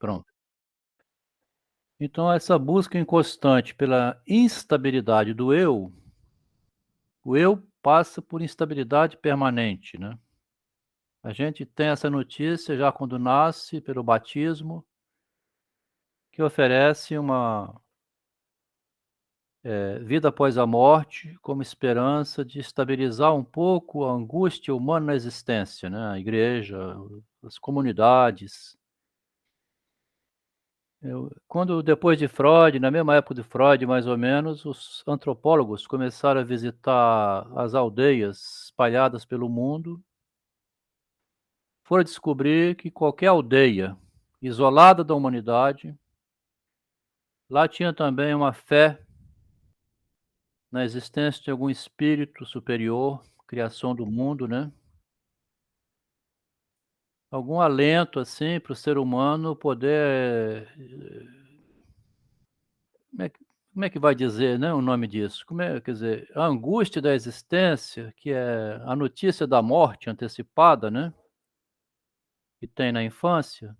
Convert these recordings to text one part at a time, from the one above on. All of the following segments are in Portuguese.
Pronto. Então essa busca inconstante pela instabilidade do eu, o eu passa por instabilidade permanente, né. A gente tem essa notícia já quando nasce pelo batismo, que oferece uma, vida após a morte, como esperança de estabilizar um pouco a angústia humana na existência, né, a igreja, as comunidades. Quando depois de Freud, na mesma época de Freud, mais ou menos, os antropólogos começaram a visitar as aldeias espalhadas pelo mundo, foram descobrir que qualquer aldeia isolada da humanidade, lá tinha também uma fé na existência de algum espírito superior, criação do mundo, né, algum alento, assim, para o ser humano poder, como é que vai dizer, né, o nome disso? Como é, quer dizer, a angústia da existência, que é a notícia da morte antecipada, né, que tem na infância,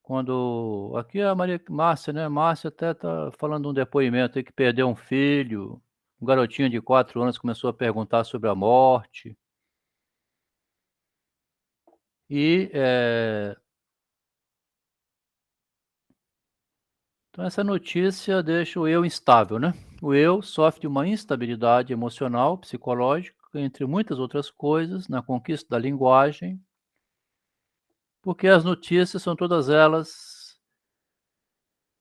quando aqui é a Maria Márcia, né, Márcia até tá falando um depoimento aí que perdeu um filho, um garotinho de 4 anos começou a perguntar sobre a morte, e, então essa notícia deixa o eu instável, né. O eu sofre de uma instabilidade emocional, psicológica, entre muitas outras coisas, na conquista da linguagem, porque as notícias são todas elas,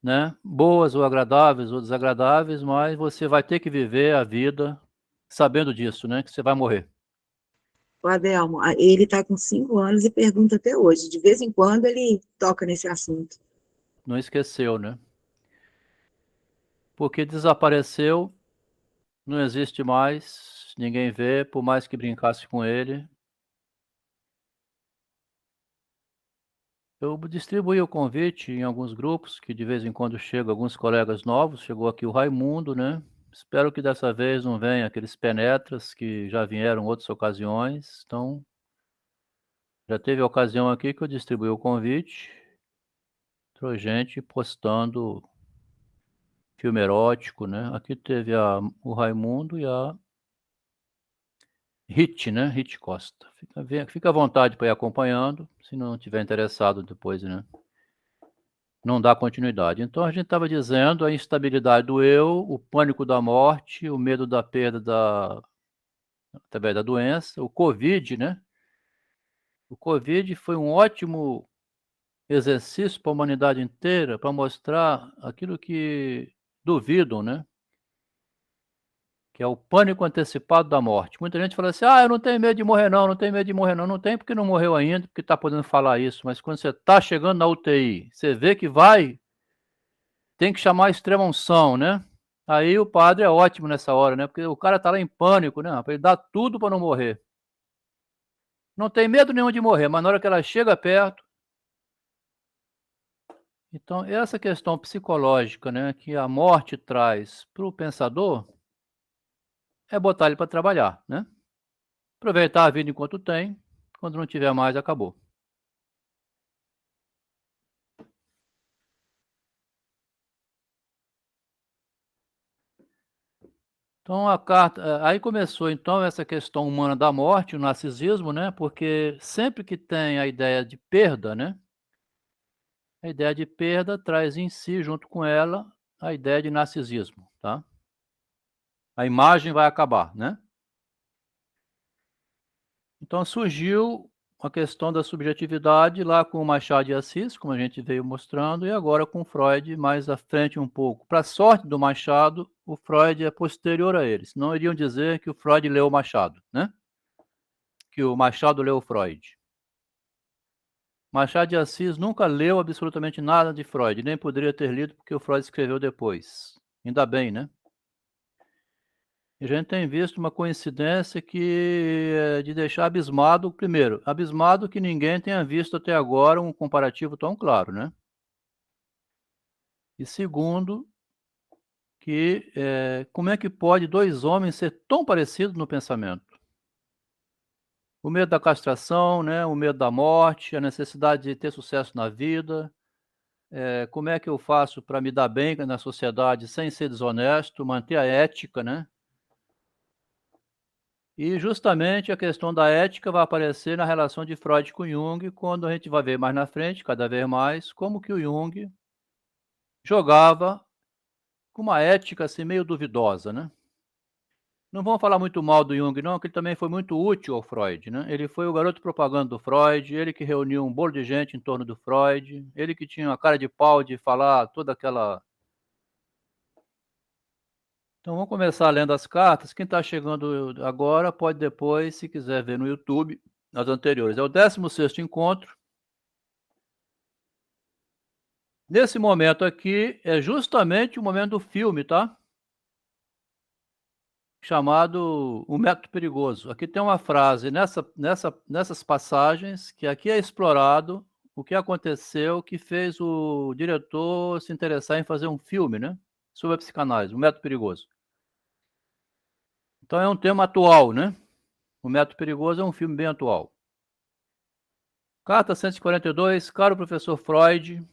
né, boas ou agradáveis ou desagradáveis, mas você vai ter que viver a vida sabendo disso, né, que você vai morrer. O Adelmo, ele está com 5 anos e pergunta até hoje. De vez em quando ele toca nesse assunto. Não esqueceu, né. Porque desapareceu, não existe mais, ninguém vê, por mais que brincasse com ele. Eu distribuí o convite em alguns grupos, que de vez em quando chegam alguns colegas novos, chegou aqui o Raimundo, né. Espero que dessa vez não venha aqueles penetras que já vieram outras ocasiões, então já teve ocasião aqui que eu distribuí o convite, entrou gente postando filme erótico, né. Aqui teve o Raimundo e a Rit, né, Rit Costa. Fica à vontade para ir acompanhando, se não tiver interessado depois, né. Não dá continuidade. Então a gente estava dizendo a instabilidade do eu, o pânico da morte, o medo da perda através da doença, o Covid, né. O Covid foi um ótimo exercício para a humanidade inteira, para mostrar aquilo que duvidam, né, que é o pânico antecipado da morte. Muita gente fala assim: "Ah, eu não tenho medo de morrer não, não tenho medo de morrer não". Não tem porque não morreu ainda, porque está podendo falar isso, mas quando você está chegando na UTI, você vê que vai, tem que chamar a extrema-unção, né. Aí o padre é ótimo nessa hora, né, porque o cara tá lá em pânico, né, rapaz, ele dá tudo para não morrer. Não tem medo nenhum de morrer, mas na hora que ela chega perto, então essa questão psicológica, né, que a morte traz para o pensador, é botar ele para trabalhar, né. Aproveitar a vida enquanto tem, quando não tiver mais acabou. Então a carta aí começou então essa questão humana da morte, o narcisismo, né, porque sempre que tem a ideia de perda, né, a ideia de perda traz em si, junto com ela, a ideia de narcisismo, tá. A imagem vai acabar, né. Então surgiu a questão da subjetividade lá com o Machado de Assis, como a gente veio mostrando, e agora com Freud mais à frente um pouco. Para sorte do Machado, o Freud é posterior a ele, senão iriam dizer que o Freud leu o Machado, né, que o Machado leu o Freud. Machado de Assis nunca leu absolutamente nada de Freud, nem poderia ter lido, porque o Freud escreveu depois. Ainda bem, né. A gente tem visto uma coincidência que é de deixar abismado, primeiro, abismado que ninguém tenha visto até agora um comparativo tão claro, né. E segundo, que, como é que pode 2 homens ser tão parecidos no pensamento? O medo da castração, né? O medo da morte, a necessidade de ter sucesso na vida. Como é que eu faço para me dar bem na sociedade sem ser desonesto, manter a ética, né? E justamente a questão da ética vai aparecer na relação de Freud com Jung, quando a gente vai ver mais na frente, cada vez mais, como que o Jung jogava com uma ética assim meio duvidosa, né? Não vamos falar muito mal do Jung, não, que ele também foi muito útil ao Freud, né? Ele foi o garoto propaganda do Freud, ele que reuniu um bolo de gente em torno do Freud, ele que tinha a cara de pau de falar toda aquela. Então vamos começar lendo as cartas. Quem está chegando agora pode depois, se quiser ver no YouTube, as anteriores. É o 16º encontro. Nesse momento aqui é justamente o momento do filme, tá? Chamado O Método Perigoso. Aqui tem uma frase nessas passagens que aqui é explorado o que aconteceu que fez o diretor se interessar em fazer um filme, né? Sobre a psicanálise, O Método Perigoso. Então é um tema atual, né? O Método Perigoso é um filme bem atual. Carta 142, caro professor Freud,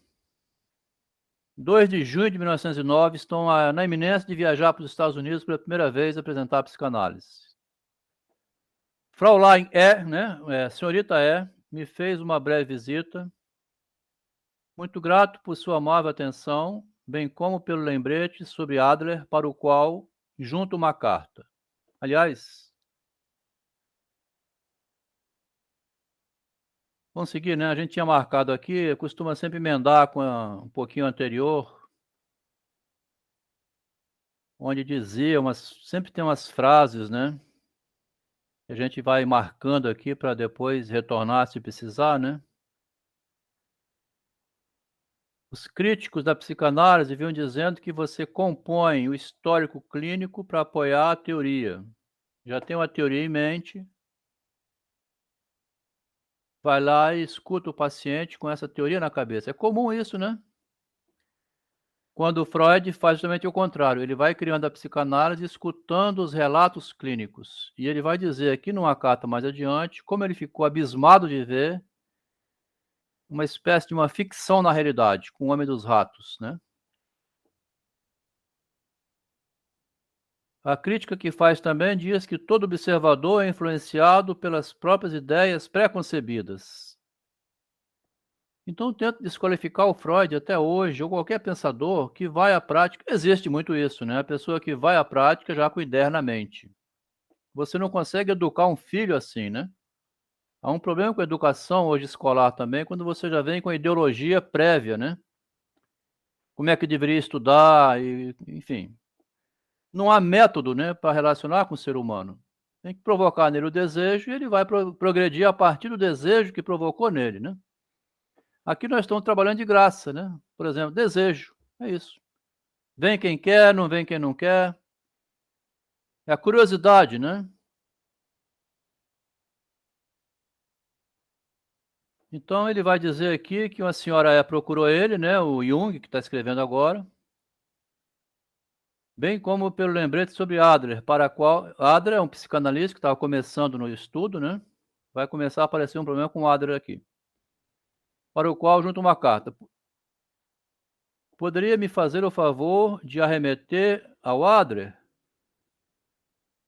2 de junho de 1909, estão na iminência de viajar para os Estados Unidos pela primeira vez apresentar a psicanálise. Fraulein senhorita me fez uma breve visita. Muito grato por sua amável atenção, bem como pelo lembrete sobre Adler, para o qual junto uma carta. Aliás, consegui, né? A gente tinha marcado aqui, costuma sempre emendar com um pouquinho anterior, onde dizia, sempre tem umas frases, né? Que a gente vai marcando aqui para depois retornar se precisar, né? Os críticos da psicanálise vinham dizendo que você compõe o histórico clínico para apoiar a teoria. Já tem uma teoria em mente, vai lá e escuta o paciente com essa teoria na cabeça. É comum isso, né? Quando o Freud faz justamente o contrário, ele vai criando a psicanálise escutando os relatos clínicos. E ele vai dizer aqui numa carta mais adiante como ele ficou abismado de ver uma espécie de uma ficção na realidade, com o Homem dos Ratos, né? A crítica que faz também diz que todo observador é influenciado pelas próprias ideias pré-concebidas. Então tento desqualificar o Freud até hoje, ou qualquer pensador que vai à prática. Existe muito isso, né? A pessoa que vai à prática já com ideia na mente. Você não consegue educar um filho assim, né? Há um problema com a educação hoje escolar também, quando você já vem com a ideologia prévia, né? Como é que deveria estudar, enfim. Não há método, né, para relacionar com o ser humano. Tem que provocar nele o desejo e ele vai progredir a partir do desejo que provocou nele, né? Aqui nós estamos trabalhando de graça, né? Por exemplo, desejo, é isso. Vem quem quer, não vem quem não quer. É a curiosidade, né? Então ele vai dizer aqui que uma senhora procurou ele, né, o Jung, que está escrevendo agora, bem como pelo lembrete sobre Adler, para a qual Adler é um psicanalista que estava começando no estudo, né? Vai começar a aparecer um problema com Adler aqui. Para o qual junto uma carta. Poderia me fazer o favor de arremeter ao Adler?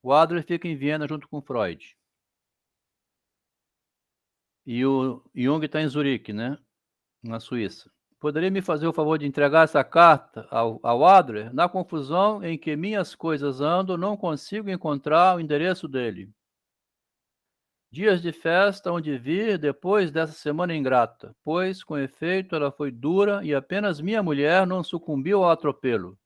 O Adler fica em Viena junto com Freud. E o Jung está em Zurique, né? Na Suíça. Poderia me fazer o favor de entregar essa carta ao Adler? Na confusão em que minhas coisas andam, não consigo encontrar o endereço dele. Dias de festa onde vir depois dessa semana ingrata, pois, com efeito, ela foi dura e apenas minha mulher não sucumbiu ao atropelo.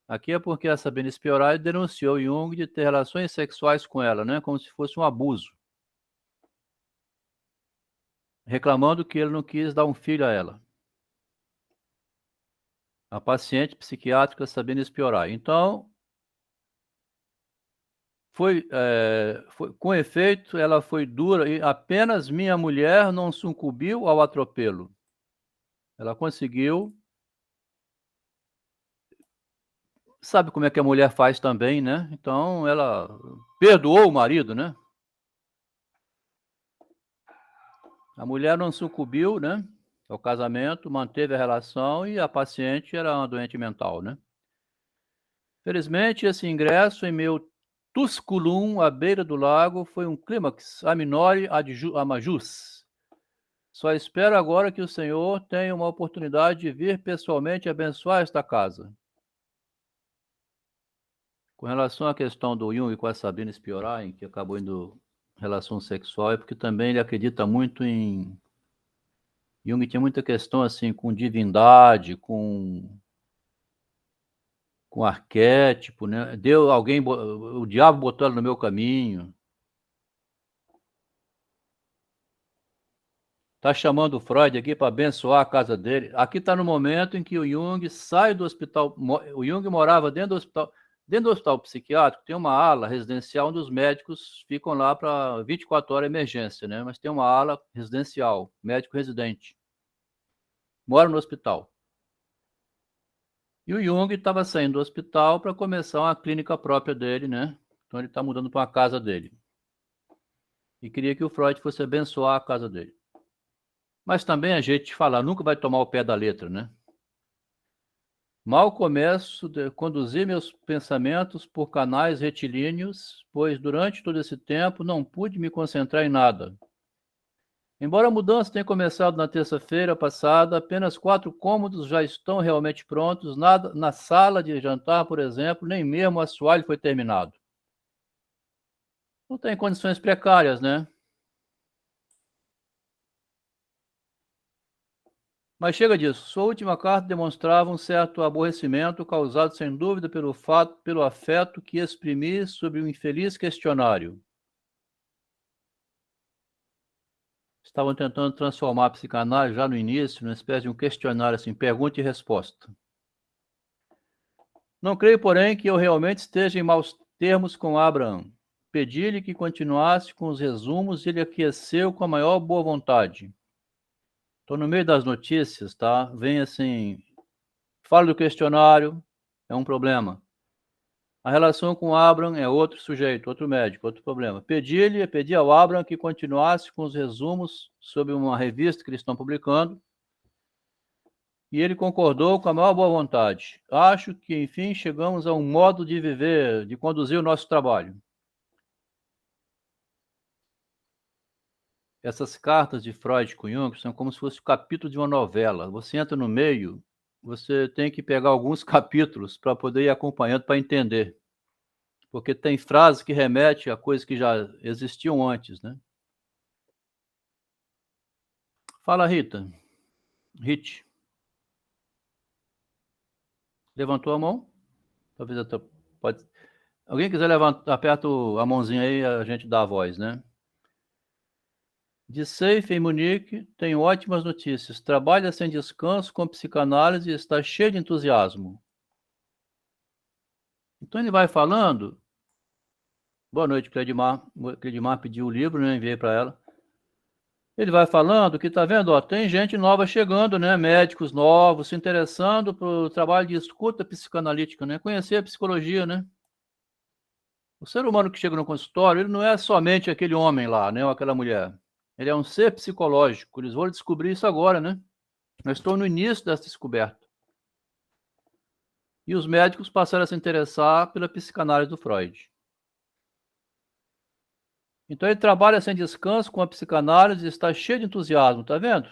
Aqui é porque a Sabine Spiorai denunciou Jung de ter relações sexuais com ela, né? Como se fosse um abuso. Reclamando que ele não quis dar um filho a ela. A paciente psiquiátrica Sabine Spiorai. Então, com efeito, ela foi dura e apenas minha mulher não sucumbiu ao atropelo. Ela conseguiu. Sabe como é que a mulher faz também, né? Então, ela perdoou o marido, né? A mulher não sucumbiu, né, ao casamento, manteve a relação e a paciente era uma doente mental, né. Felizmente, esse ingresso em meu Tusculum, à beira do lago, foi um clímax a minore ad majus. Só espero agora que o senhor tenha uma oportunidade de vir pessoalmente abençoar esta casa. Com relação à questão do Jung com a Sabina Spiorain, que acabou indo relação sexual, é porque também ele acredita muito em... Jung tinha muita questão assim com divindade, com arquétipo, né? O diabo botou ela no meu caminho. Tá chamando o Freud aqui para abençoar a casa dele. Aqui está no momento em que o Jung sai do hospital. O Jung morava dentro do hospital. Dentro do hospital psiquiátrico tem uma ala residencial onde os médicos ficam lá para 24 horas emergência, né? Mas tem uma ala residencial, médico residente. Mora no hospital. E o Jung estava saindo do hospital para começar uma clínica própria dele, né? Então ele está mudando para uma casa dele. E queria que o Freud fosse abençoar a casa dele. Mas também a gente falar, nunca vai tomar o pé da letra, né? Mal começo a conduzir meus pensamentos por canais retilíneos, pois durante todo esse tempo não pude me concentrar em nada. Embora a mudança tenha começado na terça-feira passada, apenas 4 cômodos já estão realmente prontos, nada na sala de jantar, por exemplo, nem mesmo o assoalho foi terminado. Não tem condições precárias, né? Mas chega disso. Sua última carta demonstrava um certo aborrecimento causado sem dúvida pelo afeto que exprimi sobre o infeliz questionário. Estavam tentando transformar a psicanálise já no início, numa espécie de um questionário assim, pergunta e resposta. Não creio, porém, que eu realmente esteja em maus termos com Abraham. Pedi-lhe que continuasse com os resumos e ele aqueceu com a maior boa vontade. Estou no meio das notícias, tá? Vem assim, fala do questionário, é um problema. A relação com Abraham é outro sujeito, outro médico, outro problema. Pedi ao Abraham que continuasse com os resumos sobre uma revista que eles estão publicando, e ele concordou com a maior boa vontade. Acho que, enfim, chegamos a um modo de viver, de conduzir o nosso trabalho. Essas cartas de Freud com Jung são como se fosse o capítulo de uma novela. Você entra no meio, você tem que pegar alguns capítulos para poder ir acompanhando para entender. Porque tem frases que remetem a coisas que já existiam antes, né? Fala, Rita. Rit. Levantou a mão? Talvez até pode. Alguém quiser levantar, aperta a mãozinha aí, a gente dá a voz, né? De Safe em Munique, tenho ótimas notícias. Trabalha sem descanso com psicanálise e está cheio de entusiasmo. Então ele vai falando. Boa noite, Cledimar. Cledimar pediu o livro, né? Enviei para ela. Ele vai falando que, tá vendo, ó, tem gente nova chegando, né? Médicos novos se interessando pelo trabalho de escuta psicanalítica, né? Conhecer a psicologia, né? O ser humano que chega no consultório, ele não é somente aquele homem lá, né? Ou aquela mulher. Ele é um ser psicológico. Eles vão descobrir isso agora, né? Nós estamos no início dessa descoberta. E os médicos passaram a se interessar pela psicanálise do Freud. Então ele trabalha sem descanso com a psicanálise e está cheio de entusiasmo, tá vendo?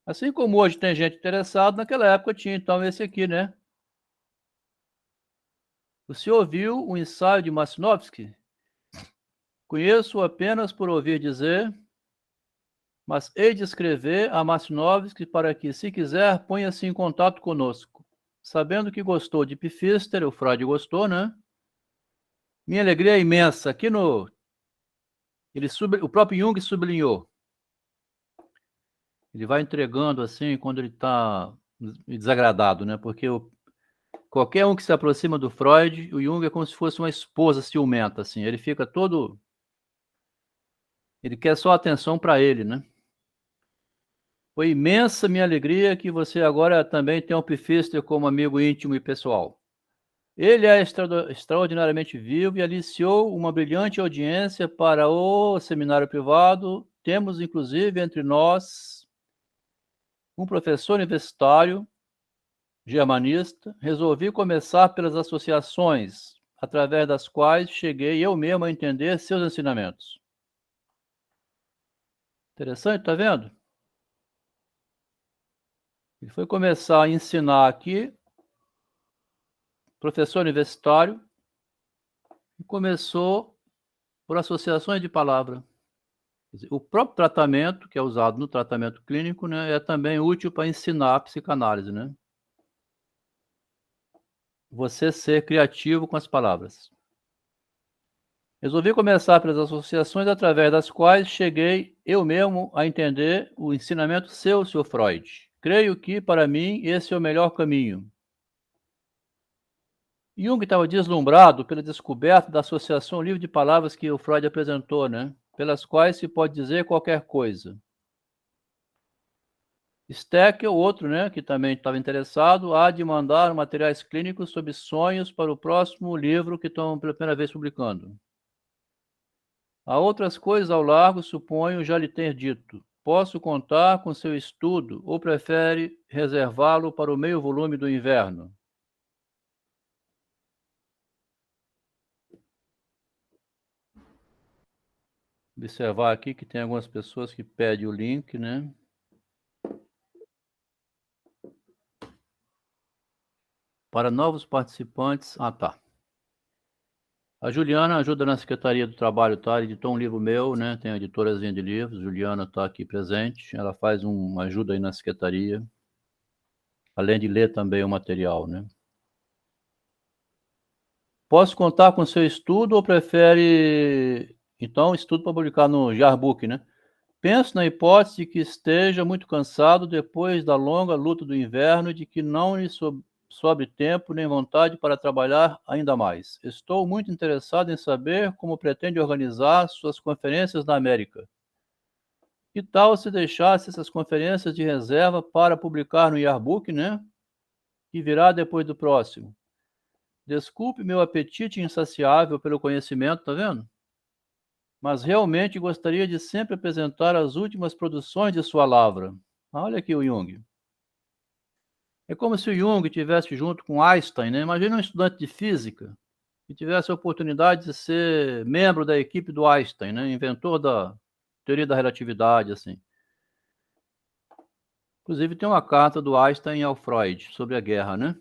Assim como hoje tem gente interessada, naquela época tinha então esse aqui, né? Você ouviu o ensaio de Massinovski? Conheço-o apenas por ouvir dizer, mas hei de escrever a Massinovski para que, se quiser, ponha-se em contato conosco. Sabendo que gostou de Pfister, o Freud gostou, né? Minha alegria é imensa. Aqui no... o próprio Jung sublinhou. Ele vai entregando assim quando ele está desagradado, né? Porque qualquer um que se aproxima do Freud, o Jung é como se fosse uma esposa ciumenta, assim. Ele fica todo... Ele quer só atenção para ele, né? Foi imensa minha alegria que você agora também tem o Pfister como amigo íntimo e pessoal. Ele é extraordinariamente vivo e aliciou uma brilhante audiência para o seminário privado temos, inclusive, entre nós um professor universitário germanista. Resolvi começar pelas associações, através das quais cheguei eu mesmo a entender seus ensinamentos. Interessante, tá vendo? Ele foi começar a ensinar aqui, professor universitário, e começou por associações de palavra. Quer dizer, o próprio tratamento, que é usado no tratamento clínico, né, é também útil para ensinar a psicanálise, né? Você ser criativo com as palavras. Resolvi começar pelas associações através das quais cheguei eu mesmo a entender o ensinamento seu, Sr. Freud. Creio que, para mim, esse é o melhor caminho. Jung estava deslumbrado pela descoberta da associação livre de palavras que o Freud apresentou, né? Pelas quais se pode dizer qualquer coisa. Steckel, outro, né, que também estava interessado, há de mandar materiais clínicos sobre sonhos para o próximo livro que estão pela primeira vez publicando. Há outras coisas ao largo, suponho já lhe ter dito. Posso contar com seu estudo ou prefere reservá-lo para o meio volume do inverno? Observar aqui que tem algumas pessoas que pedem o link, né? Para novos participantes. Ah, tá. A Juliana ajuda na Secretaria do Trabalho, tá? Editou um livro meu, né? Tem a editorazinha de livros. Juliana está aqui presente. Ela faz uma ajuda aí na secretaria, além de ler também o material, né? Posso contar com seu estudo ou prefere, então, estudo para publicar no Jarbook, né? Penso na hipótese de que esteja muito cansado depois da longa luta do inverno e de que não lhe sobre tempo nem vontade para trabalhar ainda mais. Estou muito interessado em saber como pretende organizar suas conferências na América. Que tal se deixasse essas conferências de reserva para publicar no Yearbook, né? Que virá depois do próximo. Desculpe meu apetite insaciável pelo conhecimento, tá vendo? Mas realmente gostaria de sempre apresentar as últimas produções de sua lavra. Olha aqui o Jung. É como se o Jung tivesse junto com Einstein, né? Imagina um estudante de física que tivesse a oportunidade de ser membro da equipe do Einstein, né? Inventor da teoria da relatividade, assim. Inclusive tem uma carta do Einstein ao Freud sobre a guerra, né?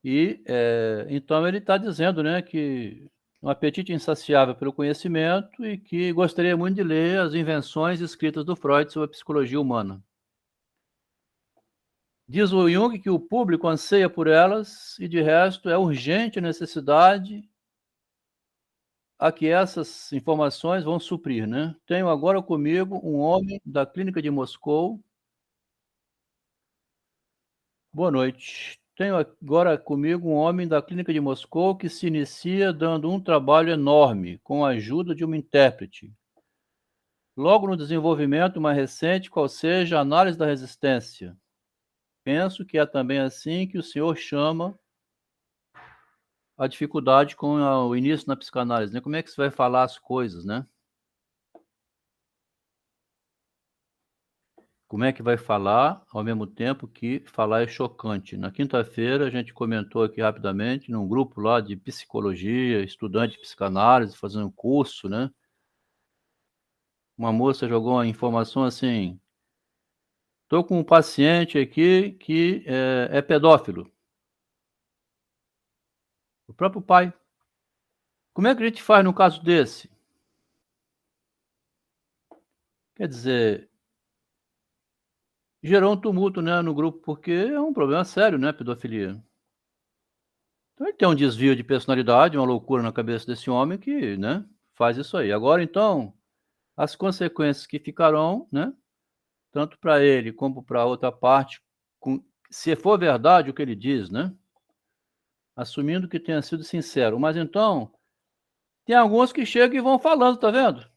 E então ele está dizendo, né, que um apetite insaciável pelo conhecimento e que gostaria muito de ler as invenções escritas do Freud sobre a psicologia humana. Diz o Jung que o público anseia por elas e, de resto, é urgente a necessidade a que essas informações vão suprir, né? Tenho agora comigo um homem da clínica de Moscou. Boa noite. Tenho agora comigo um homem da clínica de Moscou que se inicia dando um trabalho enorme com a ajuda de uma intérprete. Logo no desenvolvimento mais recente, qual seja a análise da resistência. Penso que é também assim que o senhor chama a dificuldade com o início na psicanálise, né? Como é que você vai falar as coisas, né? Como é que vai falar ao mesmo tempo que falar é chocante? Na quinta-feira a gente comentou aqui rapidamente num grupo lá de psicologia, estudante de psicanálise, fazendo um curso, né? Uma moça jogou uma informação assim: estou com um paciente aqui que é pedófilo. O próprio pai. Como é que a gente faz no caso desse? Quer dizer, gerou um tumulto, né, no grupo, porque é um problema sério, né, pedofilia. Então ele tem um desvio de personalidade, uma loucura na cabeça desse homem que, né, faz isso aí. Agora, então, as consequências que ficarão, né, tanto para ele como para a outra parte, se for verdade o que ele diz, né, assumindo que tenha sido sincero. Mas então, tem alguns que chegam e vão falando, tá vendo?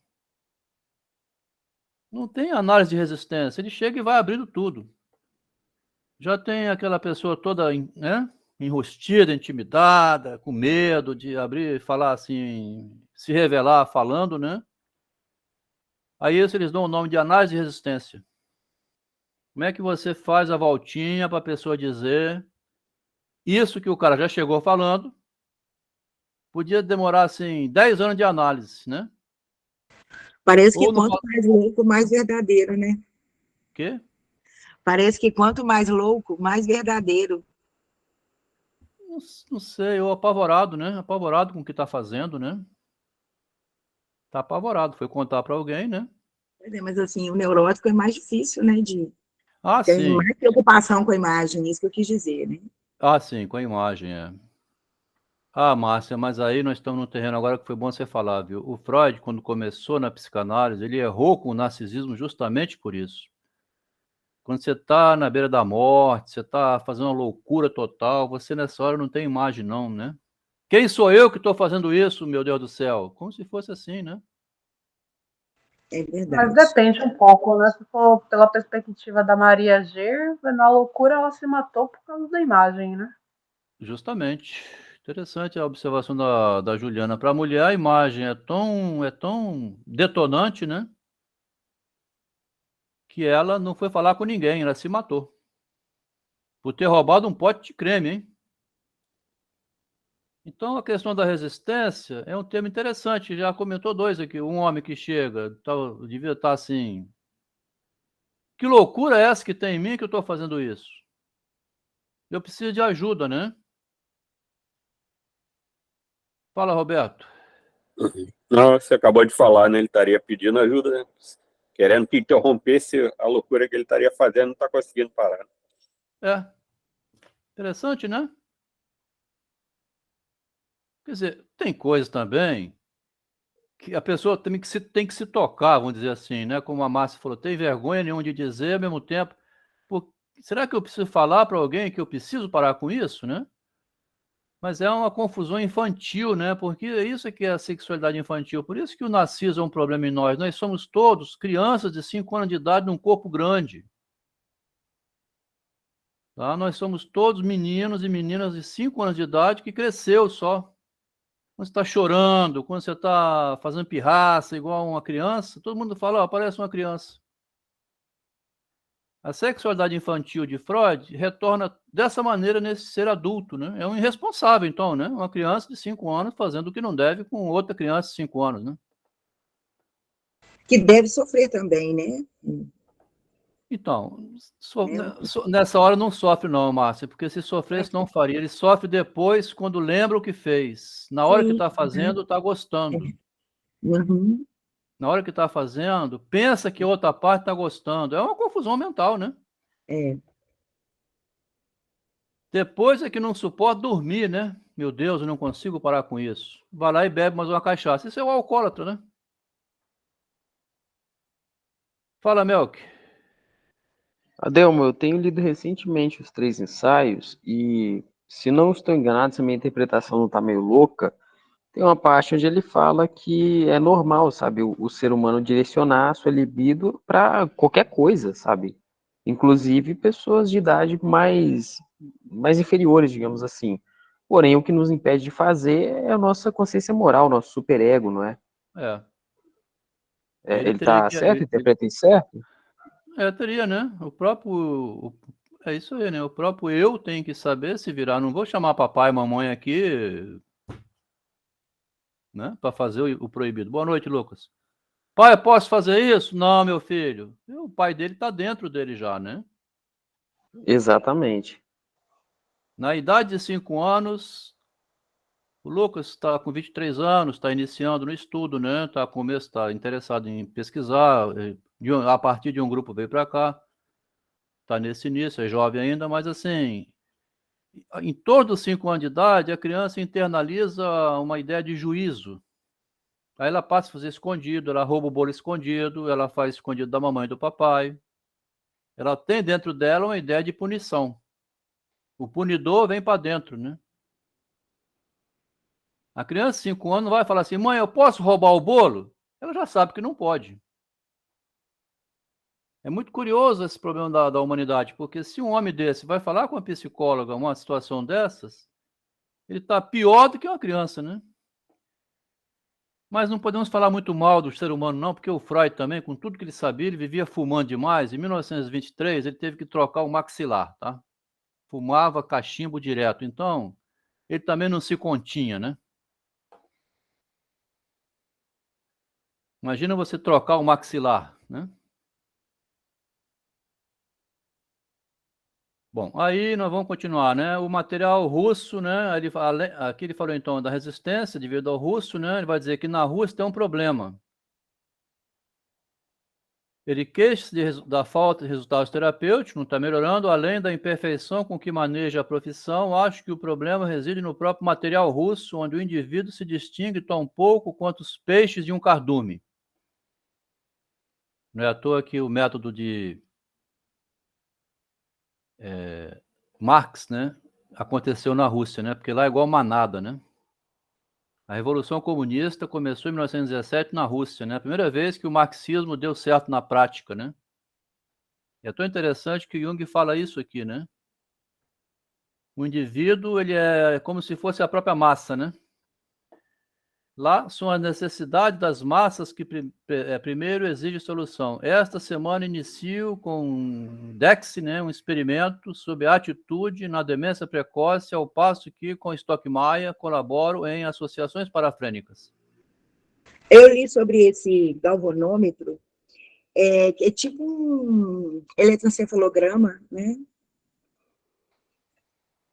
Não tem análise de resistência, ele chega e vai abrindo tudo. Já tem aquela pessoa toda, né, enrustida, intimidada, com medo de abrir, falar assim, se revelar falando, né? A isso eles dão o nome de análise de resistência. Como é que você faz a voltinha para a pessoa dizer isso que o cara já chegou falando? Podia demorar, assim, 10 anos de análise, né? Parece que Ou não quanto fala... mais louco, mais verdadeiro, né? Quê? Parece que quanto mais louco, mais verdadeiro. Não sei, ou apavorado, né? Apavorado com o que está fazendo, né? Tá apavorado. Foi contar para alguém, né? Pois é, mas assim, o neurótico é mais difícil, né? Ah, Tem sim. mais preocupação com a imagem, isso que eu quis dizer, né? Ah, sim, com a imagem, é. Ah, Márcia, mas aí nós estamos no terreno agora que foi bom você falar, viu? O Freud, quando começou na psicanálise, ele errou com o narcisismo justamente por isso. Quando você está na beira da morte, você está fazendo uma loucura total, você nessa hora não tem imagem, não, né? Quem sou eu que estou fazendo isso, meu Deus do céu? Como se fosse assim, né? É Mas verdade. depende um pouco, né? Se for pela perspectiva da Maria G, na loucura ela se matou por causa da imagem, né? Justamente. Interessante a observação da Juliana. Para a mulher, a imagem é tão detonante, né? Que ela não foi falar com ninguém, ela se matou. Por ter roubado um pote de creme, hein? Então, a questão da resistência é um tema interessante. Já comentou dois aqui. Um homem que chega, devia estar assim. Que loucura é essa que tem em mim que eu estou fazendo isso? Eu preciso de ajuda, né? Fala, Roberto. Não, você acabou de falar, né? Ele estaria pedindo ajuda, né? Querendo que interrompesse a loucura que ele estaria fazendo, não está conseguindo parar. É, interessante, né? Quer dizer, tem coisas também que a pessoa tem que se tocar, vamos dizer assim, né? Como a Márcia falou, tem vergonha nenhuma de dizer, ao mesmo tempo, será que eu preciso falar para alguém que eu preciso parar com isso, né? Mas é uma confusão infantil, né? Porque isso é que é a sexualidade infantil. Por isso que o narciso é um problema em nós. Nós somos todos crianças de 5 anos de idade num corpo grande. Tá? Nós somos todos meninos e meninas de 5 anos de idade que cresceu só. Quando você está chorando, quando você está fazendo pirraça igual uma criança, todo mundo fala, ó, parece uma criança. A sexualidade infantil de Freud retorna dessa maneira nesse ser adulto, né? É um irresponsável, então, né? Uma criança de 5 anos fazendo o que não deve com outra criança de 5 anos, né? Que deve sofrer também, né? Então, É, nessa hora não sofre não, Márcia, porque se sofresse não faria. Ele sofre depois quando lembra o que fez. Na hora que sim, está fazendo, está gostando. uhum, Na hora que está fazendo, pensa que a outra parte está gostando. É uma confusão mental, né? é. Depois é que não suporta dormir, né? Meu Deus, eu não consigo parar com isso. Vai lá e bebe mais uma cachaça. Isso é o alcoólatra, né? Fala, Melk. Adelmo, eu tenho lido recentemente os três ensaios e, se não estou enganado, se a minha interpretação não está meio louca, tem uma parte onde ele fala que é normal, sabe, o ser humano direcionar a sua libido para qualquer coisa, sabe? Inclusive pessoas de idade mais inferiores, digamos assim. Porém, o que nos impede de fazer é a nossa consciência moral, nosso superego, não é? É, É, ele ele teria está que... certo? Interpretei certo? teria, né? É isso aí, né? O próprio eu tem que saber se virar. Não vou chamar papai e mamãe aqui, né? Para fazer o proibido. Boa noite, Lucas. Pai, eu posso fazer isso? Não, meu filho. O pai dele está dentro dele já, né? Exatamente. Na idade de 5 anos, o Lucas está com 23 anos, está iniciando no estudo, né? Está interessado em pesquisar. A partir de um grupo veio para cá. Está nesse início, é jovem ainda, mas assim, em torno dos 5 anos de idade, a criança internaliza uma ideia de juízo. Aí ela passa a fazer escondido, ela rouba o bolo escondido, ela faz escondido da mamãe e do papai. Ela tem dentro dela uma ideia de punição. O punidor vem para dentro, né? A criança de 5 anos não vai falar assim, mãe, eu posso roubar o bolo? Ela já sabe que não pode. É muito curioso esse problema da humanidade, porque se um homem desse vai falar com uma psicóloga uma situação dessas, ele está pior do que uma criança, né? Mas não podemos falar muito mal do ser humano, não, porque o Freud também, com tudo que ele sabia, ele vivia fumando demais. Em 1923, ele teve que trocar o maxilar, tá? Fumava cachimbo direto. Então, ele também não se continha, né? Imagina você trocar o maxilar, né? Bom, aí nós vamos continuar, né? O material russo, né? Aqui ele falou então da resistência devido ao russo, né? Ele vai dizer que na Rússia tem um problema. Ele queixa-se da falta de resultados terapêuticos, não está melhorando, além da imperfeição com que maneja a profissão. Acho que o problema reside no próprio material russo, onde o indivíduo se distingue tão pouco quanto os peixes de um cardume. Não é à toa que o método de Marx, né, aconteceu na Rússia, né, porque lá é igual manada, né? A Revolução Comunista começou em 1917 na Rússia, né? A primeira vez que o marxismo deu certo na prática, né? É tão interessante que Jung fala isso aqui, né? O indivíduo, ele é como se fosse a própria massa, né? Lá são as necessidades das massas que primeiro exigem solução. Esta semana inicio com Dex, né, um experimento sobre a atitude na demência precoce, ao passo que com Stockmaier colaboro em associações parafrênicas. Eu li sobre esse galvanômetro, que é tipo um eletroencefalograma, né?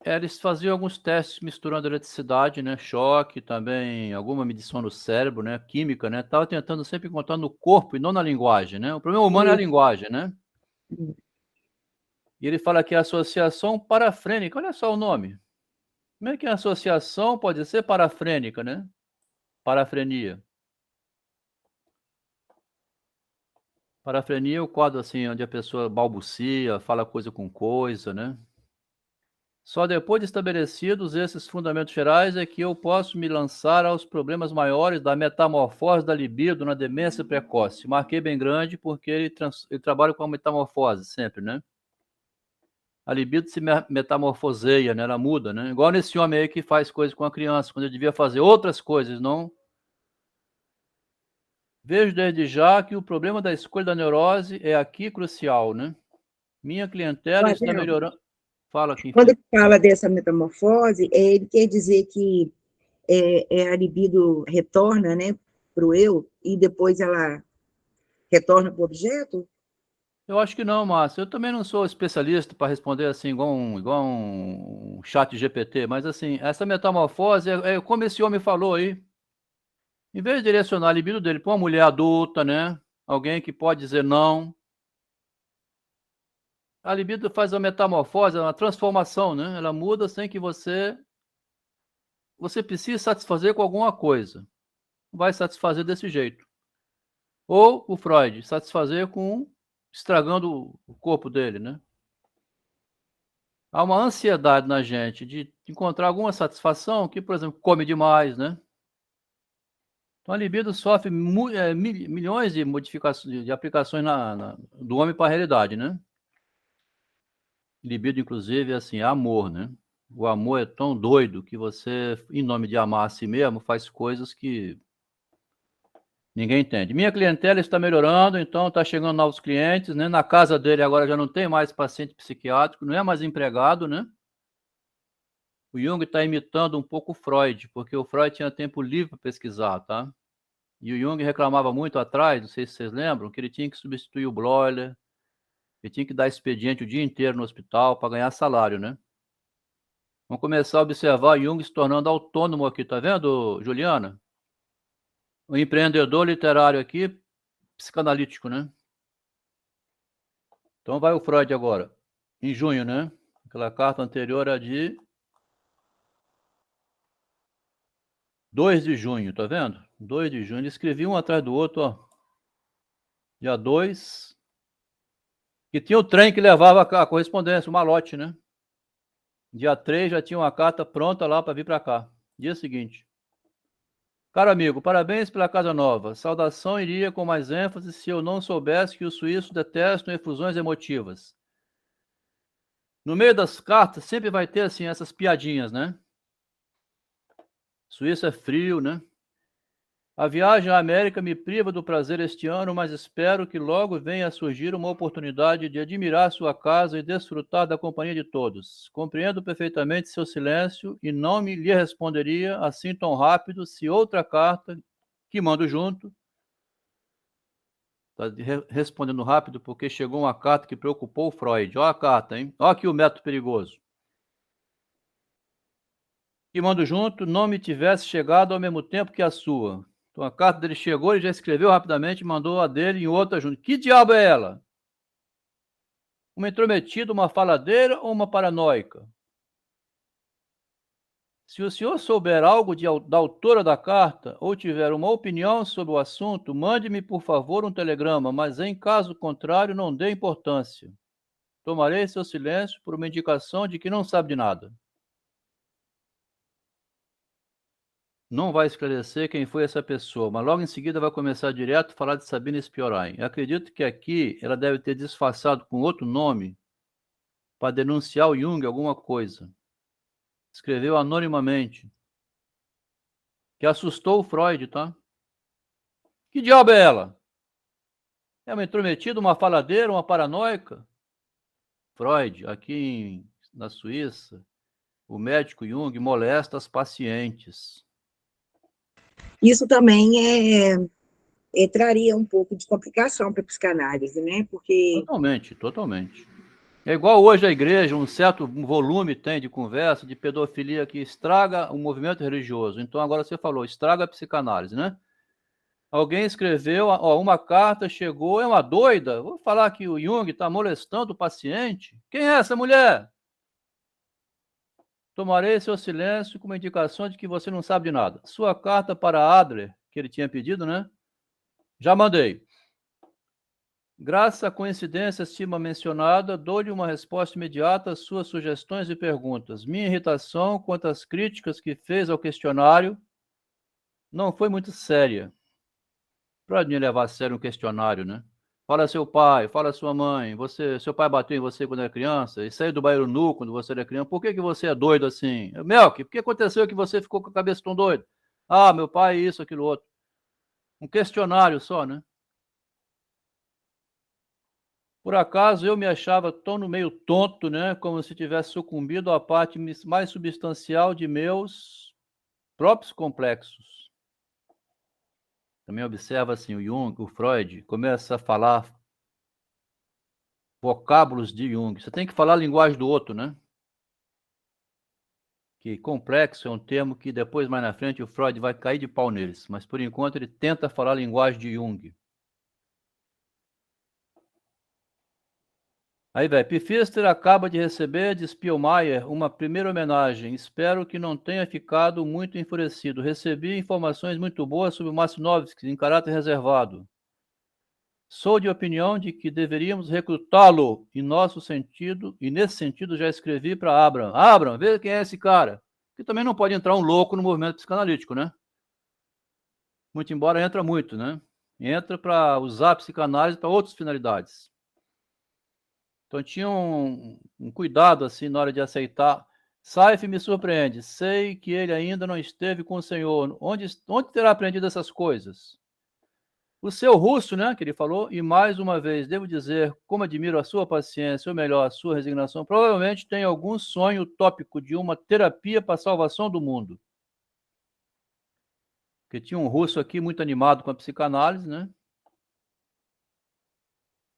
Eles faziam alguns testes misturando eletricidade, né, choque, também alguma medição no cérebro, né, química, né, estava tentando sempre encontrar no corpo e não na linguagem, né, o problema humano é a linguagem, né, e ele fala que é associação parafrênica, olha só o nome, como é que a associação pode ser parafrênica, né, parafrenia. Parafrenia é o quadro, assim, onde a pessoa balbucia, fala coisa com coisa, né. Só depois de estabelecidos esses fundamentos gerais é que eu posso me lançar aos problemas maiores da metamorfose da libido na demência precoce. Marquei bem grande porque ele trabalha com a metamorfose sempre, né? A libido se metamorfoseia, né? Ela muda, né? Igual nesse homem aí que faz coisas com a criança, quando ele devia fazer outras coisas, não? Vejo desde já que o problema da escolha da neurose é aqui crucial, né? Minha clientela está melhorando. Fala aqui. Quando ele fala dessa metamorfose, ele quer dizer que a libido retorna, né, para o eu, e depois ela retorna para o objeto? Eu acho que não, Márcio. Eu também não sou especialista para responder assim, igual um chat GPT, mas assim, essa metamorfose é como esse homem falou aí. Em vez de direcionar a libido dele para uma mulher adulta, né? Alguém que pode dizer não. A libido faz uma metamorfose, uma transformação, né? Ela muda sem que você precise satisfazer com alguma coisa. Vai satisfazer desse jeito. Ou o Freud, satisfazer com estragando o corpo dele, né? Há uma ansiedade na gente de encontrar alguma satisfação que, por exemplo, come demais, né? Então a libido sofre milhões de modificações, de aplicações do homem para a realidade, né? Libido, inclusive, é assim, amor, né? O amor é tão doido que você, em nome de amar a si mesmo, faz coisas que ninguém entende. Minha clientela está melhorando, então está chegando novos clientes, né? Na casa dele agora já não tem mais paciente psiquiátrico, não é mais empregado, né? O Jung está imitando um pouco o Freud, porque o Freud tinha tempo livre para pesquisar, tá? E o Jung reclamava muito atrás, não sei se vocês lembram, que ele tinha que substituir o Bloiler, ele tinha que dar expediente o dia inteiro no hospital para ganhar salário, né? Vamos começar a observar Jung se tornando autônomo aqui, tá vendo, Juliana? O empreendedor literário aqui, psicanalítico, né? Então vai o Freud agora, em junho, né? Aquela carta anterior é de 2 de junho, tá vendo? 2 de junho. Ele escrevia um atrás do outro, ó. Dia 2. Que tinha o trem que levava a correspondência, o malote, né? Dia 3 já tinha uma carta pronta lá para vir para cá. Dia seguinte. Caro amigo, parabéns pela casa nova. Saudação iria com mais ênfase se eu não soubesse que os suíços detestam efusões emotivas. No meio das cartas sempre vai ter assim essas piadinhas, né? Suíço é frio, né? A viagem à América me priva do prazer este ano, mas espero que logo venha a surgir uma oportunidade de admirar sua casa e desfrutar da companhia de todos. Compreendo perfeitamente seu silêncio e não me lhe responderia assim tão rápido se outra carta que mando junto. Está respondendo rápido porque chegou uma carta que preocupou o Freud. Olha a carta, hein? Olha aqui o método perigoso. Que mando junto não me tivesse chegado ao mesmo tempo que a sua. Então a carta dele chegou, ele já escreveu rapidamente, mandou a dele em outra junto. Que diabo é ela? Uma intrometida, uma faladeira ou uma paranoica? Se o senhor souber algo da autora da carta ou tiver uma opinião sobre o assunto, mande-me, por favor, um telegrama, mas em caso contrário, não dê importância. Tomarei seu silêncio por uma indicação de que não sabe de nada. Não vai esclarecer quem foi essa pessoa, mas logo em seguida vai começar direto a falar de Sabina Spiorain. Eu acredito que aqui ela deve ter disfarçado com outro nome para denunciar o Jung alguma coisa. Escreveu anonimamente. Que assustou o Freud, tá? Que diabo é ela? É uma intrometida, uma faladeira, uma paranoica? Freud, aqui na Suíça, o médico Jung molesta as pacientes. Isso também traria um pouco de complicação para a psicanálise, né? Porque Totalmente, totalmente. É igual hoje a igreja, um certo volume tem de conversa de pedofilia que estraga o movimento religioso. Então agora você falou, estraga a psicanálise, né? Alguém escreveu, ó, uma carta chegou, é uma doida. Vou falar que o Jung está molestando o paciente. Quem é essa mulher? Tomarei seu silêncio como indicação de que você não sabe de nada. Sua carta para Adler, que ele tinha pedido, né? Já mandei. Graças à coincidência acima mencionada, dou-lhe uma resposta imediata às suas sugestões e perguntas. Minha irritação quanto às críticas que fez ao questionário não foi muito séria. Para me levar a sério um questionário, né? Fala seu pai, fala sua mãe, seu pai bateu em você quando era criança, e saiu do banheiro nu quando você era criança, por que você é doido assim? Melk, por que aconteceu que você ficou com a cabeça tão doida? Ah, meu pai, isso, aquilo, outro. Um questionário só, né? Por acaso eu me achava tão no meio tonto, né? Como se tivesse sucumbido à parte mais substancial de meus próprios complexos. Também observa assim, o Jung, o Freud, começa a falar vocábulos de Jung. Você tem que falar a linguagem do outro, né? Que complexo é um termo que depois, mais na frente, o Freud vai cair de pau neles. Mas, por enquanto, ele tenta falar a linguagem de Jung. Aí, velho, Pfister acaba de receber de Spielmeier uma primeira homenagem. Espero que não tenha ficado muito enfurecido. Recebi informações muito boas sobre o Massinovski em caráter reservado. Sou de opinião de que deveríamos recrutá-lo em nosso sentido, e nesse sentido já escrevi para Abraham. Abraham, vê quem é esse cara. Que também não pode entrar um louco no movimento psicanalítico, né? Muito embora entra muito, né? Entra para usar a psicanálise para outras finalidades. Então tinha um cuidado assim na hora de aceitar. Saif me surpreende. Sei que ele ainda não esteve com o Senhor. Onde terá aprendido essas coisas? O seu russo, né, que ele falou, e mais uma vez, devo dizer, como admiro a sua paciência, ou melhor, a sua resignação, provavelmente tem algum sonho utópico de uma terapia para a salvação do mundo. Porque tinha um russo aqui muito animado com a psicanálise, né?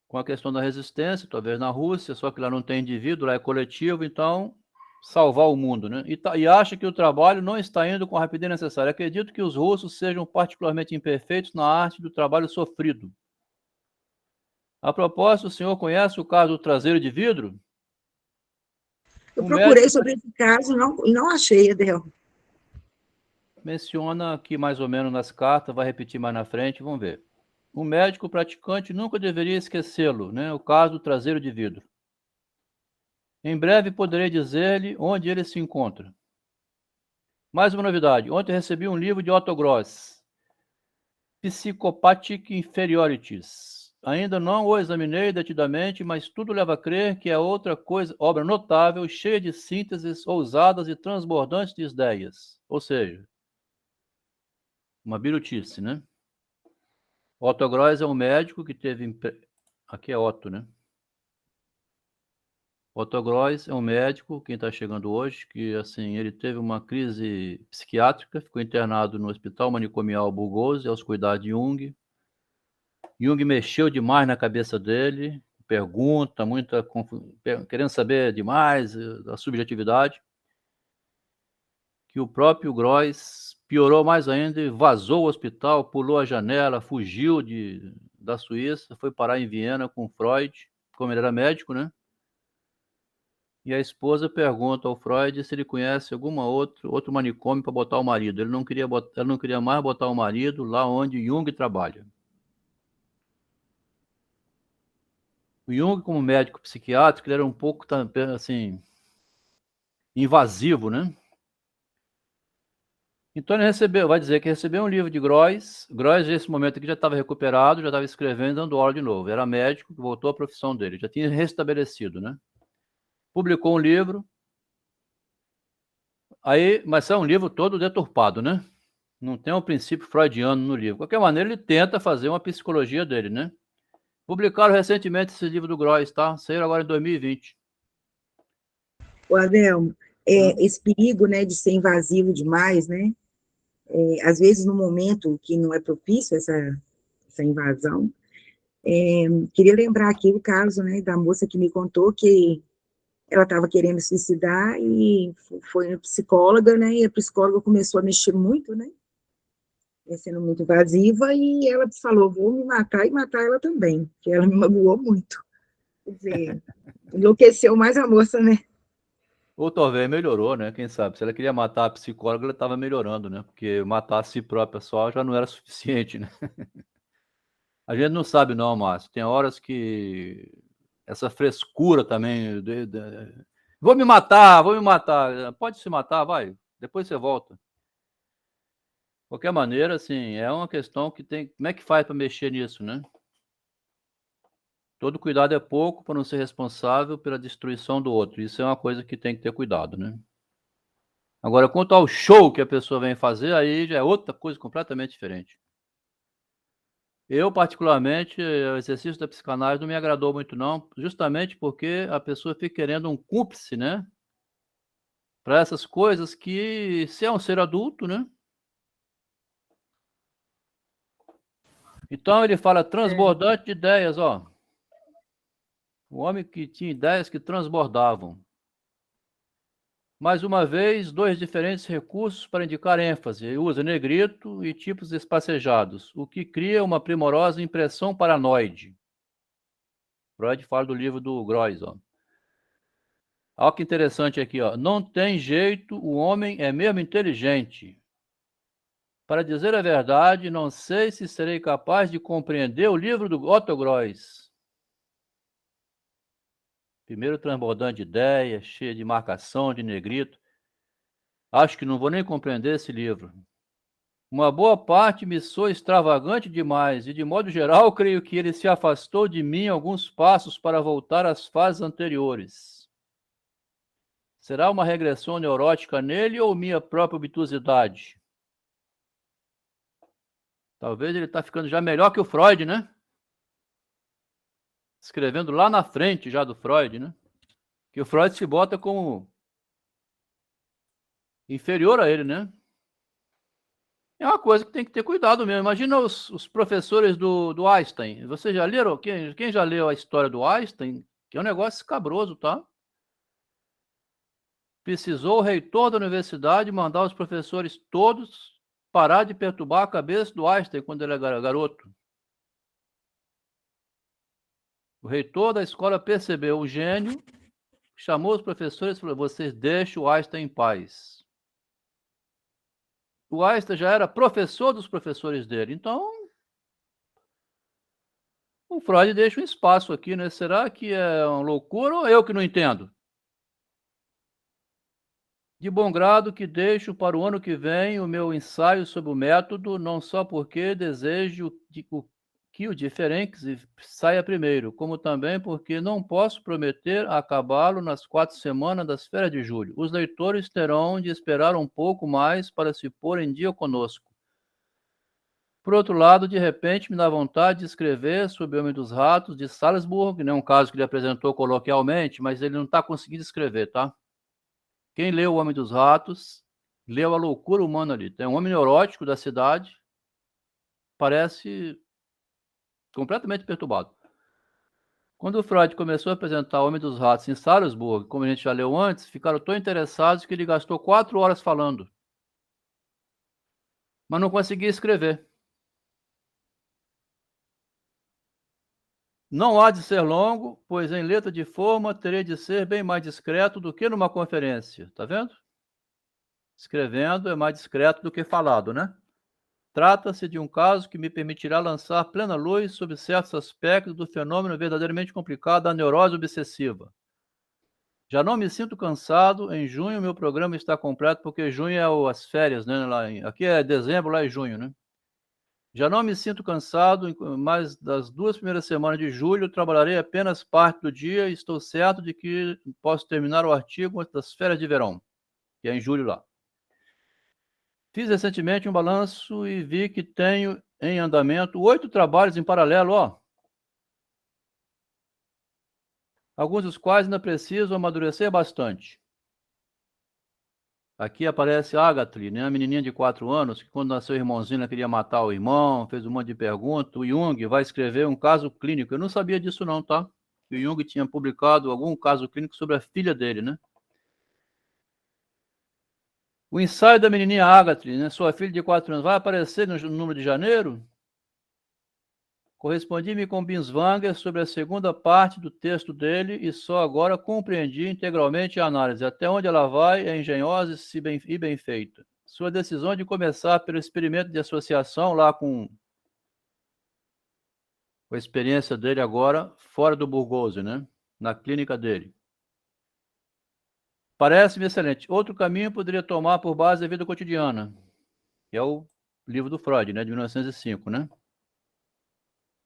Com a questão da resistência, talvez na Rússia, só que lá não tem indivíduo, lá é coletivo, então salvar o mundo, né? E acha que o trabalho não está indo com a rapidez necessária. Acredito que os russos sejam particularmente imperfeitos na arte do trabalho sofrido. A propósito, o senhor conhece o caso do traseiro de vidro? eu procurei sobre esse caso, não achei, Adel. Menciona aqui mais ou menos nas cartas, vai repetir mais na frente, vamos ver. O médico praticante nunca deveria esquecê-lo, né? O caso do traseiro de vidro. Em breve poderei dizer-lhe onde ele se encontra. Mais uma novidade. Ontem recebi um livro de Otto Gross, Psychopathic Inferiorities. Ainda não o examinei detidamente, mas tudo leva a crer que é outra coisa, obra notável, cheia de sínteses ousadas e transbordantes de ideias. Ou seja, uma birutice, né? Otto Gross é um médico que teve... Aqui é Otto, né? Otto Gross é um médico, quem está chegando hoje, que assim, ele teve uma crise psiquiátrica, ficou internado no Hospital Manicomial Burgos, aos cuidados de Jung. Jung mexeu demais na cabeça dele, pergunta, querendo saber demais da subjetividade, que o próprio Gross piorou mais ainda e vazou o hospital, pulou a janela, fugiu da Suíça, foi parar em Viena com Freud, como ele era médico, né? E a esposa pergunta ao Freud se ele conhece alguma outro manicômio para botar o marido. Ela não queria mais botar o marido lá onde Jung trabalha. O Jung, como médico psiquiátrico, ele era um pouco assim invasivo, né? Então ele vai dizer que recebeu um livro de Gross. Gross, nesse momento aqui, já estava recuperado, já estava escrevendo, dando aula de novo. Era médico que voltou à profissão dele, já tinha restabelecido, né? Publicou um livro. Aí, mas é um livro todo deturpado, né? Não tem um princípio freudiano no livro. De qualquer maneira, ele tenta fazer uma psicologia dele, né? Publicaram recentemente esse livro do Gross, tá? Saiu agora em 2020. O Adelmo, esse perigo, né, de ser invasivo demais, né? Às vezes, no momento que não é propício essa invasão, queria lembrar aqui o caso, né, da moça que me contou que ela estava querendo se suicidar e foi na psicóloga, né, e a psicóloga começou a mexer muito, né, sendo muito invasiva, e ela falou, vou me matar e matar ela também, que ela me magoou muito. Quer dizer, enlouqueceu mais a moça, né? Ou talvez melhorou, né? Quem sabe? Se ela queria matar a psicóloga, ela estava melhorando, né? Porque matar a si própria só já não era suficiente, né? A gente não sabe não, Márcio. Tem horas que essa frescura também... Vou me matar, vou me matar. Pode se matar, vai. Depois você volta. De qualquer maneira, assim, é uma questão que tem... Como é que faz para mexer nisso, né? Todo cuidado é pouco para não ser responsável pela destruição do outro. Isso é uma coisa que tem que ter cuidado, né? Agora, quanto ao show que a pessoa vem fazer, aí já é outra coisa completamente diferente. Eu, particularmente, o exercício da psicanálise não me agradou muito, não, justamente porque a pessoa fica querendo um cúmplice, né? Para essas coisas que, se é um ser adulto, né? Então, ele fala transbordante de ideias, ó. O homem que tinha ideias que transbordavam. Mais uma vez, dois diferentes recursos para indicar ênfase. Ele usa negrito e tipos espacejados, o que cria uma primorosa impressão paranoide. Freud fala do livro do Gross. Ó. Olha que interessante aqui. Ó. Não tem jeito, o homem é mesmo inteligente. Para dizer a verdade, não sei se serei capaz de compreender o livro do Otto Gross. Primeiro transbordante de ideias, cheio de marcação, de negrito. Acho que não vou nem compreender esse livro. Uma boa parte me soa extravagante demais, e de modo geral, creio que ele se afastou de mim alguns passos para voltar às fases anteriores. Será uma regressão neurótica nele ou minha própria obtusidade? Talvez ele está ficando já melhor que o Freud, né? Escrevendo lá na frente já do Freud, né? Que o Freud se bota como inferior a ele, né? É uma coisa que tem que ter cuidado mesmo. Imagina os professores do Einstein. Vocês já leram? Quem já leu a história do Einstein? Que é um negócio escabroso, tá? Precisou o reitor da universidade mandar os professores todos parar de perturbar a cabeça do Einstein quando ele era garoto. O reitor da escola percebeu o gênio, chamou os professores e falou: vocês deixem o Einstein em paz. O Einstein já era professor dos professores dele, então o Freud deixa um espaço aqui, né? Será que é uma loucura ou eu que não entendo? De bom grado que deixo para o ano que vem o meu ensaio sobre o método, não só porque desejo que o diferente saia primeiro, como também porque não posso prometer acabá-lo nas 4 semanas das férias de julho. Os leitores terão de esperar um pouco mais para se pôr em dia conosco. Por outro lado, de repente, me dá vontade de escrever sobre o Homem dos Ratos de Salzburg, né, um caso que ele apresentou coloquialmente, mas ele não está conseguindo escrever, tá? Quem leu O Homem dos Ratos, leu A Loucura Humana ali. Tem um homem neurótico da cidade, parece completamente perturbado. Quando o Freud começou a apresentar O Homem dos Ratos em Salzburg, como a gente já leu antes, ficaram tão interessados que ele gastou 4 horas falando. Mas não conseguia escrever. Não há de ser longo, pois em letra de forma terei de ser bem mais discreto do que numa conferência. Tá vendo? Escrevendo é mais discreto do que falado, né? Trata-se de um caso que me permitirá lançar plena luz sobre certos aspectos do fenômeno verdadeiramente complicado da neurose obsessiva. Já não me sinto cansado. Em junho, meu programa está completo, porque junho é as férias, né? Aqui é dezembro, lá é junho, né? Já não me sinto cansado, mas das 2 primeiras semanas de julho trabalharei apenas parte do dia e estou certo de que posso terminar o artigo antes das férias de verão, que é em julho lá. Fiz recentemente um balanço e vi que tenho em andamento 8 trabalhos em paralelo, ó. Alguns dos quais ainda preciso amadurecer bastante. Aqui aparece a Agatha, né? A menininha de 4 anos, que quando nasceu o irmãozinho, ela queria matar o irmão, fez um monte de perguntas. O Jung vai escrever um caso clínico. Eu não sabia disso não, tá? O Jung tinha publicado algum caso clínico sobre a filha dele, né? O ensaio da menininha Agatha, né? Sua filha de 4 anos, vai aparecer no número de janeiro? Correspondi-me com Binswanger sobre a segunda parte do texto dele e só agora compreendi integralmente a análise. Até onde ela vai é engenhosa e bem feita. Sua decisão de começar pelo experimento de associação lá com a experiência dele agora, fora do Burgose, né? Na clínica dele. Parece-me excelente. Outro caminho poderia tomar por base a vida cotidiana, que é o livro do Freud, né? De 1905, né?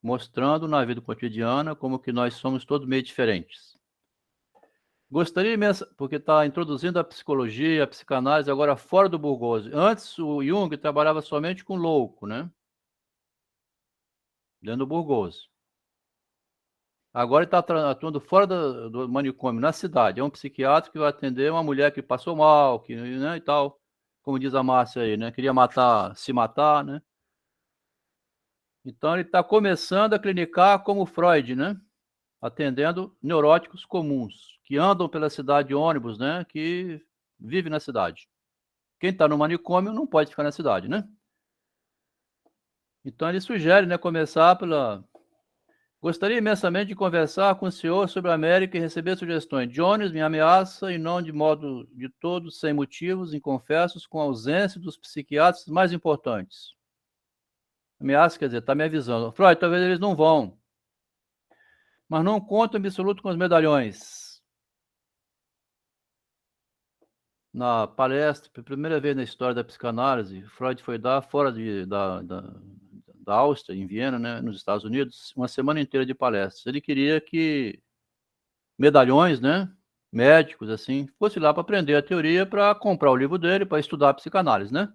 Mostrando na vida cotidiana como que nós somos todos meio diferentes. Gostaria imenso, porque está introduzindo a psicologia, a psicanálise agora fora do Burgose. Antes o Jung trabalhava somente com louco, né? Dentro do Burgose. Agora ele está atuando fora do manicômio, na cidade. É um psiquiatra que vai atender uma mulher que passou mal, que, né, e tal. Como diz a Márcia aí, né? Queria se matar, né? Então ele está começando a clinicar como Freud, né? Atendendo neuróticos comuns, que andam pela cidade de ônibus, né? Que vive na cidade. Quem está no manicômio não pode ficar na cidade, né? Então ele sugere, né? Começar pela... Gostaria imensamente de conversar com o senhor sobre a América e receber sugestões. Jones me ameaça, e não de modo de todo, sem motivos, inconfessos, com a ausência dos psiquiatras mais importantes. Ameaça, quer dizer, está me avisando. Freud, talvez eles não vão. Mas não conto em absoluto com os medalhões. Na palestra, pela primeira vez na história da psicanálise, Freud foi dar fora da Áustria, em Viena, né, nos Estados Unidos, uma semana inteira de palestras. Ele queria que medalhões, né, médicos, assim, fosse lá para aprender a teoria, para comprar o livro dele, para estudar a psicanálise, né?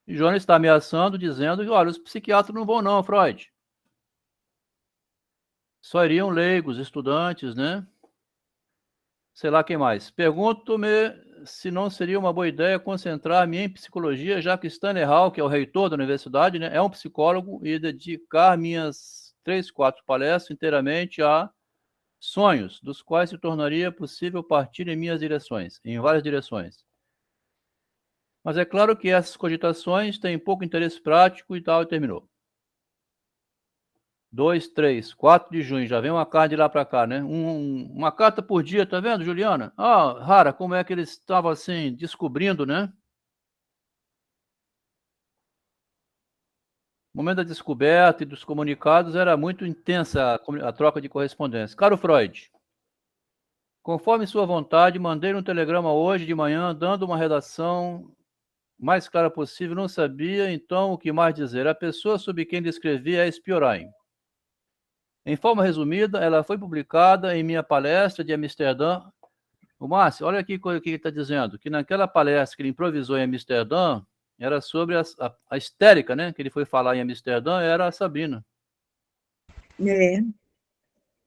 E Jones está ameaçando, dizendo que, olha, os psiquiatras não vão não, Freud. Só iriam leigos, estudantes, né? Sei lá quem mais. Pergunto-me se não seria uma boa ideia concentrar-me em psicologia, já que Stanley Hall, que é o reitor da universidade, né, é um psicólogo, e dedicar minhas 3, 4 palestras inteiramente a sonhos, dos quais se tornaria possível partir em várias direções. Mas é claro que essas cogitações têm pouco interesse prático e tal, e terminou. 2, 3, 4 de junho, já vem uma carta de lá para cá, né? Uma carta por dia, tá vendo, Juliana? Ah, Rara, como é que eles estavam assim, descobrindo, né? O momento da descoberta e dos comunicados era muito intensa a troca de correspondência. Caro Freud, conforme sua vontade, mandei um telegrama hoje de manhã, dando uma redação mais clara possível. Não sabia, então, o que mais dizer. A pessoa sobre quem lhe escrevi é Spiorain. Em forma resumida, ela foi publicada em minha palestra de Amsterdã. O Márcio, olha aqui o que ele está dizendo, que naquela palestra que ele improvisou em Amsterdã, era sobre a histérica, né? Que ele foi falar em Amsterdã, era a Sabina. É.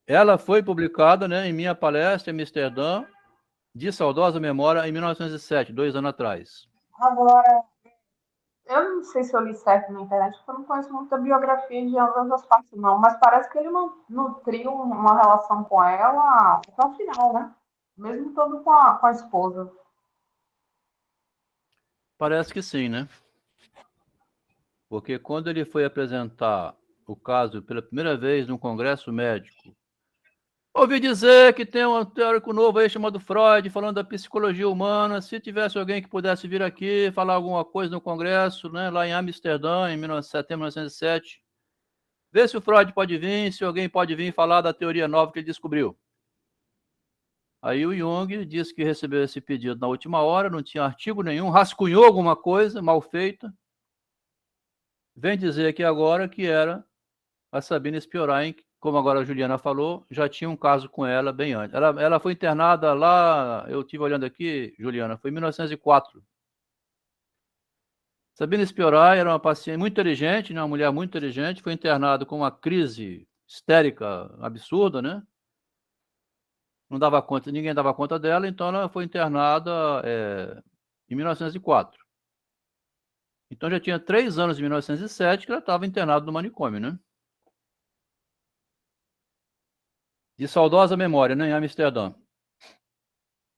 Ela foi publicada, né, em minha palestra em Amsterdã, de saudosa memória, em 1907, 2 anos atrás. Agora, eu não sei se eu li certo na internet, porque eu não conheço muito a biografia de ambas as partes, não. Mas parece que ele não nutriu uma relação com ela até o final, né? Mesmo todo com a esposa. Parece que sim, né? Porque quando ele foi apresentar o caso pela primeira vez num congresso médico, ouvi dizer que tem um teórico novo aí chamado Freud, falando da psicologia humana. Se tivesse alguém que pudesse vir aqui falar alguma coisa no congresso, né, lá em Amsterdã, em setembro de 1907, vê se o Freud pode vir, se alguém pode vir falar da teoria nova que ele descobriu. Aí o Jung disse que recebeu esse pedido na última hora, não tinha artigo nenhum, rascunhou alguma coisa mal feita. Vem dizer aqui agora que era a Sabina Spiorain, como agora a Juliana falou, já tinha um caso com ela bem antes. Ela foi internada lá, eu estive olhando aqui, Juliana, foi em 1904. Sabina Spiorain era uma paciente muito inteligente, né, uma mulher muito inteligente, foi internada com uma crise histérica absurda, né? Não dava conta, ninguém dava conta dela, então ela foi internada em 1904. Então já tinha 3 anos em 1907 que ela estava internada no manicômio, né? De saudosa memória, né, em Amsterdã.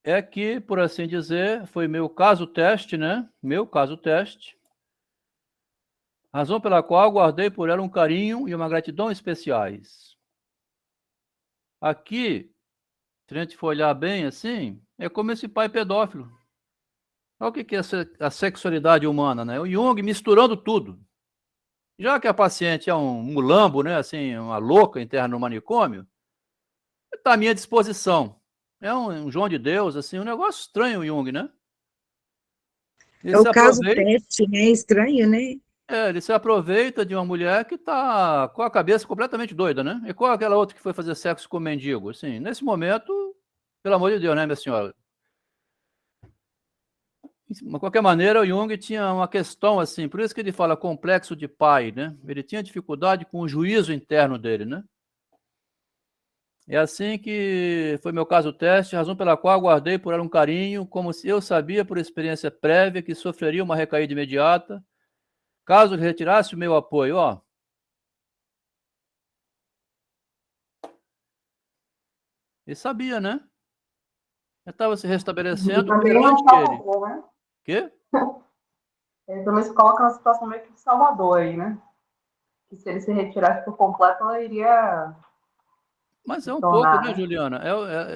É que, por assim dizer, foi meu caso teste, né? Meu caso teste. Razão pela qual guardei por ela um carinho e uma gratidão especiais. Aqui, se a gente for olhar bem assim, é como esse pai pedófilo. Olha o que é a sexualidade humana, né? O Jung misturando tudo. Já que a paciente é um mulambo, né? Assim, uma louca interna no manicômio, está à minha disposição. É um João de Deus, assim, um negócio estranho o Jung, né? Ele É se o caso aproveita, teste, né? Estranho, né? ele se aproveita de uma mulher que está com a cabeça completamente doida, né? E qual é aquela outra que foi fazer sexo com o mendigo? Assim, nesse momento, pelo amor de Deus, né, minha senhora? De qualquer maneira, o Jung tinha uma questão assim, por isso que ele fala complexo de pai, né? Ele tinha dificuldade com o juízo interno dele, né? É assim que foi meu caso teste, razão pela qual guardei por ela um carinho, como se eu sabia por experiência prévia que sofreria uma recaída imediata, caso ele retirasse o meu apoio, ó. Ele sabia, né? Ele estava se Ele restabelecendo também é um perante ele. salvador, né? Quê? Ele também se coloca numa situação meio que de salvador aí, né? Que se ele se retirasse por completo, ela iria Mas se é um pouco, tornar, né, né? Juliana?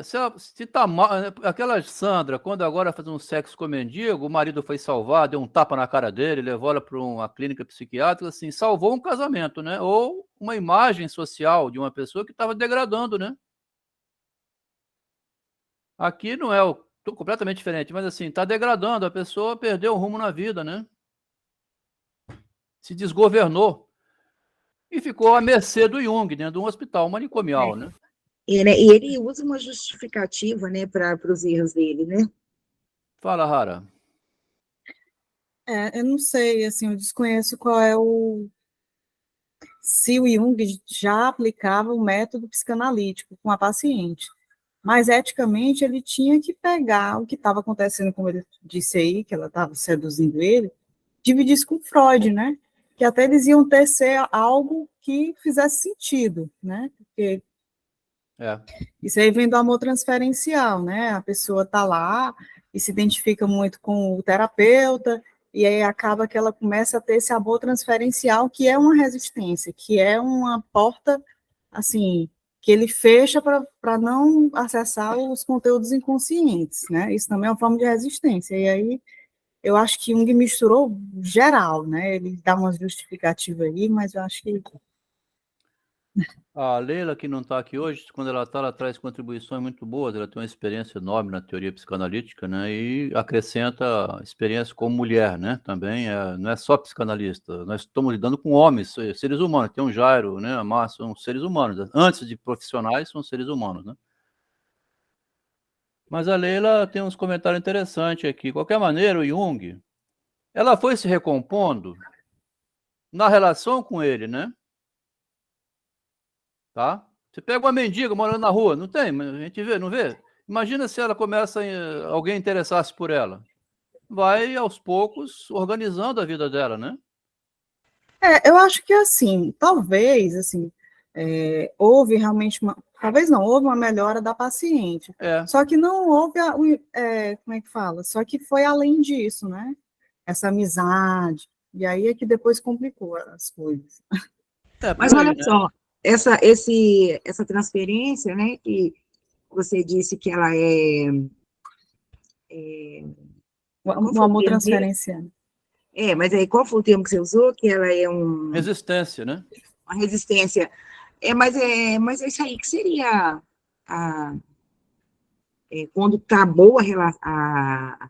Se tá mal, aquela Sandra, quando agora faz um sexo com o mendigo, o marido foi salvar, deu um tapa na cara dele, levou ela para uma clínica psiquiátrica, assim, salvou um casamento, né? Ou uma imagem social de uma pessoa que estava degradando, né? Aqui não é completamente diferente, mas assim, está degradando, a pessoa perdeu o rumo na vida, né? Se desgovernou e ficou à mercê do Jung, dentro de um hospital manicomial, né? E ele usa uma justificativa, né, para os erros dele, né? Fala, Rara. Eu não sei, assim, eu desconheço qual é se o Jung já aplicava o método psicanalítico com a paciente, mas eticamente ele tinha que pegar o que estava acontecendo, como ele disse aí, que ela estava seduzindo ele, dividir isso com Freud, né? Que até eles iam tecer algo que fizesse sentido, né? Porque isso aí vem do amor transferencial, né? A pessoa está lá e se identifica muito com o terapeuta, e aí acaba que ela começa a ter esse amor transferencial, que é uma resistência, que é uma porta, assim, que ele fecha para não acessar os conteúdos inconscientes, né? Isso também é uma forma de resistência. E aí eu acho que Jung misturou geral, né? Ele dá uma justificativa aí, mas eu acho que A Leila, que não está aqui hoje, quando ela está, ela traz contribuições muito boas, ela tem uma experiência enorme na teoria psicanalítica, né? E acrescenta experiência como mulher, né? Também não é só psicanalista, nós estamos lidando com homens, seres humanos, tem um Jairo, né? A Márcia, são seres humanos, antes de profissionais, são seres humanos, né? Mas a Leila tem uns comentários interessantes aqui. De qualquer maneira, o Jung, ela foi se recompondo na relação com ele, né? Tá? Você pega uma mendiga morando na rua, não tem? A gente vê, não vê? Imagina se ela começa, alguém interessasse por ela. Vai, aos poucos, organizando a vida dela, né? Eu acho que, assim, talvez, assim, houve realmente talvez não, houve uma melhora da paciente. Só que não houve, como é que fala? Só que foi além disso, né? Essa amizade. E aí é que depois complicou as coisas. Mas olha só, essa transferência, né, que você disse que ela Um amor transferenciado. Mas aí qual foi o termo que você usou? Que ela é resistência, né? Uma resistência. Mas isso aí que seria quando está boa a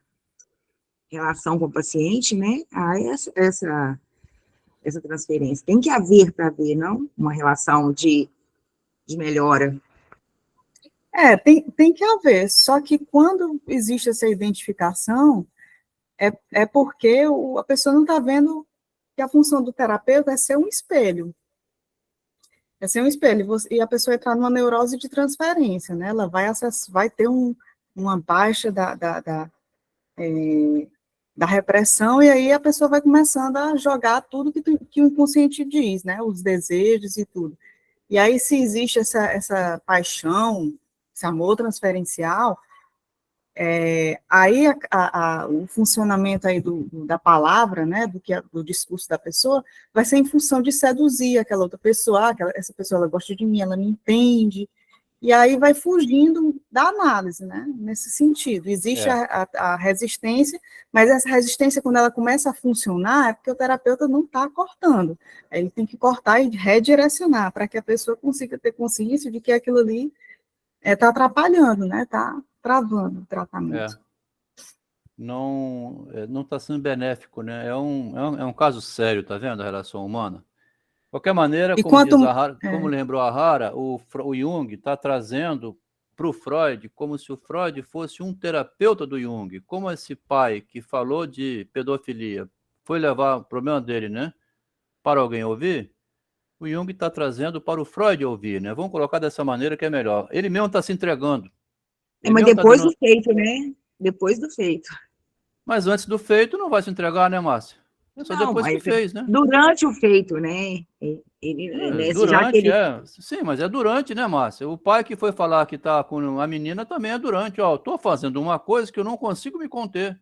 relação com o paciente, né? Essa transferência. Tem que haver para haver, não? Uma relação de melhora. Tem que haver, só que quando existe essa identificação, é porque a pessoa não está vendo que a função do terapeuta é ser um espelho. É ser um espelho, e a pessoa entrar numa neurose de transferência, né? Ela vai ter uma baixa da repressão, e aí a pessoa vai começando a jogar tudo que o inconsciente diz, né? Os desejos e tudo. E aí, se existe essa paixão, esse amor transferencial, aí o funcionamento aí da palavra, né, do discurso da pessoa, vai ser em função de seduzir aquela outra pessoa, essa pessoa ela gosta de mim, ela me entende, e aí vai fugindo da análise, né, nesse sentido. Existe a resistência, mas essa resistência, quando ela começa a funcionar, é porque o terapeuta não está cortando, ele tem que cortar e redirecionar, para que a pessoa consiga ter consciência de que aquilo ali está atrapalhando, né, está travando o tratamento. Não está sendo benéfico, né? É um caso sério, tá vendo, a relação humana? De qualquer maneira, como lembrou a Hara, o Jung está trazendo para o Freud como se o Freud fosse um terapeuta do Jung. Como esse pai que falou de pedofilia foi levar o problema dele, né, para alguém ouvir, o Jung está trazendo para o Freud ouvir, né? Vamos colocar dessa maneira que é melhor. Ele mesmo está se entregando. Mas depois do feito, né? Depois do feito. Mas antes do feito não vai se entregar, né, Márcia? Só não, depois que fez, né? Durante o feito, né? Durante, Sim, mas é durante, né, Márcia? O pai que foi falar que tá com a menina também é durante. Ó, tô fazendo uma coisa que eu não consigo me conter.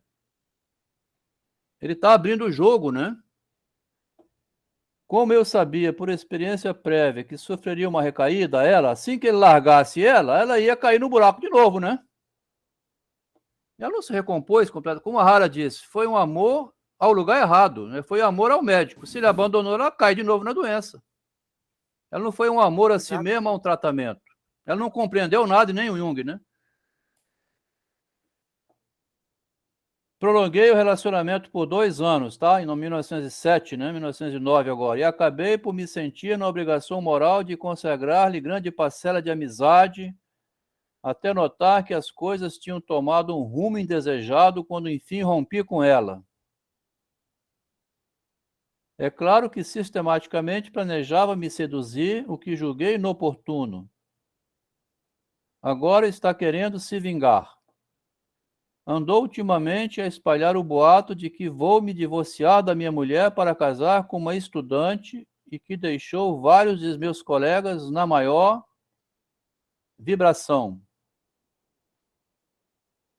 Ele tá abrindo o jogo, né? Como eu sabia, por experiência prévia, que sofreria uma recaída, assim que ele largasse ela ia cair no buraco de novo, né? Ela não se recompôs completamente. Como a Hara disse, foi um amor ao lugar errado, né? Foi amor ao médico. Se ele abandonou, ela cai de novo na doença. Ela não foi um amor a si mesma, a um tratamento. Ela não compreendeu nada, e nem o Jung, né? Prolonguei o relacionamento por 2 anos, tá? Em 1907, né? 1909 agora. E acabei por me sentir na obrigação moral de consagrar-lhe grande parcela de amizade, até notar que as coisas tinham tomado um rumo indesejado quando enfim rompi com ela. É claro que sistematicamente planejava me seduzir, o que julguei inoportuno. Agora está querendo se vingar. Andou ultimamente a espalhar o boato de que vou me divorciar da minha mulher para casar com uma estudante e que deixou vários de meus colegas na maior vibração.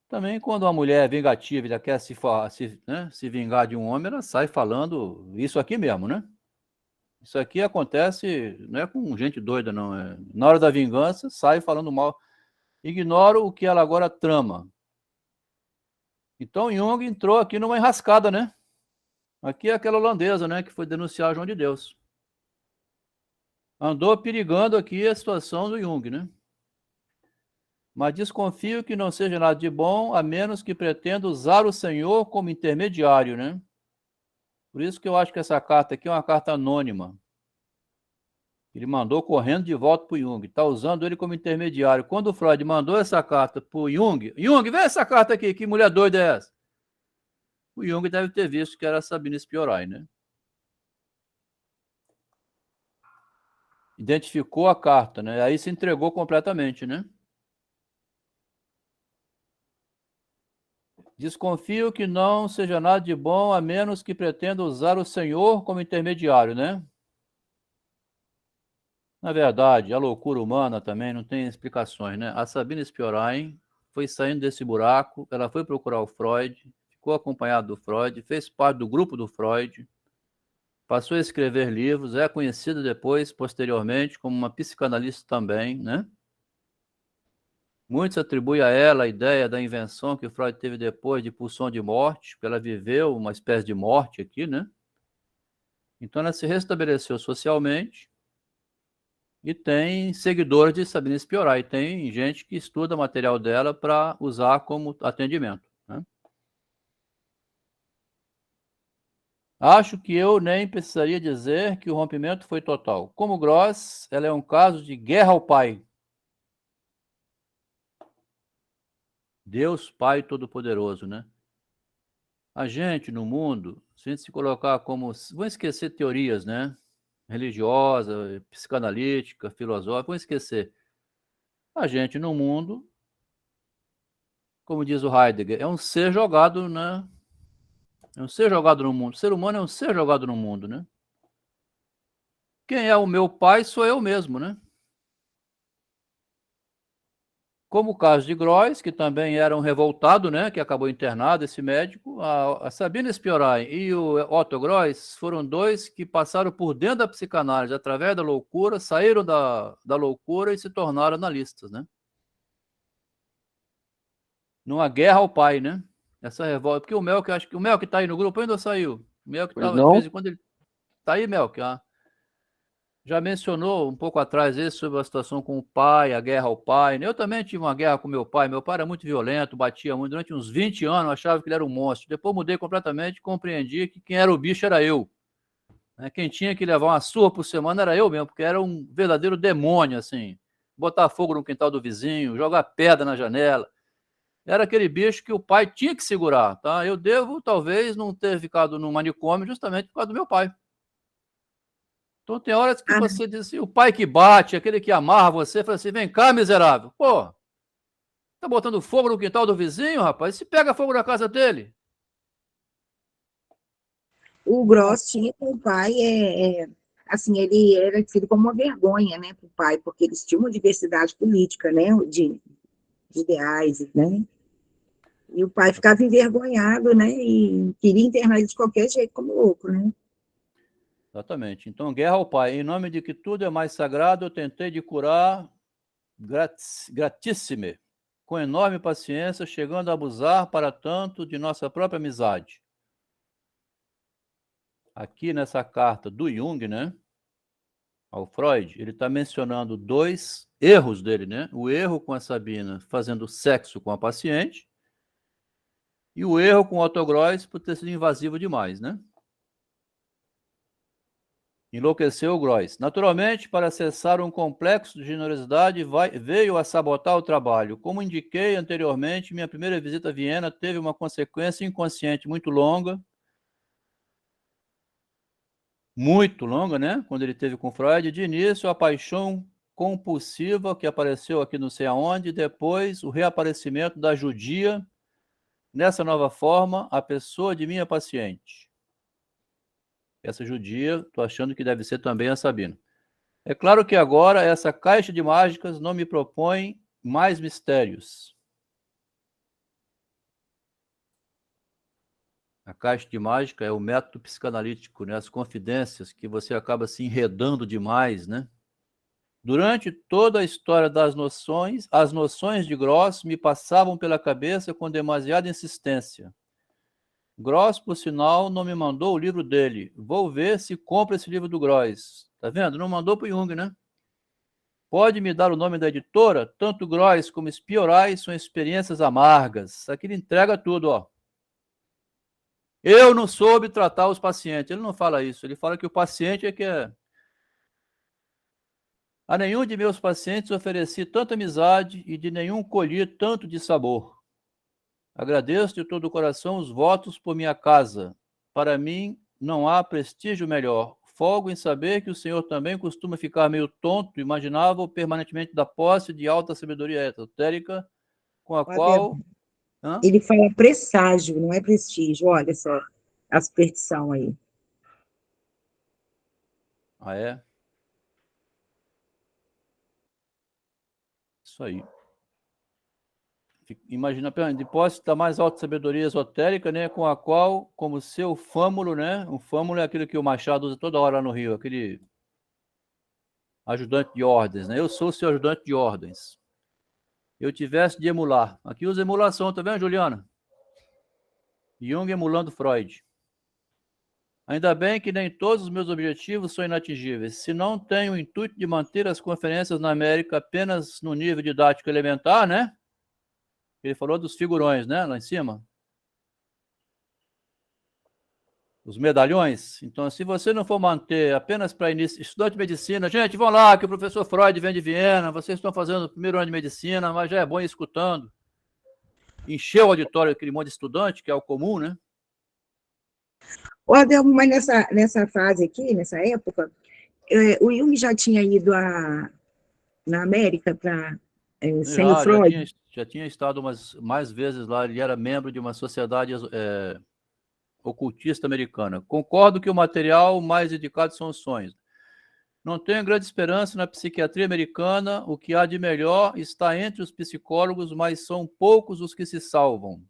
Também quando uma mulher é vingativa e ela quer se vingar de um homem, ela sai falando isso aqui mesmo, né? Isso aqui acontece, não é com gente doida, não. Na hora da vingança, sai falando mal. Ignoro o que ela agora trama. Então, Jung entrou aqui numa enrascada, né? Aqui é aquela holandesa, né, que foi denunciar João de Deus. Andou perigando aqui a situação do Jung, né? Mas desconfio que não seja nada de bom, a menos que pretenda usar o Senhor como intermediário, né? Por isso que eu acho que essa carta aqui é uma carta anônima. Ele mandou correndo de volta para o Jung, está usando ele como intermediário. Quando o Freud mandou essa carta para o Jung, vê essa carta aqui, que mulher doida é essa? O Jung deve ter visto que era a Sabine Spiorai, né? Identificou a carta, né? Aí se entregou completamente, né? Desconfio que não seja nada de bom, a menos que pretenda usar o Senhor como intermediário, né? Na verdade, a loucura humana também não tem explicações, né? A Sabine Spiorai foi saindo desse buraco, ela foi procurar o Freud, ficou acompanhada do Freud, fez parte do grupo do Freud, passou a escrever livros, é conhecida depois, posteriormente, como uma psicanalista também, né? Muitos atribuem a ela a ideia da invenção que o Freud teve depois de pulsão de morte, porque ela viveu uma espécie de morte aqui, né? Então ela se restabeleceu socialmente e tem seguidores de Sabine Spiorai, tem gente que estuda material dela para usar como atendimento, né? Acho que eu nem precisaria dizer que o rompimento foi total. Como Gross, ela é um caso de guerra ao pai. Deus Pai Todo-Poderoso, né? A gente, no mundo, se a gente se colocar como... Vamos esquecer teorias, né? Religiosa, psicanalítica, filosófica, vamos esquecer. A gente, no mundo, como diz o Heidegger, é um ser jogado, né? É um ser jogado no mundo. O ser humano é um ser jogado no mundo, né? Quem é o meu pai sou eu mesmo, né? Como o caso de Gross, que também era um revoltado, né, que acabou internado, esse médico, a Sabine Spiorai e o Otto Gross foram dois que passaram por dentro da psicanálise, através da loucura, saíram da loucura e se tornaram analistas, né? Numa guerra ao pai, né? Essa revolta, porque o Melk, acho que o Melk tá aí no grupo ainda saiu? O Melk Pois tá, de não? vez em quando ele... Tá aí, Melk? Ah. Já mencionou um pouco atrás isso sobre a situação com o pai, a guerra ao pai, né? Eu também tive uma guerra com meu pai. Meu pai era muito violento, batia muito. Durante uns 20 anos eu achava que ele era um monstro. Depois mudei completamente e compreendi que quem era o bicho era eu, né? Quem tinha que levar uma surra por semana era eu mesmo, porque era um verdadeiro demônio, assim. Botar fogo no quintal do vizinho, jogar pedra na janela. Era aquele bicho que o pai tinha que segurar, tá? Eu devo, talvez, não ter ficado no manicômio justamente por causa do meu pai. Então tem horas que Ah, você diz assim, o pai que bate, aquele que amarra você, fala assim, vem cá, miserável. Pô, tá botando fogo no quintal do vizinho, rapaz? E se pega fogo na casa dele? o Gross tinha com o pai, assim, ele era tido como uma vergonha, né, para o pai, porque eles tinham uma diversidade política, né, de ideais, né, e o pai ficava envergonhado, né, e queria internar ele de qualquer jeito, como louco, né. Exatamente. Então, guerra ao pai. Em nome de que tudo é mais sagrado, eu tentei de curar gratissime, com enorme paciência, chegando a abusar para tanto de nossa própria amizade. Aqui nessa carta do Jung, né, ao Freud, ele está mencionando dois erros dele, né? O erro com a Sabina fazendo sexo com a paciente e o erro com o Otto Gross por ter sido invasivo demais, né? Enlouqueceu o Gross. Naturalmente, para acessar um complexo de generosidade, veio a sabotar o trabalho. Como indiquei anteriormente, minha primeira visita a Viena teve uma consequência inconsciente muito longa, né? Quando ele teve com Freud. De início, a paixão compulsiva que apareceu aqui não sei aonde, depois o reaparecimento da judia, nessa nova forma, a pessoa de minha paciente. Essa judia, estou achando que deve ser também a Sabina. É claro que agora essa caixa de mágicas não me propõe mais mistérios. A caixa de mágica é o método psicanalítico, né? As confidências que você acaba se enredando demais, né? Durante toda a história das noções, as noções de Gross me passavam pela cabeça com demasiada insistência. Gross, por sinal, não me mandou o livro dele. Vou ver se compra esse livro do Gross. Tá vendo? Não mandou para o Jung, né? Pode me dar o nome da editora? Tanto Gross como Spiorai são experiências amargas. Aqui ele entrega tudo, ó. Eu não soube tratar os pacientes. Ele não fala isso. Ele fala que o paciente é que é... A nenhum de meus pacientes ofereci tanta amizade e de nenhum colhi tanto de sabor. Agradeço de todo o coração os votos por minha casa. Para mim, não há prestígio melhor. Folgo em saber que o senhor também costuma ficar meio tonto, imaginava permanentemente da posse de alta sabedoria esotérica, com a Ó, qual... Hã? ele fala presságio, não é prestígio, olha só, a superstição aí. Ah, é? Isso aí. Imagina, de posse da mais alta sabedoria esotérica, né, com a qual, como seu fâmulo, né, o fâmulo é aquilo que o Machado usa toda hora lá no Rio, aquele ajudante de ordens, né, eu sou seu ajudante de ordens. Eu tivesse de emular. Aqui usa emulação, tá vendo, Juliana? Jung emulando Freud. Ainda bem que nem todos os meus objetivos são inatingíveis. Se não tenho o intuito de manter as conferências na América apenas no nível didático elementar, né? Ele falou dos figurões, né? Lá em cima. Os medalhões. Então, se você não for manter apenas para estudante de medicina, gente, vão lá, que o professor Freud vem de Viena, vocês estão fazendo o primeiro ano de medicina, mas já é bom ir escutando. Encher o auditório, aquele monte de estudante, que é o comum, né? Ó, Adelmo, mas nessa fase aqui, nessa época, o Jung já tinha ido na América sem o Freud? Já tinha estado mais vezes lá, ele era membro de uma sociedade ocultista americana. Concordo que o material mais indicado são os sonhos. Não tenho grande esperança na psiquiatria americana, o que há de melhor está entre os psicólogos, mas são poucos os que se salvam.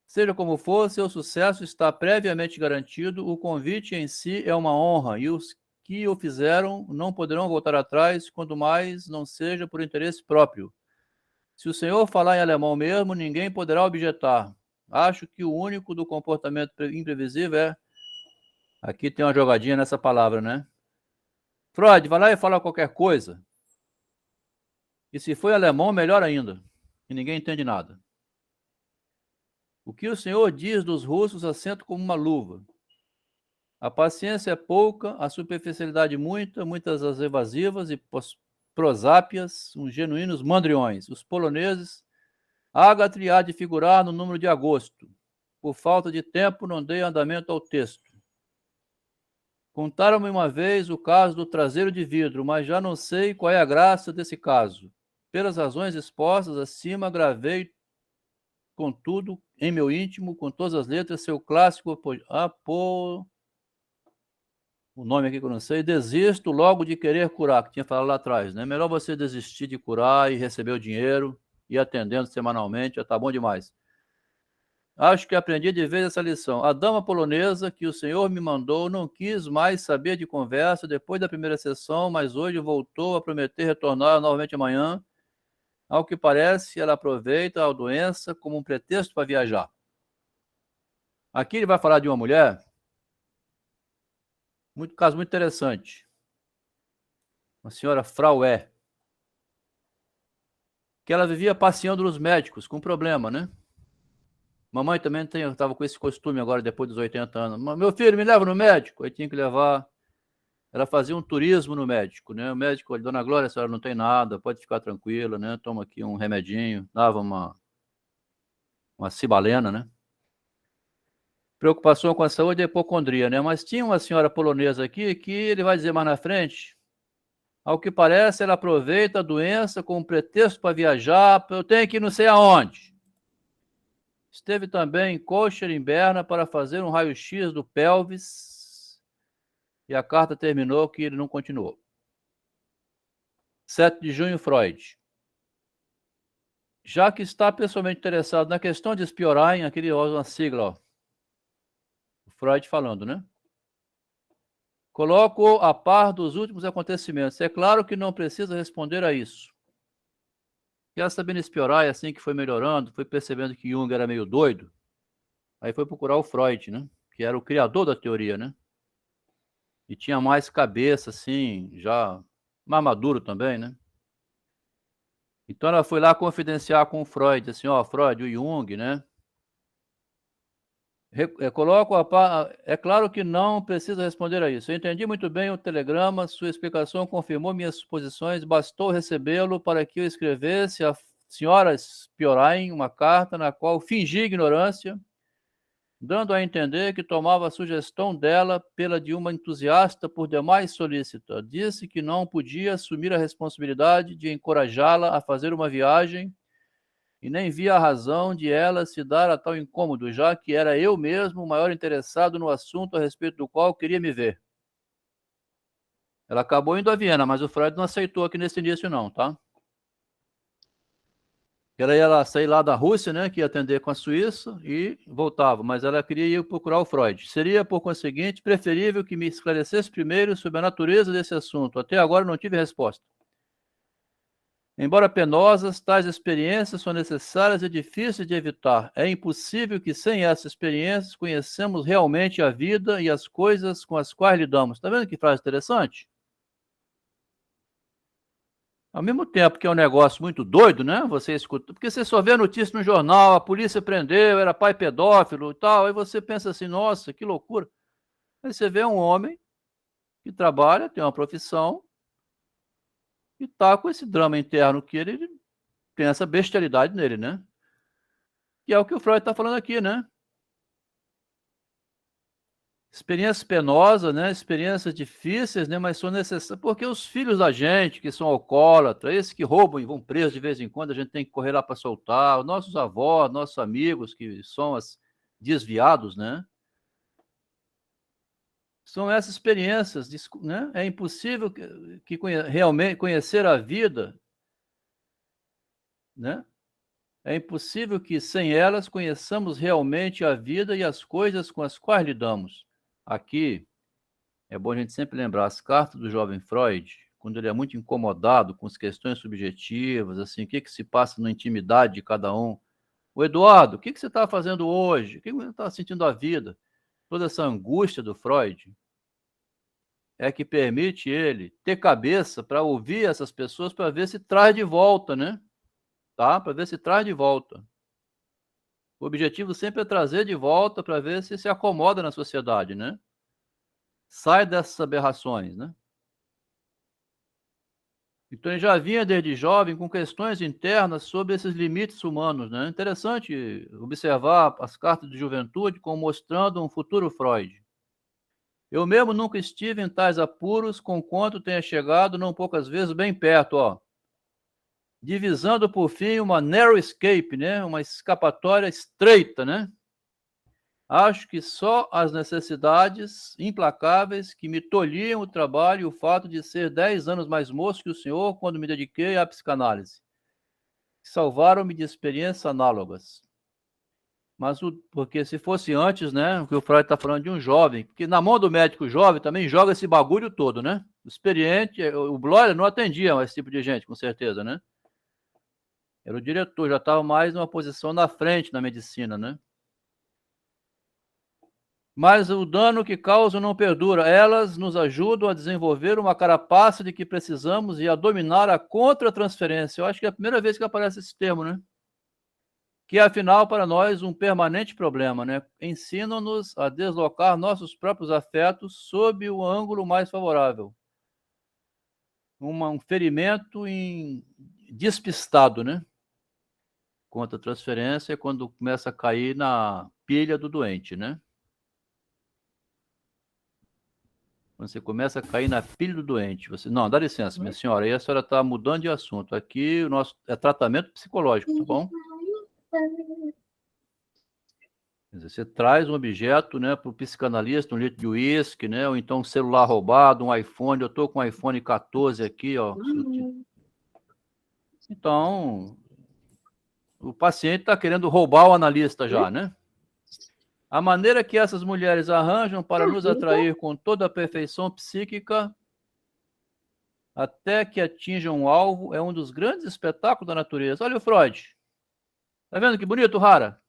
Seja como for, seu sucesso está previamente garantido, o convite em si é uma honra, e os que o fizeram não poderão voltar atrás, quanto mais não seja por interesse próprio. Se o senhor falar em alemão mesmo, ninguém poderá objetar. Acho que o único do comportamento imprevisível é... Aqui tem uma jogadinha nessa palavra, né? Freud, vai lá e fala qualquer coisa. E se for alemão, melhor ainda. E ninguém entende nada. O que o senhor diz dos russos assenta como uma luva. A paciência é pouca, a superficialidade muita, muitas as evasivas e prosápias, uns genuínos mandriões. Os poloneses, Agatri há de figurar no número de agosto. Por falta de tempo, não dei andamento ao texto. Contaram-me uma vez o caso do traseiro de vidro, mas já não sei qual é a graça desse caso. Pelas razões expostas acima, gravei, contudo, em meu íntimo, com todas as letras, seu clássico o nome aqui que eu não sei, desisto logo de querer curar, que tinha falado lá atrás, né? Melhor você desistir de curar e receber o dinheiro, e atendendo semanalmente, já tá bom demais. Acho que aprendi de vez essa lição. A dama polonesa que o senhor me mandou não quis mais saber de conversa depois da primeira sessão, mas hoje voltou a prometer retornar novamente amanhã. Ao que parece, ela aproveita a doença como um pretexto para viajar. Aqui ele vai falar de uma mulher, caso muito interessante. Uma senhora Fraué, que ela vivia passeando nos médicos com problema, né? Mamãe também estava com esse costume agora, depois dos 80 anos. Meu filho, me leva no médico. Aí tinha que levar. Ela fazia um turismo no médico, né? O médico, dona Glória, a senhora não tem nada, pode ficar tranquila, né? Toma aqui um remedinho. Dava uma cibalena, né? Preocupação com a saúde é hipocondria, né? Mas tinha uma senhora polonesa aqui que ele vai dizer mais na frente. Ao que parece, ela aproveita a doença como pretexto para viajar. Eu tenho que ir não sei aonde. Esteve também em Kosher, em Berna, para fazer um raio-x do pelvis. E a carta terminou que ele não continuou. 7 de junho, Freud. Já que está pessoalmente interessado na questão de Spiorain, aquele usa uma sigla, ó. O Freud falando, né? Coloco a par dos últimos acontecimentos. É claro que não precisa responder a isso. Já sabendo Spiorain, assim que foi melhorando, foi percebendo que Jung era meio doido, aí foi procurar o Freud, né? Que era o criador da teoria, né? E tinha mais cabeça, assim, já mais maduro também, né? Então ela foi lá confidenciar com o Freud, assim, ó, Freud, o Jung, né? Coloco é claro que não precisa responder a isso. Eu entendi muito bem o telegrama, sua explicação confirmou minhas suposições, bastou recebê-lo para que eu escrevesse senhora Spiorain uma carta na qual fingi ignorância, dando a entender que tomava a sugestão dela pela de uma entusiasta por demais solícita. Disse que não podia assumir a responsabilidade de encorajá-la a fazer uma viagem e nem via a razão de ela se dar a tal incômodo, já que era eu mesmo o maior interessado no assunto a respeito do qual queria me ver. Ela acabou indo a Viena, mas o Freud não aceitou aqui nesse início não, tá? Ela ia sair lá da Rússia, né, que ia atender com a Suíça e voltava, mas ela queria ir procurar o Freud. Seria, por conseguinte, preferível que me esclarecesse primeiro sobre a natureza desse assunto. Até agora não tive resposta. Embora penosas, tais experiências são necessárias e difíceis de evitar. É impossível que, sem essas experiências, conheçamos realmente a vida e as coisas com as quais lidamos. Está vendo que frase interessante? Ao mesmo tempo que é um negócio muito doido, né? Você escuta, porque você só vê a notícia no jornal, a polícia prendeu, era pai pedófilo e tal, aí você pensa assim, nossa, que loucura. Aí você vê um homem que trabalha, tem uma profissão, e tá com esse drama interno que ele tem essa bestialidade nele, né? Que é o que o Freud está falando aqui, né? Experiências penosas, né? Experiências difíceis, né? Mas são necessárias, porque os filhos da gente, que são alcoólatras, esses que roubam e vão presos de vez em quando, a gente tem que correr lá para soltar, os nossos avós, nossos amigos, que são desviados, né? São essas experiências, né? É impossível que realmente conhecer a vida, né? É impossível que, sem elas, conheçamos realmente a vida e as coisas com as quais lidamos. Aqui, é bom a gente sempre lembrar as cartas do jovem Freud, quando ele é muito incomodado com as questões subjetivas, assim, o que se passa na intimidade de cada um. O Eduardo, o que você está fazendo hoje? O que você está sentindo a vida? Toda essa angústia do Freud é que permite ele ter cabeça para ouvir essas pessoas para ver se traz de volta, né? Tá? Para ver se traz de volta. O objetivo sempre é trazer de volta para ver se acomoda na sociedade, né? Sai dessas aberrações, né? Então ele já vinha desde jovem com questões internas sobre esses limites humanos, né? Interessante observar as cartas de juventude como mostrando um futuro Freud. Eu mesmo nunca estive em tais apuros, conquanto tenha chegado não poucas vezes bem perto, ó. Divisando por fim uma narrow escape, né? Uma escapatória estreita, né? Acho que só as necessidades implacáveis que me tolhiam o trabalho e o fato de ser 10 anos mais moço que o senhor quando me dediquei à psicanálise salvaram-me de experiências análogas. Mas porque se fosse antes, né, o que o Freud está falando de um jovem, porque na mão do médico jovem também joga esse bagulho todo, né? O experiente, o Bloyer não atendia a esse tipo de gente, com certeza, né? Era o diretor, já estava mais numa posição na frente na medicina, né? Mas o dano que causam não perdura. Elas nos ajudam a desenvolver uma carapaça de que precisamos e a dominar a contra-transferência. Eu acho que é a primeira vez que aparece esse termo, né? Que é, afinal, para nós, um permanente problema, né? Ensinam-nos a deslocar nossos próprios afetos sob o ângulo mais favorável. Um ferimento despistado, né? Contra-transferência é quando começa a cair na pilha do doente, né? Quando você começa a cair na pilha do doente, você... Não, dá licença, minha senhora, aí a senhora está mudando de assunto. Aqui o nosso é tratamento psicológico, tá bom? Quer dizer, você traz um objeto, né, para o psicanalista, um litro de uísque, né, ou então um celular roubado, um iPhone, eu estou com um iPhone 14 aqui, ó. Então, o paciente está querendo roubar o analista já, né? A maneira que essas mulheres arranjam para nos atrair com toda a perfeição psíquica até que atinjam um alvo é um dos grandes espetáculos da natureza. Olha o Freud. Tá vendo que bonito, Rara?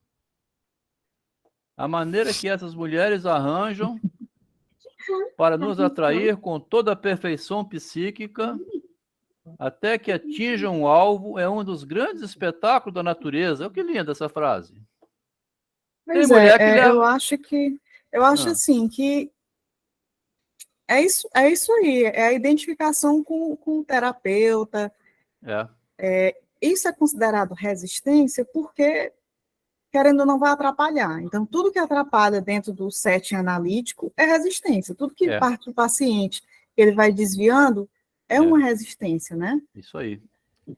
A maneira que essas mulheres arranjam para nos atrair com toda a perfeição psíquica até que atinjam um alvo é um dos grandes espetáculos da natureza. Que linda essa frase. Pois eu acho assim que é isso aí, é a identificação com o terapeuta. isso é considerado resistência porque, querendo ou não, vai atrapalhar. Então, tudo que atrapalha dentro do setting analítico é resistência. Tudo que parte do paciente, ele vai desviando, é uma resistência, né? Isso aí.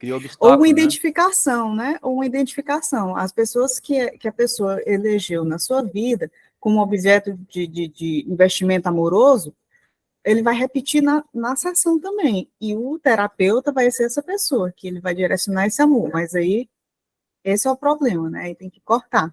Cria obstáculo, ou uma identificação, né? Ou uma identificação. As pessoas que a pessoa elegeu na sua vida como objeto de investimento amoroso, ele vai repetir na sessão também. E o terapeuta vai ser essa pessoa, que ele vai direcionar esse amor. Mas aí, esse é o problema, né? Aí tem que cortar.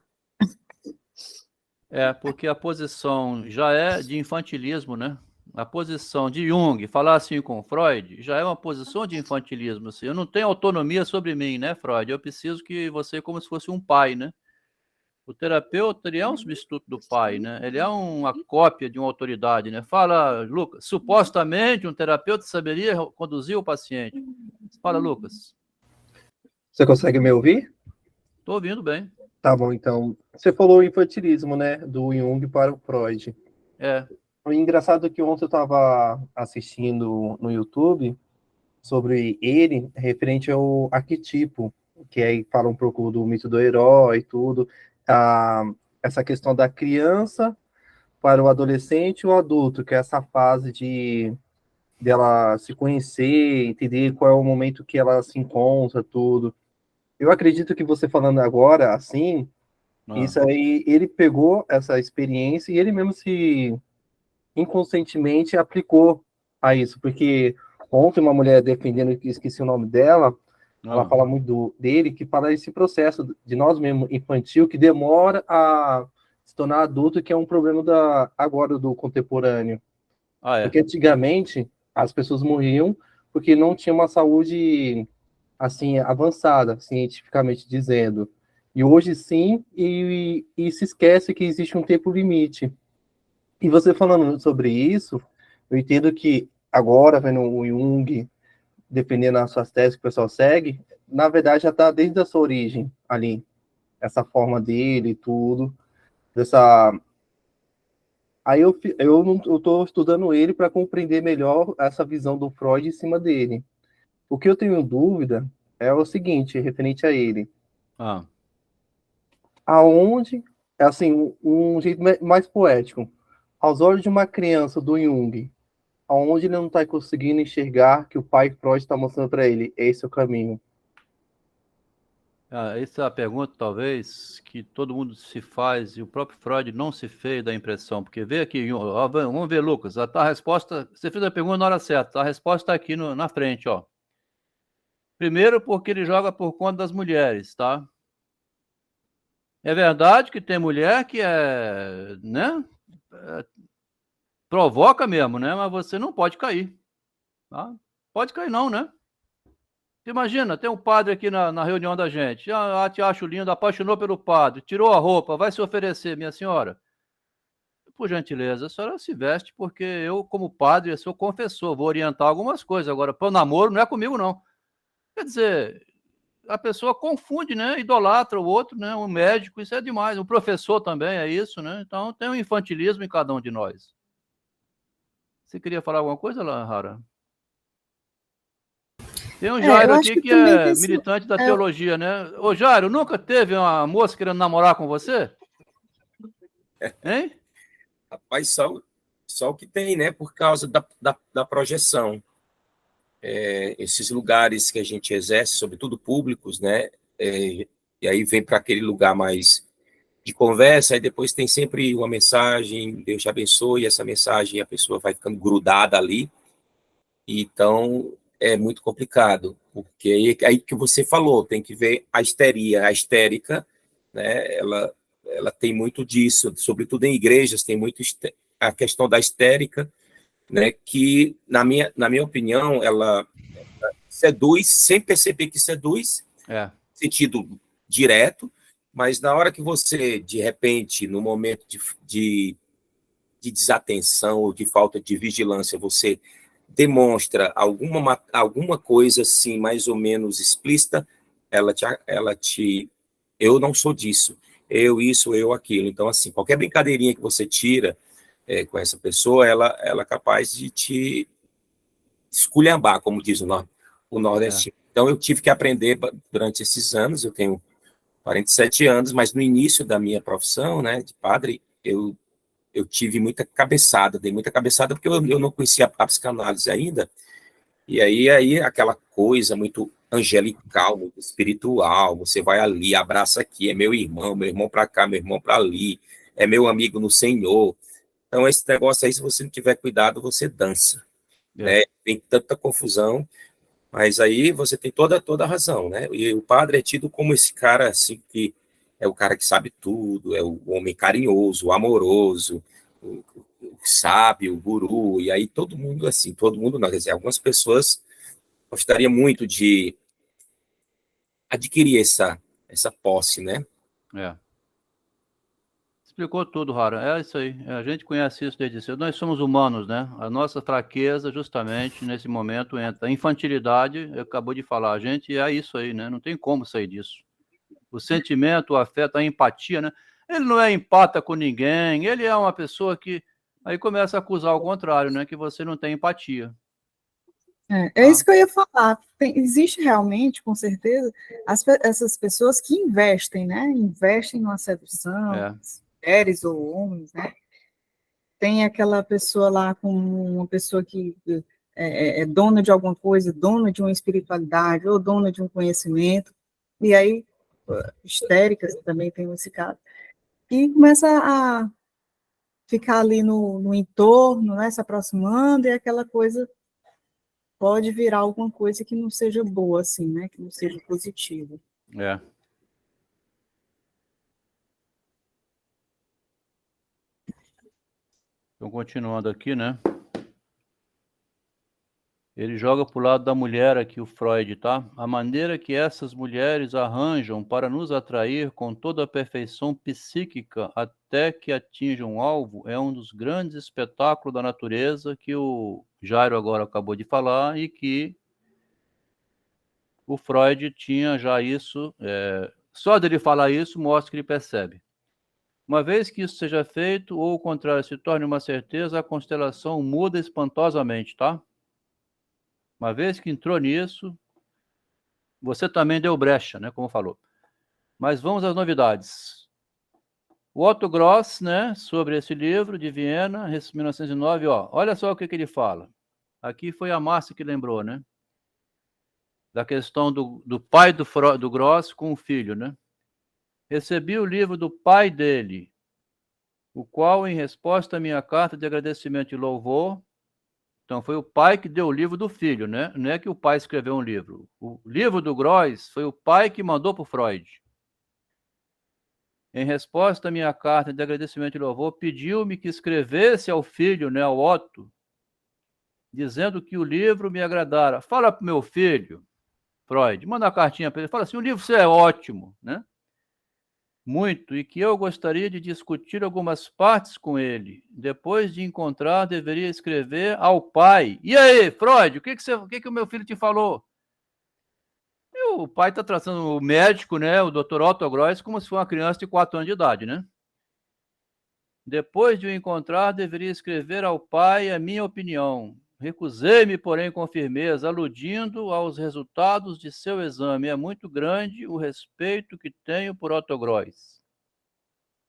Porque a posição já é de infantilismo, né? A posição de Jung, falar assim com Freud, já é uma posição de infantilismo. Assim. Eu não tenho autonomia sobre mim, né, Freud? Eu preciso que você, como se fosse um pai, né? O terapeuta, ele é um substituto do pai, né? Ele é uma cópia de uma autoridade, né? Fala, Lucas, supostamente um terapeuta saberia conduzir o paciente. Fala, Lucas. Você consegue me ouvir? Estou ouvindo bem. Tá bom, então. Você falou infantilismo, né? Do Jung para o Freud. O engraçado é que ontem eu estava assistindo no YouTube sobre ele, referente ao arquetipo, que aí fala um pouco do mito do herói e tudo. Essa questão da criança para o adolescente e o adulto, que é essa fase dela se conhecer, entender qual é o momento que ela se encontra, tudo. Eu acredito que você falando agora, assim, isso aí, ele pegou essa experiência e ele mesmo se inconscientemente aplicou a isso, porque ontem uma mulher defendendo, que esqueci o nome dela, ela fala muito dele, que fala esse processo de nós mesmo, infantil, que demora a se tornar adulto, que é um problema agora do contemporâneo. Porque antigamente as pessoas morriam porque não tinha uma saúde assim avançada, cientificamente dizendo. E hoje sim, e se esquece que existe um tempo limite. E você falando sobre isso, eu entendo que agora, vendo o Jung, dependendo das suas teses que o pessoal segue, na verdade já está desde a sua origem ali, essa forma dele e tudo, Aí eu estou estudando ele para compreender melhor essa visão do Freud em cima dele. O que eu tenho dúvida é o seguinte, referente a ele. Aonde, assim, um jeito mais poético, aos olhos de uma criança do Jung, aonde ele não está conseguindo enxergar que o pai Freud está mostrando para ele, esse é o caminho. Essa é a pergunta, talvez, que todo mundo se faz, e o próprio Freud não se fez da impressão, porque vê aqui, vamos ver, Lucas, a resposta, você fez a pergunta na hora certa, a resposta está aqui na frente, ó. Primeiro, porque ele joga por conta das mulheres, tá? É verdade que tem mulher que né? Provoca mesmo, né? Mas você não pode cair, tá? Pode cair não, né? Imagina, tem um padre aqui na reunião da gente. Te acho lindo, apaixonou pelo padre, tirou a roupa, vai se oferecer, minha senhora. Por gentileza, a senhora se veste, porque eu, como padre, sou confessor, vou orientar algumas coisas. Agora, para o namoro, não é comigo, não. Quer dizer, a pessoa confunde, né? Idolatra o outro, né? Um médico, isso é demais. O professor também é isso, né? Então, tem um infantilismo em cada um de nós. Você queria falar alguma coisa, Lara? Tem um Jairo aqui que é militante da teologia, né? Ô, Jairo, nunca teve uma moça querendo namorar com você? Hein? Rapaz, só o que tem, né? Por causa da projeção. Esses lugares que a gente exerce, sobretudo públicos, né? E aí vem para aquele lugar mais de conversa, e depois tem sempre uma mensagem, Deus te abençoe, e essa mensagem a pessoa vai ficando grudada ali. Então, é muito complicado, porque aí que você falou, tem que ver a histeria, a histérica, né? Ela tem muito disso, sobretudo em igrejas, tem muito a questão da histérica, né? Que, na minha opinião, ela seduz, sem perceber que seduz, sentido direto, mas na hora que você, de repente, no momento de desatenção ou de falta de vigilância, você demonstra alguma coisa assim, mais ou menos explícita, eu não sou disso, eu isso, eu aquilo. Então, assim, qualquer brincadeirinha que você tira com essa pessoa, ela é capaz de te esculhambar, como diz o nordestino. Então, eu tive que aprender durante esses anos, eu tenho 47 anos, mas no início da minha profissão, né, de padre, eu tive muita cabeçada, dei muita cabeçada, porque eu não conhecia a psicanálise ainda, e aí aquela coisa muito angelical, muito espiritual, você vai ali, abraça aqui, é meu irmão para cá, meu irmão para ali, é meu amigo no Senhor. Então, esse negócio aí, se você não tiver cuidado, você dança, né? Tem tanta confusão, mas aí você tem toda a razão, né? E o padre é tido como esse cara, assim, que é o cara que sabe tudo, é o homem carinhoso, o amoroso, o sábio, o guru, e aí todo mundo, assim, todo mundo não, quer dizer, algumas pessoas gostariam muito de adquirir essa posse, né? Explicou tudo, Rara. É isso aí. A gente conhece isso desde cedo. Nós somos humanos, né? A nossa fraqueza, justamente, nesse momento, entra. A infantilidade, acabou de falar, a gente é isso aí, né? Não tem como sair disso. O sentimento, o afeto, a empatia, né? Ele não é empata com ninguém, ele é uma pessoa que... Aí começa a acusar o contrário, né? Que você não tem empatia. É isso que eu ia falar. Existe realmente, com certeza, essas pessoas que investem, né? Investem numa sedução, mulheres ou homens, né? Tem aquela pessoa lá com uma pessoa que é dona de alguma coisa, dona de uma espiritualidade, ou dona de um conhecimento, e aí, histéricas também tem esse caso, e começa a ficar ali no entorno, né, se aproximando, e aquela coisa pode virar alguma coisa que não seja boa, assim, né, que não seja positiva. Então, continuando aqui, né? Ele joga para o lado da mulher aqui, o Freud, tá? A maneira que essas mulheres arranjam para nos atrair com toda a perfeição psíquica até que atinjam um alvo é um dos grandes espetáculos da natureza que o Jairo agora acabou de falar e que o Freud tinha já isso. Só dele falar isso mostra que ele percebe. Uma vez que isso seja feito, ou o contrário se torne uma certeza, a constelação muda espantosamente, tá? Uma vez que entrou nisso, você também deu brecha, né, como falou. Mas vamos às novidades. O Otto Gross, né, sobre esse livro de Viena, 1909, olha só o que ele fala. Aqui foi a Márcia que lembrou, né? Da questão do pai do Gross com o filho, né? Recebi o livro do pai dele, o qual, em resposta à minha carta de agradecimento e louvor, então foi o pai que deu o livro do filho, né? Não é que o pai escreveu um livro. O livro do Gross foi o pai que mandou para o Freud. Em resposta à minha carta de agradecimento e louvor, pediu-me que escrevesse ao filho, né, ao Otto, dizendo que o livro me agradara. Fala para o meu filho, Freud, manda uma cartinha para ele, fala assim, o livro é ótimo, né? Muito, e que eu gostaria de discutir algumas partes com ele. Depois de encontrar, deveria escrever ao pai. E aí, Freud, o que o meu filho te falou? E o pai está tratando o médico, né, o Dr. Otto Gross, como se fosse uma criança de 4 anos de idade, né? Depois de o encontrar, deveria escrever ao pai a minha opinião. Recusei-me, porém, com firmeza, aludindo aos resultados de seu exame. É muito grande o respeito que tenho por Otto Gross.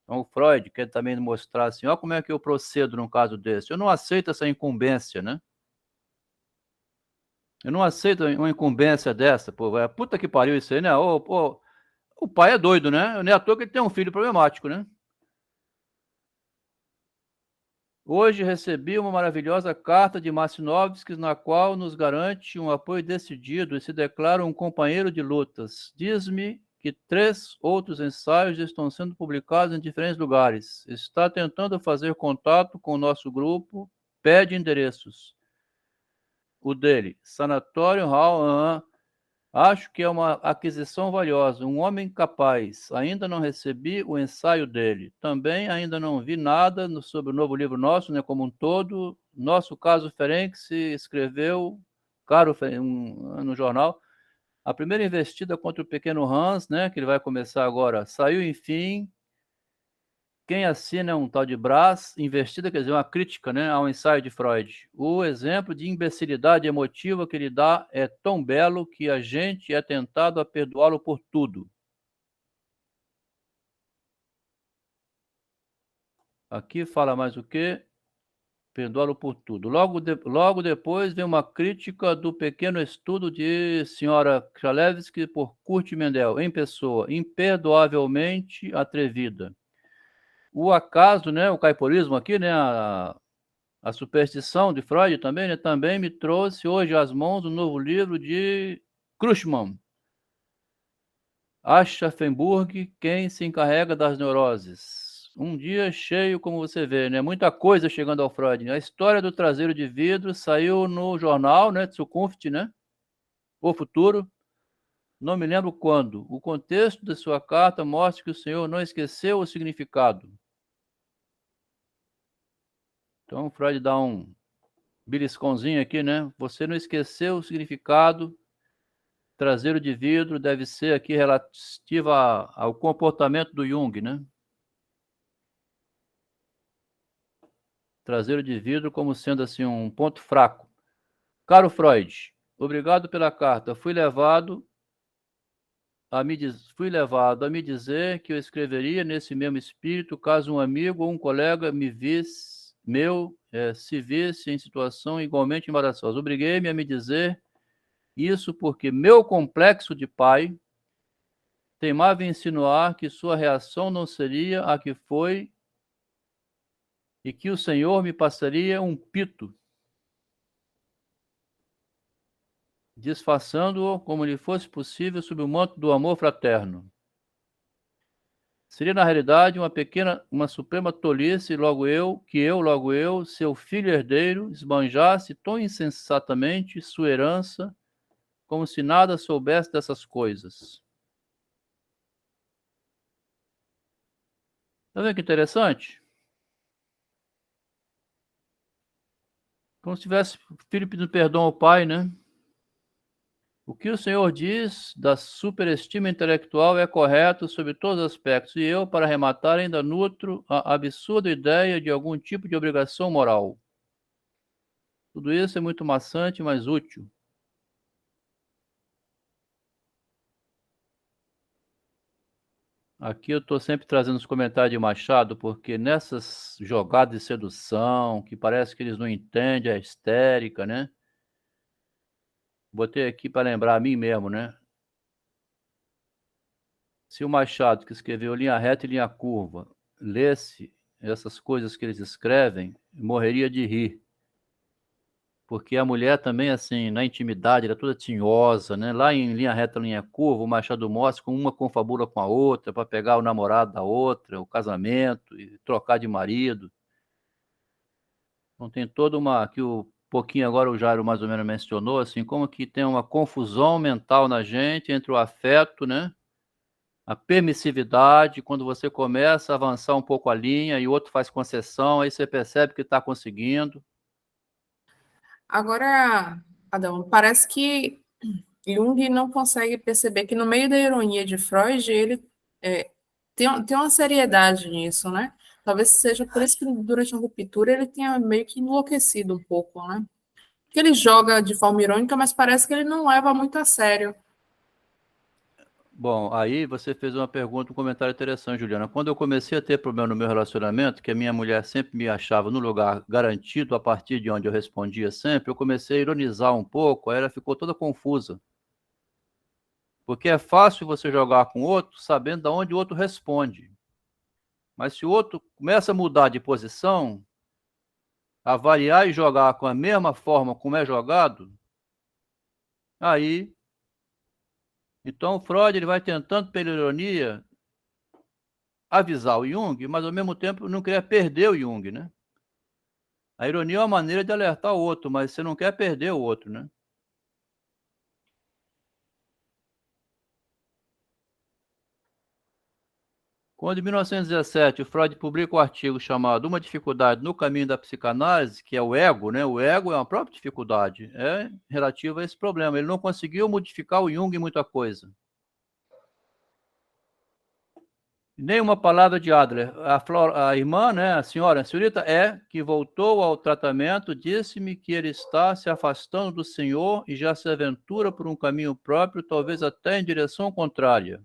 Então, o Freud quer também mostrar assim, como é que eu procedo num caso desse. Eu não aceito essa incumbência, né? Eu não aceito uma incumbência dessa, pô. Puta que pariu isso aí, né? O pai é doido, né? Não é à toa que ele tem um filho problemático, né? Hoje recebi uma maravilhosa carta de Macinovski, na qual nos garante um apoio decidido e se declara um companheiro de lutas. Diz-me que 3 outros ensaios estão sendo publicados em diferentes lugares. Está tentando fazer contato com o nosso grupo, pede endereços. O dele, Sanatório Hall, acho que é uma aquisição valiosa, um homem capaz. Ainda não recebi o ensaio dele. Também ainda não vi nada sobre o novo livro nosso, né, como um todo. Nosso caso Ferenc se escreveu, no jornal. A primeira investida contra o pequeno Hans, né, que ele vai começar agora, saiu, enfim. Quem assina é um tal de Brás, investida, quer dizer, uma crítica, né, ao ensaio de Freud. O exemplo de imbecilidade emotiva que ele dá é tão belo que a gente é tentado a perdoá-lo por tudo. Aqui fala mais o quê? Perdoá-lo por tudo. Logo depois vem uma crítica do pequeno estudo de senhora Chalevsky por Kurt Mendel, em pessoa, imperdoavelmente atrevida. O acaso, né, o caiporismo aqui, né, a superstição de Freud também, né, também me trouxe hoje às mãos um novo livro de Kruschmann, Aschaffenburg, Quem se encarrega das neuroses. Um dia cheio, como você vê, né, muita coisa chegando ao Freud. A história do traseiro de vidro saiu no jornal, né, Zukunft, né, O Futuro, não me lembro quando. O contexto de sua carta mostra que o senhor não esqueceu o significado. Então, Freud dá um beliscãozinho aqui, né? Você não esqueceu o significado. Traseiro de vidro deve ser aqui relativo ao comportamento do Jung, né? Traseiro de vidro como sendo assim um ponto fraco. Caro Freud, obrigado pela carta. Fui levado a me dizer que eu escreveria nesse mesmo espírito caso um amigo ou um colega se visse em situação igualmente embaraçosa. Obriguei-me a me dizer isso porque meu complexo de pai teimava em insinuar que sua reação não seria a que foi e que o Senhor me passaria um pito, disfarçando-o como lhe fosse possível sob o manto do amor fraterno. Seria, na realidade, uma suprema tolice, logo eu, seu filho herdeiro, esbanjasse tão insensatamente sua herança, como se nada soubesse dessas coisas. Tá vendo que interessante? Como se tivesse o filho pedindo perdão ao pai, né? O que o senhor diz da superestima intelectual é correto sob todos os aspectos, e eu, para arrematar, ainda nutro a absurda ideia de algum tipo de obrigação moral. Tudo isso é muito maçante, mas útil. Aqui eu estou sempre trazendo os comentários de Machado, porque nessas jogadas de sedução, que parece que eles não entendem a histérica, né? Botei aqui para lembrar a mim mesmo, né? Se o Machado, que escreveu Linha Reta e Linha Curva, lesse essas coisas que eles escrevem, morreria de rir. Porque a mulher também, assim, na intimidade, ela é toda tinhosa, né? Lá em Linha Reta, Linha Curva, o Machado mostra como uma confabula com a outra, para pegar o namorado da outra, o casamento, e trocar de marido. Então tem toda uma, que o pouquinho agora o Jairo mais ou menos mencionou, assim, como que tem uma confusão mental na gente entre o afeto, né? A permissividade, quando você começa a avançar um pouco a linha e o outro faz concessão, aí você percebe que está conseguindo. Agora, Adão, parece que Jung não consegue perceber que no meio da ironia de Freud, ele tem uma seriedade nisso, né? Talvez seja por isso que durante a ruptura ele tenha meio que enlouquecido um pouco, né? Que ele joga de forma irônica, mas parece que ele não leva muito a sério. Bom, aí você fez uma pergunta, um comentário interessante, Juliana. Quando eu comecei a ter problema no meu relacionamento, que a minha mulher sempre me achava no lugar garantido a partir de onde eu respondia sempre, eu comecei a ironizar um pouco, aí ela ficou toda confusa. Porque é fácil você jogar com o outro sabendo de onde o outro responde. Mas se o outro começa a mudar de posição, a variar e jogar com a mesma forma como é jogado, aí... Então, o Freud ele vai tentando, pela ironia, avisar o Jung, mas ao mesmo tempo não quer perder o Jung, né? A ironia é uma maneira de alertar o outro, mas você não quer perder o outro, né? Quando, em 1917, o Freud publica um artigo chamado Uma Dificuldade no Caminho da Psicanálise, que é o ego, né? O ego é uma própria dificuldade, é relativa a esse problema. Ele não conseguiu modificar o Jung em muita coisa. Nenhuma palavra de Adler. A irmã, né, a senhorita, que voltou ao tratamento, disse-me que ele está se afastando do Senhor e já se aventura por um caminho próprio, talvez até em direção contrária.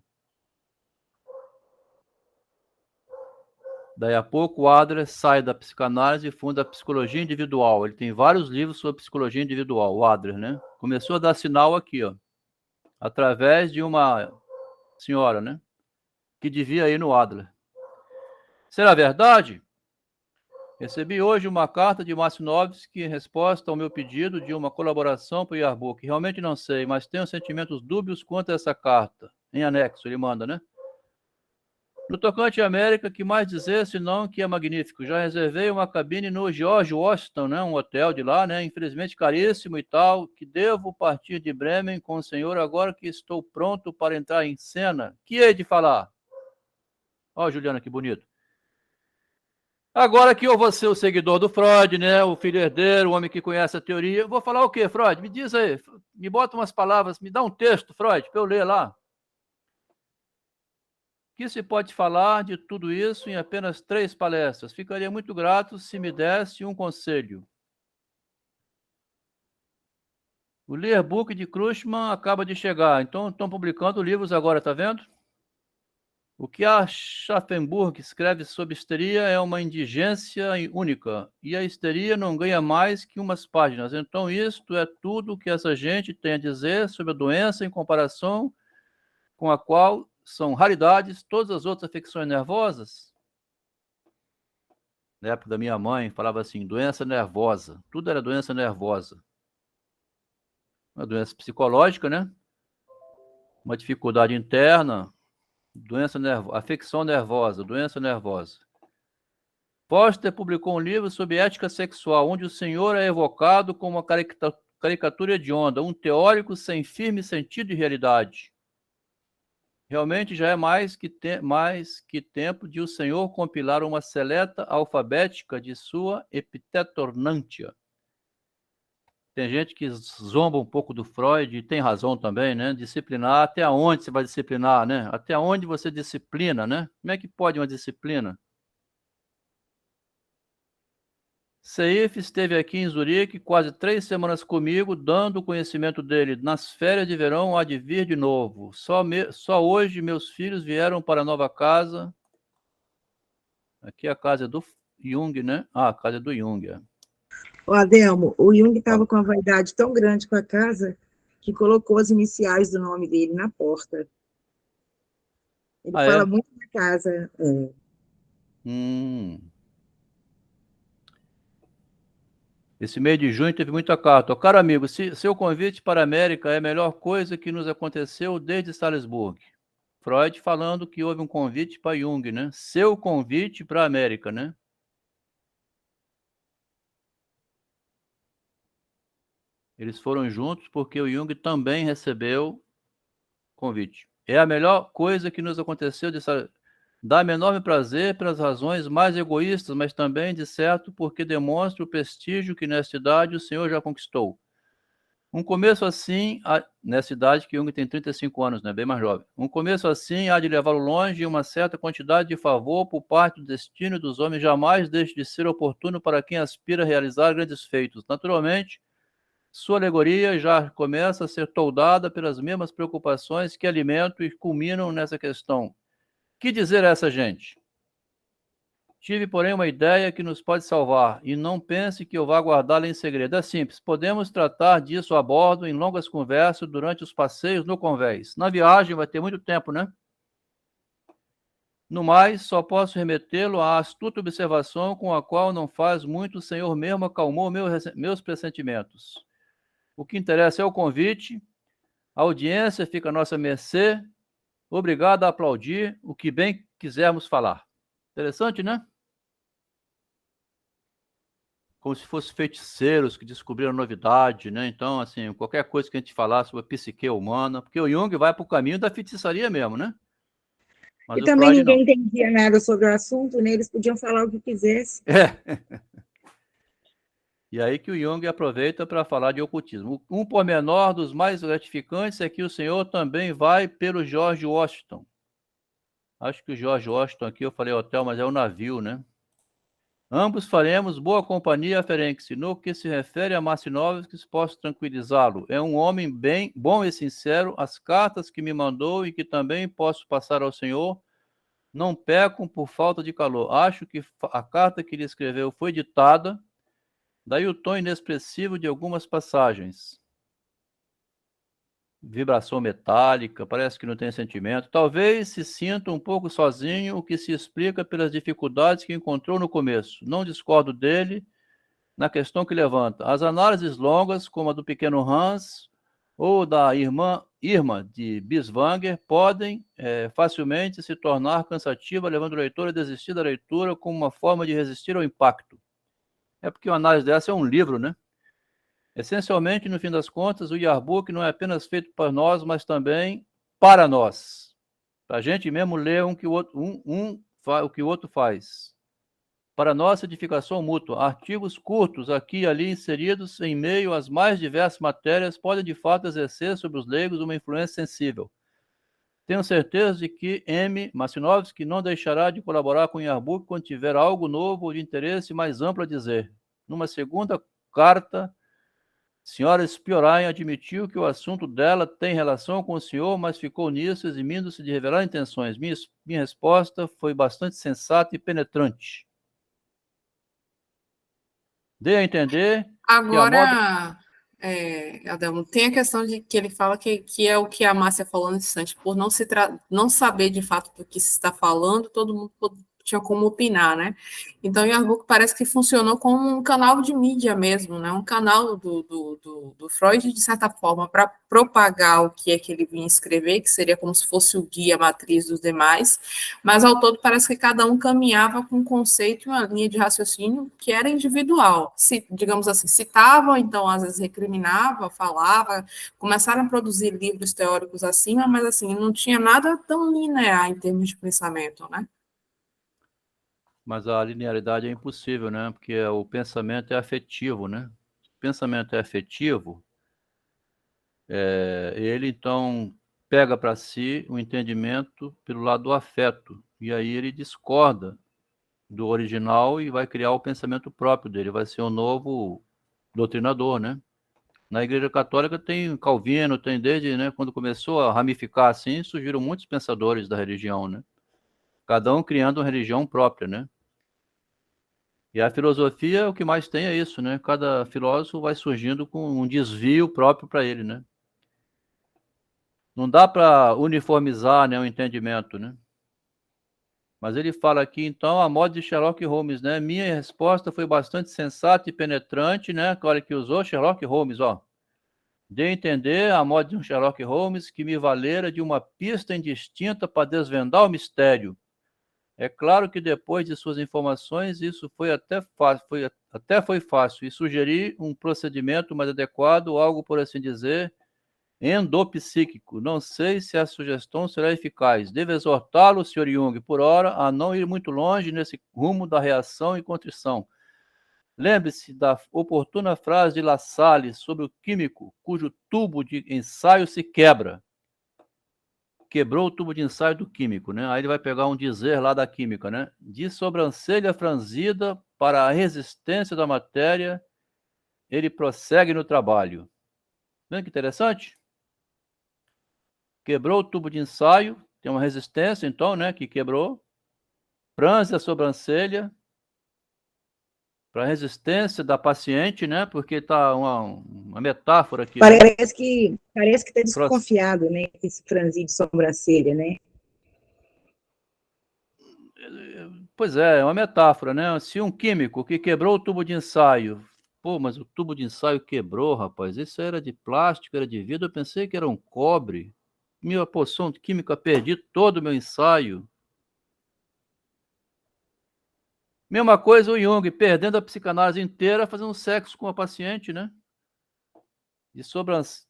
Daí a pouco, o Adler sai da psicanálise e funda a psicologia individual. Ele tem vários livros sobre psicologia individual, o Adler, né? Começou a dar sinal aqui, ó, através de uma senhora, né, que devia ir no Adler. Será verdade? Recebi hoje uma carta de Massinovski em resposta ao meu pedido de uma colaboração para o Yearbook. Realmente não sei, mas tenho sentimentos dúbios quanto a essa carta. Em anexo, ele manda, né? No tocante à América, que mais dizer, senão que é magnífico. Já reservei uma cabine no George Washington, né? Um hotel de lá, né? Infelizmente caríssimo e tal, que devo partir de Bremen com o senhor agora que estou pronto para entrar em cena. Que hei de falar? Ó, Juliana, que bonito. Agora que eu vou ser o seguidor do Freud, né? O filho herdeiro, o homem que conhece a teoria. Eu vou falar o quê, Freud? Me diz aí, me bota umas palavras, me dá um texto, Freud, para eu ler lá. Que se pode falar de tudo isso em apenas 3 palestras? Ficaria muito grato se me desse um conselho. O Learbook de Krugman acaba de chegar, então estão publicando livros agora, tá vendo? O que a Schaffenburg escreve sobre histeria é uma indigência única, e a histeria não ganha mais que umas páginas. Então isto é tudo que essa gente tem a dizer sobre a doença em comparação com a qual são raridades todas as outras afecções nervosas. Na época da minha mãe, falava assim, doença nervosa. Tudo era doença nervosa. Uma doença psicológica, né? Uma dificuldade interna, doença nervosa, afecção nervosa, doença nervosa. Foster publicou um livro sobre ética sexual, onde o senhor é evocado como uma caricatura hedionda, um teórico sem firme sentido e realidade. Realmente já é mais que tempo de o senhor compilar uma seleta alfabética de sua epitetornantia. Tem gente que zomba um pouco do Freud, e tem razão também, né? Disciplinar, até onde você vai disciplinar, né? Até onde você disciplina, né? Como é que pode uma disciplina? Seif esteve aqui em Zurique quase 3 semanas comigo, dando o conhecimento dele. Nas férias de verão há de vir de novo. Só hoje meus filhos vieram para a nova casa. Aqui a casa é do Jung, né? Ah, a casa é do Jung. É. Ô, Adelmo, o Jung estava com uma vaidade tão grande com a casa que colocou as iniciais do nome dele na porta. Ele fala muito da casa. Esse mês de junho teve muita carta. Caro amigo, seu convite para a América é a melhor coisa que nos aconteceu desde Salisburgo. Freud falando que houve um convite para Jung, né? Seu convite para a América, né? Eles foram juntos porque o Jung também recebeu convite. É a melhor coisa que nos aconteceu dá-me enorme prazer pelas razões mais egoístas, mas também, de certo, porque demonstra o prestígio que nesta idade o senhor já conquistou. Um começo assim, nessa idade que Jung tem 35 anos, né, bem mais jovem. Um começo assim há de levá-lo longe e uma certa quantidade de favor por parte do destino dos homens jamais deixe de ser oportuno para quem aspira a realizar grandes feitos. Naturalmente, sua alegoria já começa a ser toldada pelas mesmas preocupações que alimentam e culminam nessa questão. Que dizer a essa gente? Tive, porém, uma ideia que nos pode salvar, e não pense que eu vá guardá-la em segredo. É simples, podemos tratar disso a bordo em longas conversas durante os passeios no convés. Na viagem vai ter muito tempo, né? No mais, só posso remetê-lo à astuta observação com a qual não faz muito o senhor mesmo acalmou meus pressentimentos. O que interessa é o convite, a audiência fica à nossa mercê, obrigado a aplaudir o que bem quisermos falar. Interessante, né? Como se fossem feiticeiros que descobriram novidade, né? Então, assim, qualquer coisa que a gente falar sobre a psique humana, porque o Jung vai para o caminho da feitiçaria mesmo, né? Mas e também Freud ninguém entendia nada sobre o assunto, né? Eles podiam falar o que quisessem. E aí que o Jung aproveita para falar de ocultismo. Um pormenor dos mais gratificantes é que o senhor também vai pelo George Washington. Acho que o George Washington aqui, eu falei hotel, mas é o navio, né? Ambos faremos boa companhia a Ferenc. No que se refere a Marcinovski, posso tranquilizá-lo. É um homem bem bom e sincero. As cartas que me mandou e que também posso passar ao senhor não pecam por falta de calor. Acho que a carta que ele escreveu foi ditada, daí o tom inexpressivo de algumas passagens. Vibração metálica, parece que não tem sentimento. Talvez se sinta um pouco sozinho, o que se explica pelas dificuldades que encontrou no começo. Não discordo dele na questão que levanta. As análises longas, como a do pequeno Hans ou da irmã Irma de Biswanger, podem facilmente se tornar cansativa, levando o leitor a desistir da leitura como uma forma de resistir ao impacto. É porque uma análise dessa é um livro, né? Essencialmente, no fim das contas, o Yearbook não é apenas feito para nós, mas também para nós. Para a gente mesmo ler o que o outro faz. Para nossa edificação mútua, artigos curtos aqui e ali inseridos em meio às mais diversas matérias podem de fato exercer sobre os leigos uma influência sensível. Tenho certeza de que M. Marcinovski não deixará de colaborar com o Yearbook quando tiver algo novo ou de interesse mais amplo a dizer. Numa segunda carta, senhora Spiorain admitiu que o assunto dela tem relação com o senhor, mas ficou nisso, eximindo-se de revelar intenções. Minha resposta foi bastante sensata e penetrante. Dei a entender Agora, Adelmo, tem a questão de que ele fala que é o que a Márcia falou nesse instante, por não saber de fato do que se está falando, todo mundo tinha como opinar, né? Então, o Yearbook parece que funcionou como um canal de mídia mesmo, né? Um canal do Freud, de certa forma, para propagar o que é que ele vinha escrever, que seria como se fosse o guia matriz dos demais, mas ao todo parece que cada um caminhava com um conceito e uma linha de raciocínio que era individual. Se, digamos assim, citavam, então às vezes recriminava, falava, começaram a produzir livros teóricos acima, mas assim, não tinha nada tão linear em termos de pensamento, né? Mas a linearidade é impossível, né? Porque o pensamento é afetivo, né? O pensamento é afetivo, ele então pega para si o entendimento pelo lado do afeto, e aí ele discorda do original e vai criar o pensamento próprio dele, vai ser um novo doutrinador, né? Na Igreja Católica tem Calvino, tem desde, né, quando começou a ramificar assim, surgiram muitos pensadores da religião, né? Cada um criando uma religião própria, né? E a filosofia, o que mais tem é isso, né? Cada filósofo vai surgindo com um desvio próprio para ele, né? Não dá para uniformizar, né, o entendimento, né? Mas ele fala aqui, então, a modo de Sherlock Holmes, né? Minha resposta foi bastante sensata e penetrante, né? Olha que usou Sherlock Holmes, ó. De entender, a modo de um Sherlock Holmes, que me valera de uma pista indistinta para desvendar o mistério. É claro que depois de suas informações, isso foi até fácil, e sugeri um procedimento mais adequado, algo, por assim dizer, endopsíquico. Não sei se a sugestão será eficaz. Devo exortá-lo, Sr. Jung, por hora, a não ir muito longe nesse rumo da reação e contrição. Lembre-se da oportuna frase de La Salle sobre o químico cujo tubo de ensaio se quebra. Quebrou o tubo de ensaio do químico, né? Aí ele vai pegar um dizer lá da química, né? De sobrancelha franzida para a resistência da matéria, ele prossegue no trabalho. Vendo que interessante? Quebrou o tubo de ensaio, tem uma resistência, então, né? Que quebrou. Franze a sobrancelha para a resistência da paciente, né? Porque está uma metáfora aqui. Parece que está desconfiado, né? Esse franzir de sobrancelha, né? Pois é uma metáfora, né? Se um químico que quebrou o tubo de ensaio, pô, mas o tubo de ensaio quebrou, rapaz, isso era de plástico, era de vidro, eu pensei que era um cobre. Minha poção química, perdi todo o meu ensaio. Mesma coisa o Jung, perdendo a psicanálise inteira, fazendo sexo com a paciente, né? De sobrancelha.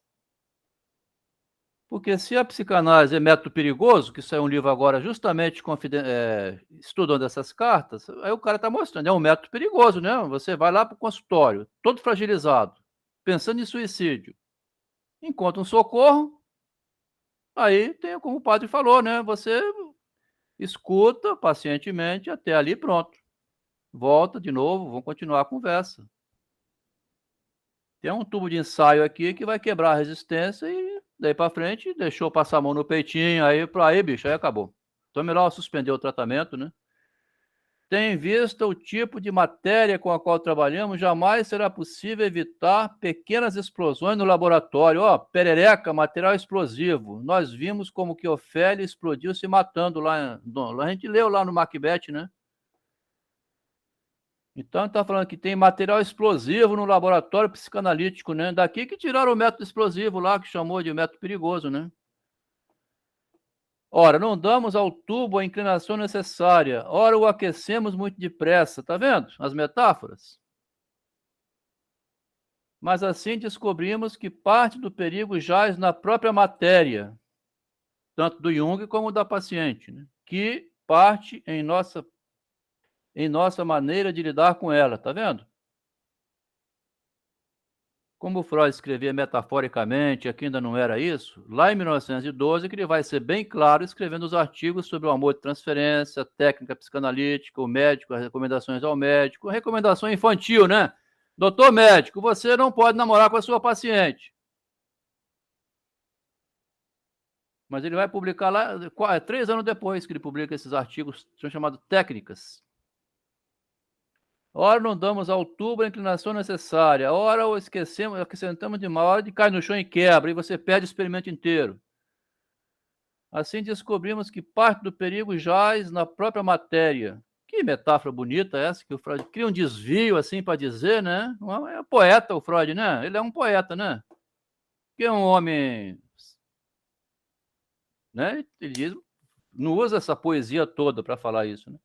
Porque se a psicanálise é método perigoso, que saiu um livro agora justamente estudando essas cartas, aí o cara está mostrando, é um método perigoso, né? Você vai lá para o consultório, todo fragilizado, pensando em suicídio, encontra um socorro, aí tem, como o padre falou, né? Você escuta pacientemente até ali, pronto. Volta de novo, vamos continuar a conversa. Tem um tubo de ensaio aqui que vai quebrar a resistência e daí para frente deixou passar a mão no peitinho, aí, bicho, aí acabou. Então é melhor suspender o tratamento, né? Tendo em vista o tipo de matéria com a qual trabalhamos, jamais será possível evitar pequenas explosões no laboratório. Ó, perereca, material explosivo. Nós vimos como que Ofélia explodiu se matando lá. A gente leu lá no Macbeth, né? Então, está falando que tem material explosivo no laboratório psicanalítico, né? Daqui que tiraram o método explosivo lá, que chamou de método perigoso, né? Ora, não damos ao tubo a inclinação necessária. Ora, o aquecemos muito depressa. Tá vendo as metáforas? Mas assim descobrimos que parte do perigo jaz na própria matéria, tanto do Jung como da paciente, né? Que parte em nossa maneira de lidar com ela. Tá vendo? Como Freud escrevia metaforicamente, aqui ainda não era isso, lá em 1912 que ele vai ser bem claro escrevendo os artigos sobre o amor de transferência, técnica psicanalítica, o médico, as recomendações ao médico, recomendação infantil, né? Doutor médico, você não pode namorar com a sua paciente. Mas ele vai publicar lá, 3 anos depois que ele publica esses artigos, são chamados técnicas. Ora, não damos ao tubo a inclinação necessária. Ora, o esquecemos, acrescentamos demais. Ora, de cai no chão e quebra, e você perde o experimento inteiro. Assim, descobrimos que parte do perigo jaz na própria matéria. Que metáfora bonita essa, que o Freud cria um desvio, assim, para dizer, né? É um poeta, o Freud, né? Ele é um poeta, né? Que é um homem... né? Ele diz, não usa essa poesia toda para falar isso, né?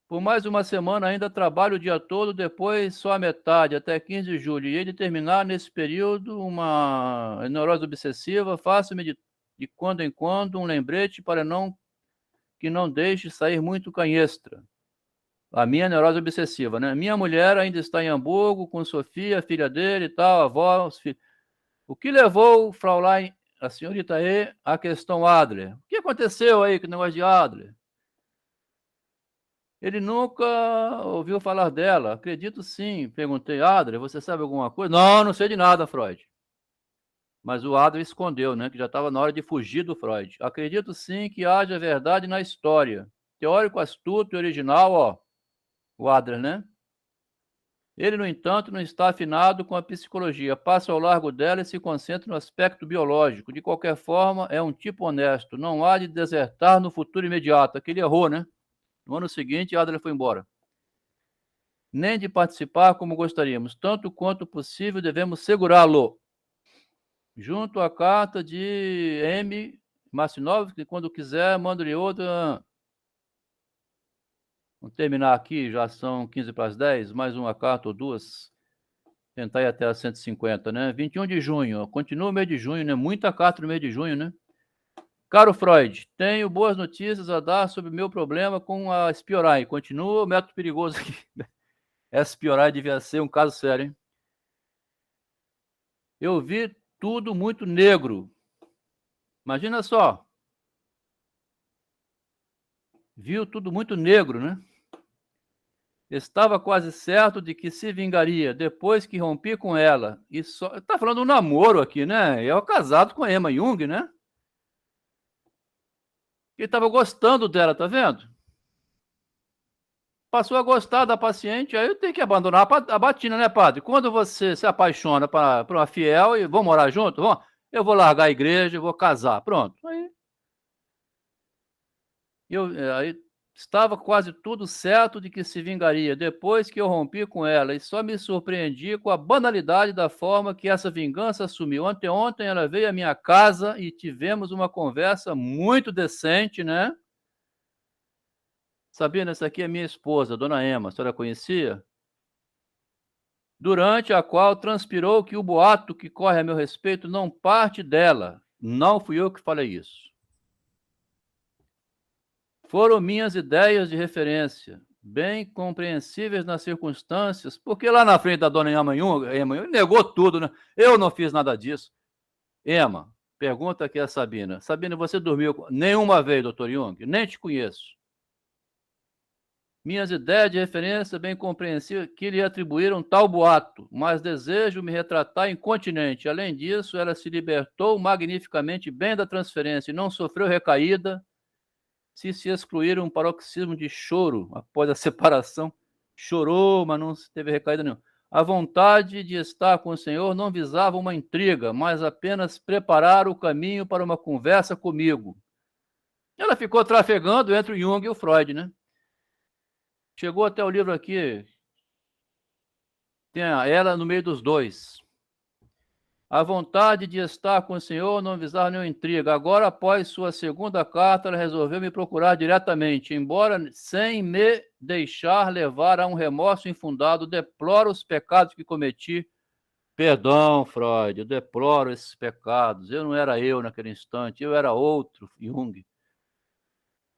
Por mais uma semana ainda trabalho o dia todo, depois só a metade, até 15 de julho. E ele terminar nesse período uma neurose obsessiva, faço-me de quando em quando um lembrete para que não deixe sair muito canhestra. A minha neurose obsessiva, né? Minha mulher ainda está em Hamburgo com Sofia, filha dele e tal, avó, os filhos. O que levou Fraulein, a senhorita E, à questão Adler? O que aconteceu aí com o negócio de Adler? Ele nunca ouviu falar dela. Acredito sim. Perguntei, Adler, você sabe alguma coisa? Não, não sei de nada, Freud. Mas o Adler escondeu, né? Que já estava na hora de fugir do Freud. Acredito sim que haja verdade na história. Teórico astuto e original, ó. O Adler, né? Ele, no entanto, não está afinado com a psicologia. Passa ao largo dela e se concentra no aspecto biológico. De qualquer forma, é um tipo honesto. Não há de desertar no futuro imediato. Aquele errou, né? No ano seguinte, Adler foi embora. Nem de participar como gostaríamos. Tanto quanto possível, devemos segurá-lo. Junto à carta de M. Marcinov, que quando quiser, mando-lhe outra. Vamos terminar aqui, já são 15 para as 10, mais uma carta ou duas. Tentar ir até as 150, né? 21 de junho, continua o mês de junho, né? Muita carta no mês de junho, né? Caro Freud, tenho boas notícias a dar sobre o meu problema com a Spiorai. Continua o método perigoso aqui. Essa Spiorai devia ser um caso sério, hein? Eu vi tudo muito negro. Imagina só. Viu tudo muito negro, né? Estava quase certo de que se vingaria depois que rompi com ela. E só... Tá falando um namoro aqui, né? Eu casado com a Emma Jung, né? Ele estava gostando dela, tá vendo? Passou a gostar da paciente, aí eu tenho que abandonar a batina, né, padre? Quando você se apaixona por uma fiel e vão morar junto, eu vou largar a igreja, vou casar, pronto. Aí estava quase tudo certo de que se vingaria depois que eu rompi com ela e só me surpreendi com a banalidade da forma que essa vingança assumiu. Ontem ela veio à minha casa e tivemos uma conversa muito decente, né? Sabina, essa aqui é minha esposa, dona Emma, a senhora conhecia? Durante a qual transpirou que o boato que corre a meu respeito não parte dela. Não fui eu que falei isso. Foram minhas ideias de referência, bem compreensíveis nas circunstâncias, porque lá na frente da dona Emma Jung negou tudo, né? Eu não fiz nada disso. Emma, Pergunta aqui a Sabina. Sabina, você dormiu nenhuma vez, doutor Jung? Nem te conheço. Minhas ideias de referência bem compreensível que lhe atribuíram tal boato, mas desejo me retratar incontinente. Além disso, ela se libertou magnificamente bem da transferência e não sofreu recaída se excluir um paroxismo de choro após a separação. Chorou, mas não teve recaída nenhuma. A vontade de estar com o Senhor não visava uma intriga, mas apenas preparar o caminho para uma conversa comigo. Ela ficou trafegando entre o Jung e o Freud, né? Chegou até o livro aqui, tem ela no meio dos dois. A vontade de estar com o Senhor não visava nenhuma intriga. Agora, após sua segunda carta, ela resolveu me procurar diretamente, embora sem me deixar levar a um remorso infundado. Deploro os pecados que cometi. Perdão, Freud, eu deploro esses pecados. Eu não era eu naquele instante, eu era outro, Jung.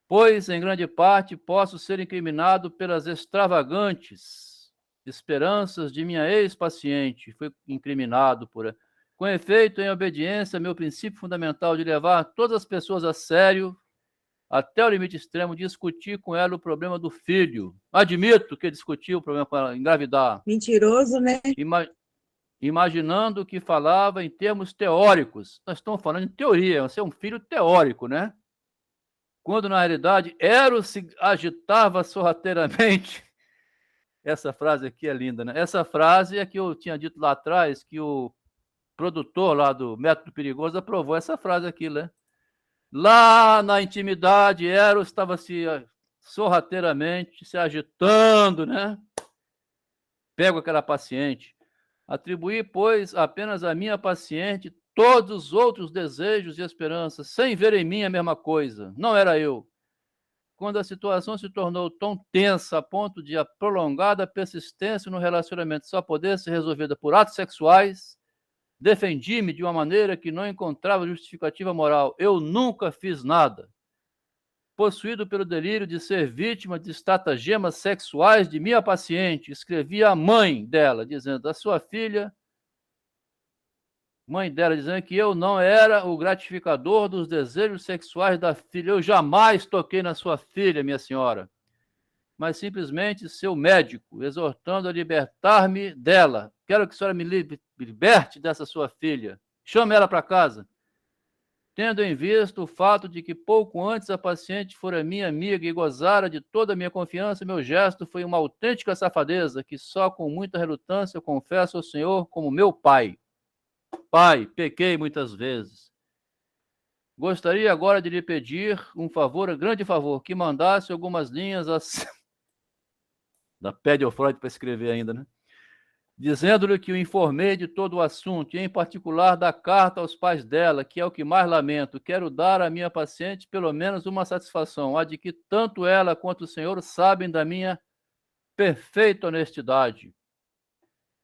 Pois, em grande parte, posso ser incriminado pelas extravagantes esperanças de minha ex-paciente. Fui incriminado por... Com efeito, em obediência ao meu princípio fundamental de levar todas as pessoas a sério, até o limite extremo, discuti com ela o problema do filho. Admito que discuti o problema com ela, engravidar. Mentiroso, né? Imaginando que falava em termos teóricos. Nós estamos falando em teoria, você é um filho teórico, né? Quando, na realidade, Eros se agitava sorrateiramente. Essa frase aqui é linda, né? Essa frase é que eu tinha dito lá atrás, que o produtor lá do Método Perigoso aprovou essa frase aqui, né? Lá na intimidade, Eros estava sorrateiramente se agitando, né? Pego aquela paciente. Atribuí, pois, apenas à minha paciente todos os outros desejos e esperanças, sem ver em mim a mesma coisa. Não era eu. Quando a situação se tornou tão tensa a ponto de a prolongada persistência no relacionamento só poder ser resolvida por atos sexuais, defendi-me de uma maneira que não encontrava justificativa moral. Eu nunca fiz nada. Possuído pelo delírio de ser vítima de estratagemas sexuais de minha paciente, escrevi à mãe dela, dizendo, a sua filha... Mãe dela dizendo que eu não era o gratificador dos desejos sexuais da filha. Eu jamais toquei na sua filha, minha senhora, mas simplesmente seu médico, exortando a libertar-me dela. Quero que a senhora me liberte dessa sua filha. Chame ela para casa. Tendo em vista o fato de que pouco antes a paciente fora minha amiga e gozara de toda a minha confiança, meu gesto foi uma autêntica safadeza que só com muita relutância eu confesso ao Senhor como meu pai. Pai, pequei muitas vezes. Gostaria agora de lhe pedir um favor, um grande favor, que mandasse algumas linhas da pede ao Freud para escrever ainda, né? Dizendo-lhe que o informei de todo o assunto, e em particular da carta aos pais dela, que é o que mais lamento. Quero dar à minha paciente pelo menos uma satisfação, a de que tanto ela quanto o senhor sabem da minha perfeita honestidade.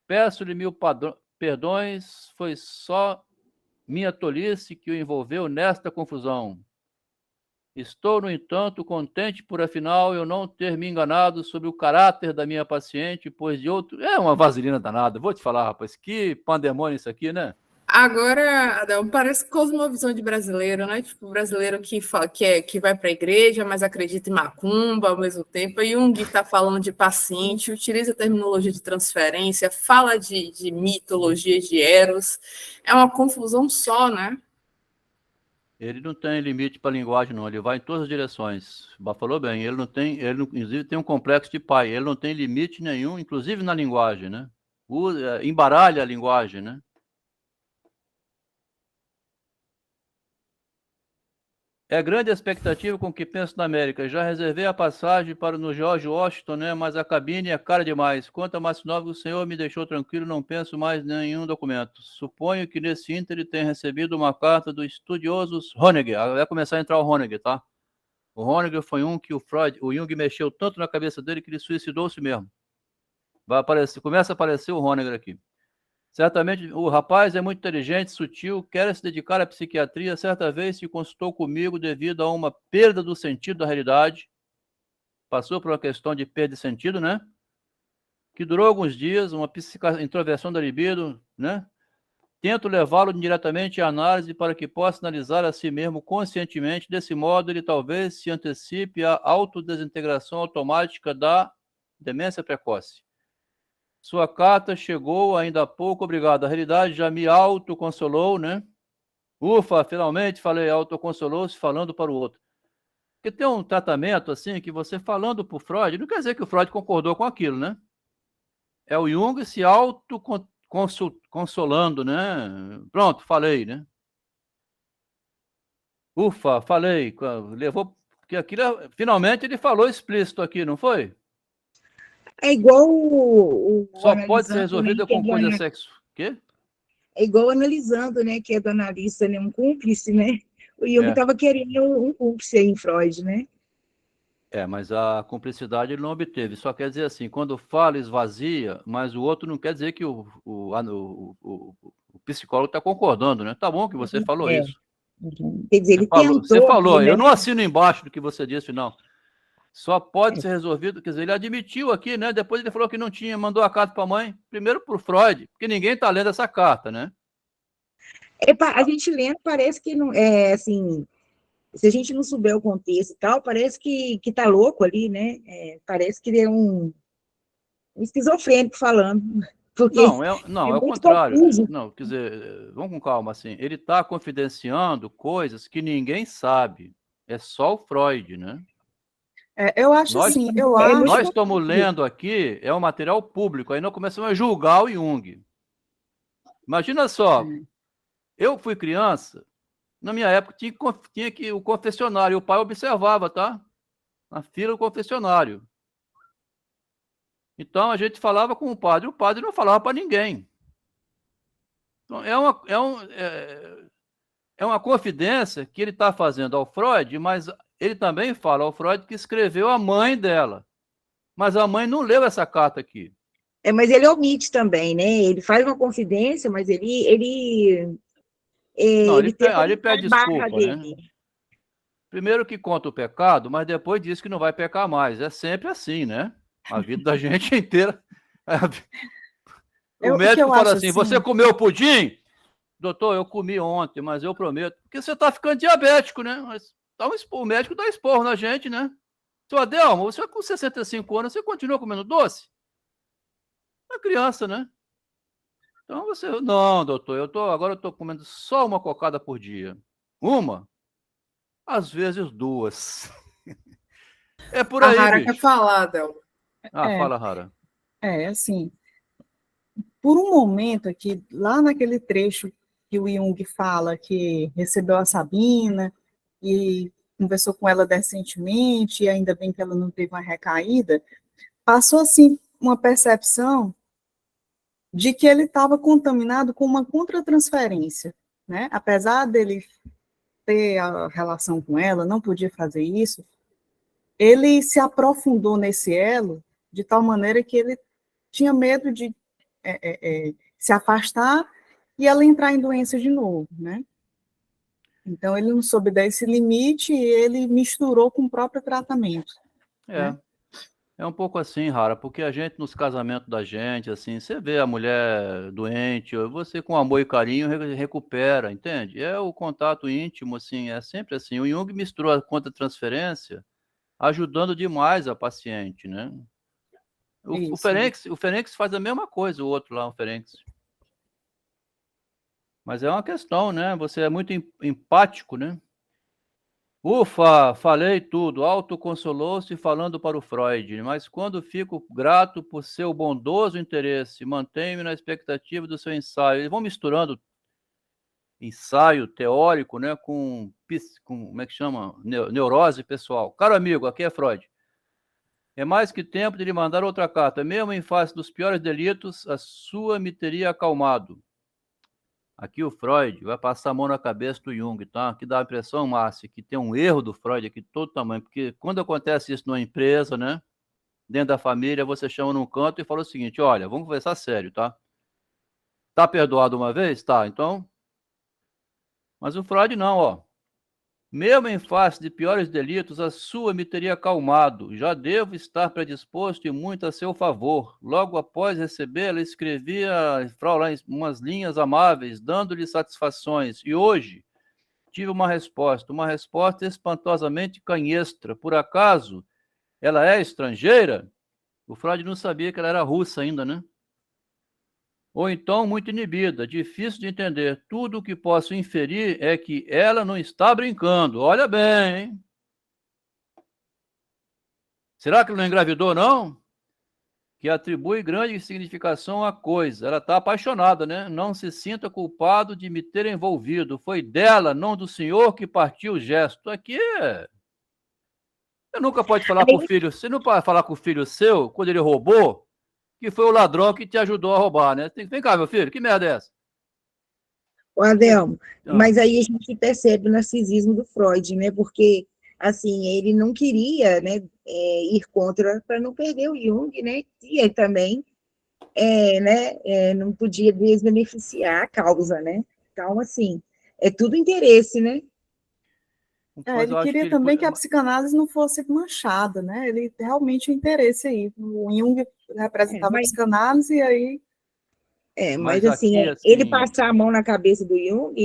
Peço-lhe 1000 perdões, foi só minha tolice que o envolveu nesta confusão. Estou, no entanto, contente por, afinal, eu não ter me enganado sobre o caráter da minha paciente, pois de outro... É uma vaselina danada, vou te falar, rapaz, que pandemônio isso aqui, né? Agora, Adão, parece cosmovisão de brasileiro, né? Tipo, brasileiro que vai para a igreja, mas acredita em macumba ao mesmo tempo. E Jung está falando de paciente, utiliza a terminologia de transferência, fala de mitologia de Eros. É uma confusão só, né? Ele não tem limite para a linguagem, não. Ele vai em todas as direções. Falou bem. Ele, inclusive, tem um complexo de pai. Ele não tem limite nenhum, inclusive na linguagem, né? Embaralha a linguagem, né? É grande a expectativa com que penso na América. Já reservei a passagem para no George Washington, né? Mas a cabine é cara demais. Quanto a Massinov, o senhor me deixou tranquilo, não penso mais em nenhum documento. Suponho que nesse ínter ele tenha recebido uma carta do estudioso Honegger. Vai começar a entrar o Honegger, tá? O Honegger foi um que o Jung mexeu tanto na cabeça dele que ele suicidou-se mesmo. Começa a aparecer o Honegger aqui. Certamente o rapaz é muito inteligente, sutil, quer se dedicar à psiquiatria. Certa vez se consultou comigo devido a uma perda do sentido da realidade. Passou por uma questão de perda de sentido, né? Que durou alguns dias, uma introversão da libido, né? tento levá-lo diretamente à análise para que possa analisar a si mesmo conscientemente. Desse modo, ele talvez se antecipe à autodesintegração automática da demência precoce. Sua carta chegou ainda há pouco, obrigado. A realidade já me autoconsolou, né? Ufa, finalmente falei, autoconsolou-se falando para o outro. Porque tem um tratamento assim que você falando para o Freud, não quer dizer que o Freud concordou com aquilo, né? É o Jung se autoconsolando, né? Pronto, falei, né? Ufa, falei, levou, porque aquilo, finalmente ele falou explícito aqui, não foi? É igual o Só pode ser analisando, né, resolvida que é com do coisa sexo. Quê? É igual analisando, né, que é do analista, né, um cúmplice, né? O Jung estava querendo um cúmplice aí em Freud, né? Mas a cumplicidade ele não obteve. Só quer dizer assim, quando fala esvazia, mas o outro não quer dizer que o psicólogo está concordando, né? Tá bom que você falou isso. Quer dizer, ele Você falou, né? Eu não assino embaixo do que você disse, não. Só pode ser resolvido, quer dizer, ele admitiu aqui, né? Depois ele falou que não tinha, mandou a carta para a mãe, primeiro para o Freud, porque ninguém está lendo essa carta, né? A gente lendo parece que não é assim, se a gente não souber o contexto e tal, parece que tá louco ali, né? Parece que ele é um esquizofrênico falando. Porque Não, é o muito contrário. confuso. Não, quer dizer, vamos com calma, assim. Ele está confidenciando coisas que ninguém sabe. É só o Freud, né? Eu acho assim, Nós estamos lendo aqui, é um material público, aí nós começamos a julgar o Jung. Imagina só, eu fui criança, na minha época tinha que o confessionário, o pai observava, tá? Na fila do confessionário. Então a gente falava com o padre não falava para ninguém. Então, é uma confidência que ele está fazendo ao Freud, mas ele também fala ao Freud que escreveu a mãe dela. Mas a mãe não leu essa carta aqui. Mas ele omite também, né? Ele faz uma confidência, mas ele pede desculpa, né? Primeiro que conta o pecado, mas depois diz que não vai pecar mais. É sempre assim, né? A vida da gente inteira. O médico fala assim, você comeu pudim? Doutor, eu comi ontem, mas eu prometo. Porque você está ficando diabético, né? Mas o médico dá esporro na gente, né? Seu Adelmo, você com 65 anos, você continua comendo doce? É criança, né? Então você... Não, doutor, agora eu estou comendo só uma cocada por dia. Uma? Às vezes duas. É por aí, A Rara bicho. quer falar, Adelmo. Fala, Rara. Assim, por um momento aqui, lá naquele trecho que o Jung fala que recebeu a Sabina e conversou com ela decentemente, e ainda bem que ela não teve uma recaída, passou, assim, uma percepção de que ele estava contaminado com uma contratransferência, né? Apesar dele ter a relação com ela, não podia fazer isso, ele se aprofundou nesse elo de tal maneira que ele tinha medo de se afastar e ela entrar em doença de novo, né? Então, ele não soube dar esse limite e ele misturou com o próprio tratamento. Né? É um pouco assim, Rara, porque a gente, nos casamentos da gente, assim, você vê a mulher doente, você com amor e carinho recupera, entende? É o contato íntimo, assim, é sempre assim. O Jung misturou a contra-transferência ajudando demais a paciente, né? O Ferenc faz a mesma coisa, o outro lá, o Ferenc. Mas é uma questão, né? Você é muito empático, né? Ufa, falei tudo, autoconsolou-se falando para o Freud, mas quando fico grato por seu bondoso interesse, mantenho-me na expectativa do seu ensaio. Eles vão misturando ensaio teórico, né, com como é que chama? Neurose pessoal. Caro amigo, aqui é Freud. É mais que tempo de lhe mandar outra carta. Mesmo em face dos piores delitos, a sua me teria acalmado. Aqui o Freud vai passar a mão na cabeça do Jung, tá? Que dá a impressão, Márcia, que tem um erro do Freud aqui de todo tamanho, porque quando acontece isso numa empresa, né? Dentro da família, você chama num canto e fala o seguinte, olha, vamos conversar sério, tá? Tá perdoado uma vez? Tá, então... Mas o Freud não, ó. Mesmo em face de piores delitos, a sua me teria acalmado. Já devo estar predisposto e muito a seu favor. Logo após recebê-la, escrevia a Fraulein umas linhas amáveis, dando-lhe satisfações. E hoje tive uma resposta espantosamente canhestra. Por acaso, ela é estrangeira? O Freud não sabia que ela era russa ainda, né? Ou então muito inibida, difícil de entender. Tudo o que posso inferir é que ela não está brincando. Olha bem, hein? Será que ela não engravidou, não? Que atribui grande significação à coisa. Ela está apaixonada, né? Não se sinta culpado de me ter envolvido. Foi dela, não do senhor, que partiu o gesto. Aqui é... Você nunca pode falar com o filho... Você não pode falar com o filho seu, quando ele roubou, que foi o ladrão que te ajudou a roubar, né? Vem cá, meu filho, que merda é essa? Ô, Adelmo, mas aí a gente percebe o narcisismo do Freud, né? Porque, assim, ele não queria, né, ir contra para não perder o Jung, né? E ele também não podia desbeneficiar a causa, né? Então, assim, é tudo interesse, né? Ele queria também que a psicanálise não fosse manchada, né? Ele realmente o interesse aí. O Jung representava a psicanálise e aí... mas assim, ele passar a mão na cabeça do Jung...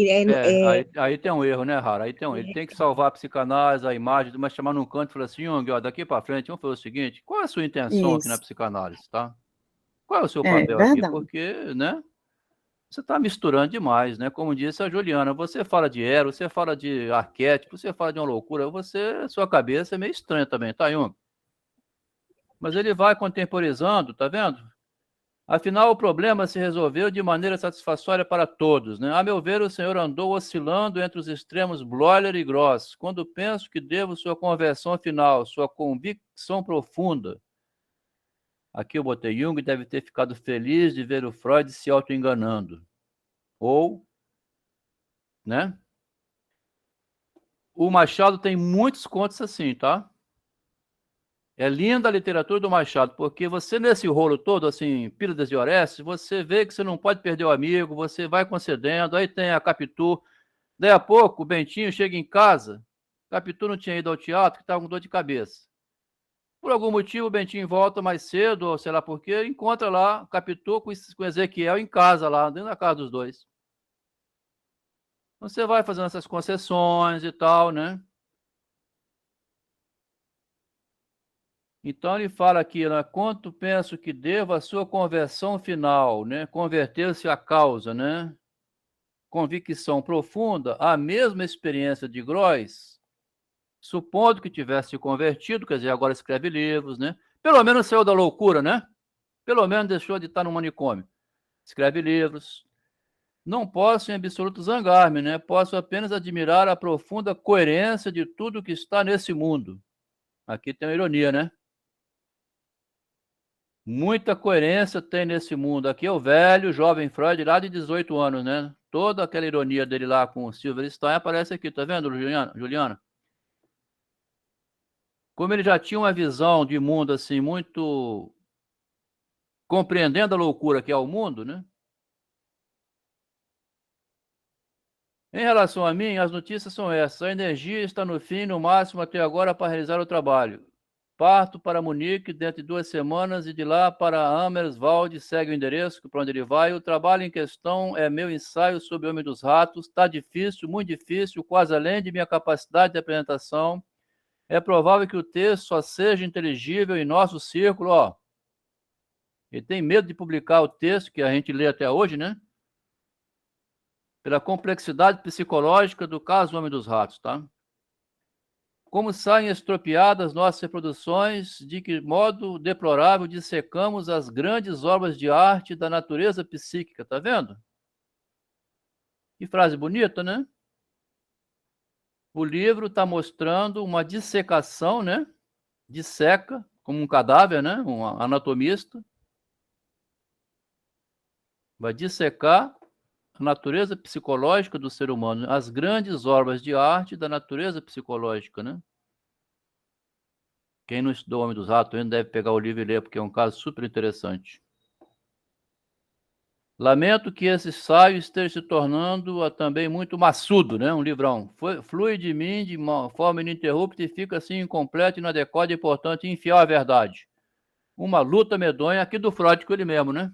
Aí tem um erro, né, Rara? Ele tem que salvar a psicanálise, a imagem, mas chamar num canto e falar assim, Jung, ó, daqui para frente, vamos fazer o seguinte, qual é a sua intenção aqui na psicanálise, tá? Qual é o seu papel aqui? Porque, né, você está misturando demais, né? Como disse a Juliana, você fala de Eros, você fala de arquétipo, você fala de uma loucura, sua cabeça é meio estranha também, tá, Jung? Mas ele vai contemporizando, tá vendo? Afinal, o problema se resolveu de maneira satisfatória para todos, né? A meu ver, o senhor andou oscilando entre os extremos Bloiler e Gross. Quando penso que devo sua conversão final, sua convicção profunda. Aqui eu botei Jung deve ter ficado feliz de ver o Freud se auto-enganando. Ou, né? O Machado tem muitos contos assim, tá? É linda a literatura do Machado, porque você, nesse rolo todo, assim, Pílulas de Orestes, você vê que você não pode perder o amigo, você vai concedendo, aí tem a Capitu. Daí a pouco, o Bentinho chega em casa, Capitu não tinha ido ao teatro, que estava com dor de cabeça. Por algum motivo, o Bentinho volta mais cedo, ou sei lá por quê, encontra lá Capitu com Ezequiel em casa, lá, dentro da casa dos dois. Você vai fazendo essas concessões e tal, né? Então ele fala aqui, né, quanto penso que devo a sua conversão final, né? Converter-se à causa, né? Convicção profunda, a mesma experiência de Gross, supondo que tivesse se convertido, quer dizer, agora escreve livros, né? Pelo menos saiu da loucura, né? Pelo menos deixou de estar no manicômio. Escreve livros. Não posso em absoluto zangar-me, né? Posso apenas admirar a profunda coerência de tudo que está nesse mundo. Aqui tem uma ironia, né? Muita coerência tem nesse mundo. Aqui é o velho, jovem Freud, lá de 18 anos, né? Toda aquela ironia dele lá com o Silverstein aparece aqui, tá vendo, Juliana? Como ele já tinha uma visão de mundo, assim, muito... compreendendo a loucura que é o mundo, né? Em relação a mim, as notícias são essas. A energia está no fim, no máximo até agora, para realizar o trabalho. Parto para Munique dentro de 2 semanas e de lá para Amerswald, segue o endereço para onde ele vai. O trabalho em questão é meu ensaio sobre o Homem dos Ratos. Está difícil, muito difícil, quase além de minha capacidade de apresentação. É provável que o texto só seja inteligível em nosso círculo. Ó. Ele tem medo de publicar o texto que a gente lê até hoje, né? Pela complexidade psicológica do caso Homem dos Ratos, tá? Como saem estropiadas nossas reproduções, de que modo deplorável dissecamos as grandes obras de arte da natureza psíquica, tá vendo? Que frase bonita, né? O livro está mostrando uma dissecação, né? Disseca, como um cadáver, né? Um anatomista. Vai dissecar a natureza psicológica do ser humano, as grandes obras de arte da natureza psicológica, né? Quem não estudou o Homem dos Ratos ainda deve pegar o livro e ler, porque é um caso super interessante. Lamento que esse ensaio esteja se tornando também muito maçudo, né? Um livrão. Flui de mim de uma forma ininterrupta e fica assim incompleto, inadequado e, portanto, infiel à verdade. Uma luta medonha aqui do Freud com ele mesmo, né?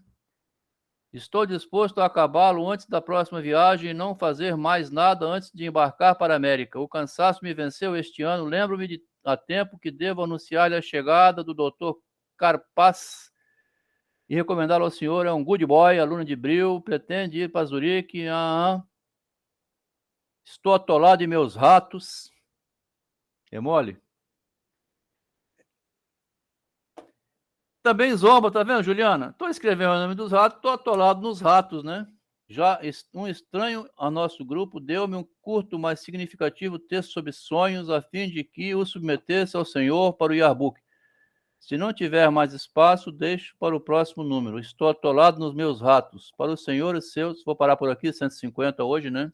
Estou disposto a acabá-lo antes da próxima viagem e não fazer mais nada antes de embarcar para a América. O cansaço me venceu este ano. Lembro-me de a tempo que devo anunciar-lhe a chegada do Dr. Carpaz e recomendá-lo ao senhor. É um good boy, aluno de Bril, pretende ir para Zurique. Estou atolado em meus ratos. É mole? Também zomba, tá vendo, Juliana? Estou escrevendo o nome dos ratos, estou atolado nos ratos, né? Já um estranho a nosso grupo deu-me um curto, mas significativo texto sobre sonhos, a fim de que o submetesse ao senhor para o yearbook. Se não tiver mais espaço, deixo para o próximo número. Estou atolado nos meus ratos. Para o senhor e seus, vou parar por aqui, 150 hoje, né?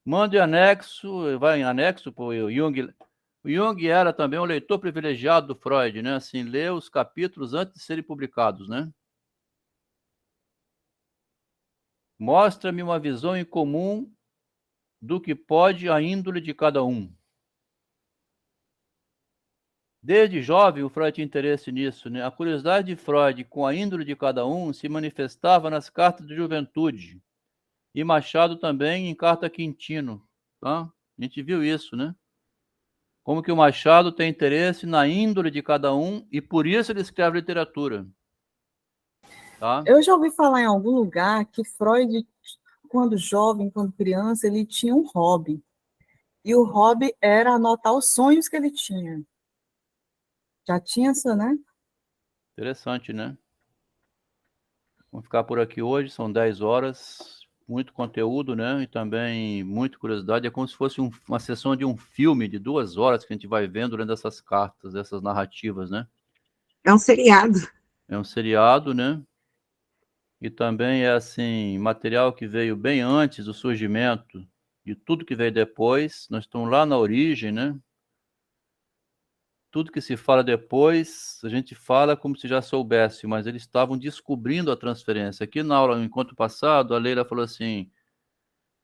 Mande anexo, vai em anexo para o Jung. O Jung era também um leitor privilegiado do Freud, né? Assim, leu os capítulos antes de serem publicados, né? Mostra-me uma visão em comum do que pode a índole de cada um. Desde jovem, o Freud tinha interesse nisso, né? A curiosidade de Freud com a índole de cada um se manifestava nas cartas de juventude. E Machado também em Carta a Quintino, tá? A gente viu isso, né? Como que o Machado tem interesse na índole de cada um e por isso ele escreve literatura. Tá? Eu já ouvi falar em algum lugar que Freud, quando jovem, quando criança, ele tinha um hobby. E o hobby era anotar os sonhos que ele tinha. Já tinha essa, né? Interessante, né? Vamos ficar por aqui hoje, são 10 horas. Muito conteúdo, né? E também muita curiosidade. É como se fosse uma sessão de um filme de 2 horas que a gente vai vendo durante essas cartas, essas narrativas, né? É um seriado. É um seriado, né? E também é, assim, material que veio bem antes do surgimento de tudo que veio depois. Nós estamos lá na origem, né? Tudo que se fala depois, a gente fala como se já soubesse, mas eles estavam descobrindo a transferência. Aqui na aula, no encontro passado, a Leila falou assim,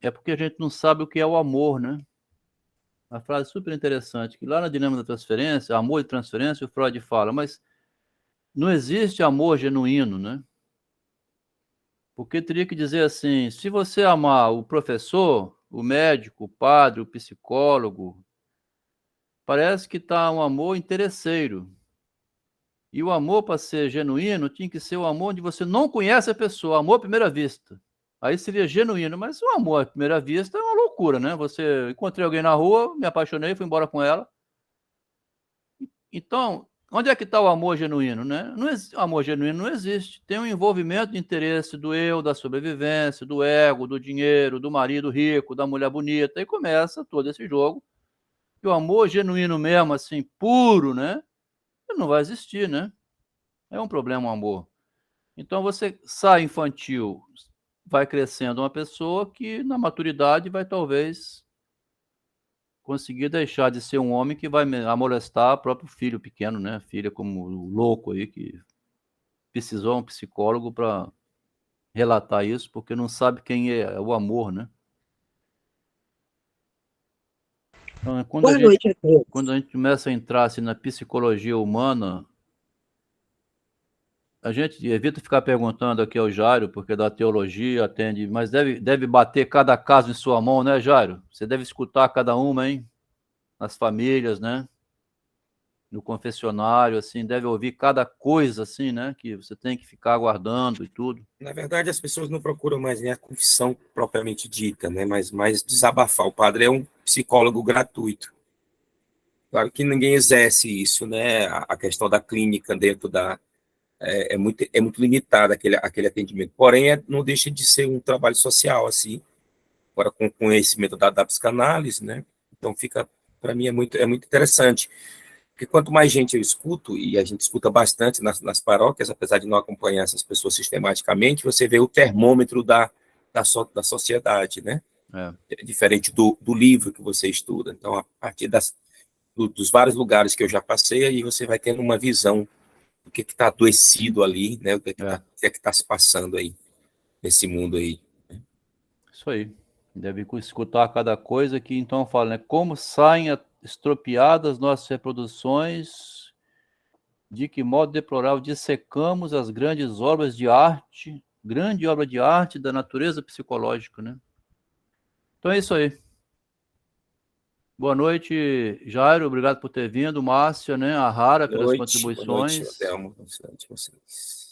é porque a gente não sabe o que é o amor, né? Uma frase super interessante, que lá na dinâmica da transferência, amor e transferência, o Freud fala, mas não existe amor genuíno, né? Porque teria que dizer assim, se você amar o professor, o médico, o padre, o psicólogo, parece que está um amor interesseiro. E o amor, para ser genuíno, tinha que ser o amor onde você não conhece a pessoa, amor à primeira vista. Aí seria genuíno, mas o amor à primeira vista é uma loucura, né? Você encontrei alguém na rua, me apaixonei, fui embora com ela. Então, onde é que está o amor genuíno, né? O amor genuíno não existe. Tem um envolvimento de interesse do eu, da sobrevivência, do ego, do dinheiro, do marido rico, da mulher bonita, e começa todo esse jogo. E o amor genuíno mesmo, assim, puro, né? Não vai existir, né? É um problema o amor. Então, você sai infantil, vai crescendo uma pessoa que, na maturidade, vai talvez conseguir deixar de ser um homem que vai molestar o próprio filho pequeno, né? Filha como louco aí, que precisou de um psicólogo para relatar isso, porque não sabe quem é o amor, né? Então, quando a gente começa a entrar assim, na psicologia humana, a gente evita ficar perguntando aqui ao Jairo, porque da teologia atende, mas deve bater cada caso em sua mão, né, Jairo? Você deve escutar cada uma, hein? Nas famílias, né? No confessionário, assim, deve ouvir cada coisa, assim, né? Que você tem que ficar aguardando e tudo. Na verdade, as pessoas não procuram mais nem a confissão propriamente dita, né? Mas mais desabafar. O padre é um psicólogo gratuito. Claro que ninguém exerce isso, né? A questão da clínica dentro da... É muito limitado aquele atendimento. Porém, não deixa de ser um trabalho social, assim, agora com conhecimento da psicanálise, né? Então, para mim, é muito interessante. Porque quanto mais gente eu escuto, e a gente escuta bastante nas paróquias, apesar de não acompanhar essas pessoas sistematicamente, você vê o termômetro da sociedade, né? É diferente do livro que você estuda. Então, a partir dos vários lugares que eu já passei, aí você vai tendo uma visão do que está adoecido ali, né? O que está se passando aí. nesse mundo aí. Isso aí. Deve escutar cada coisa que então fala, né? Como saem estropiadas nossas reproduções, de que modo deplorável dissecamos as grandes obras de arte, grande obra de arte da natureza psicológica, né? Então é isso aí. Boa noite, Jairo, obrigado por ter vindo, Márcia, né? A Rara pelas contribuições.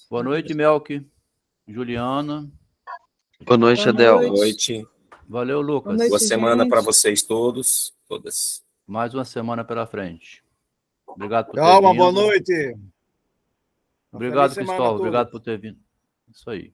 Boa noite, Melk, Juliana. Boa noite, Adel. Boa noite. Valeu, Lucas. Boa semana para vocês todas. Mais uma semana pela frente. Obrigado por ter Calma, vindo. boa noite. Obrigado, Cristóvão. Obrigado por ter vindo. Isso aí.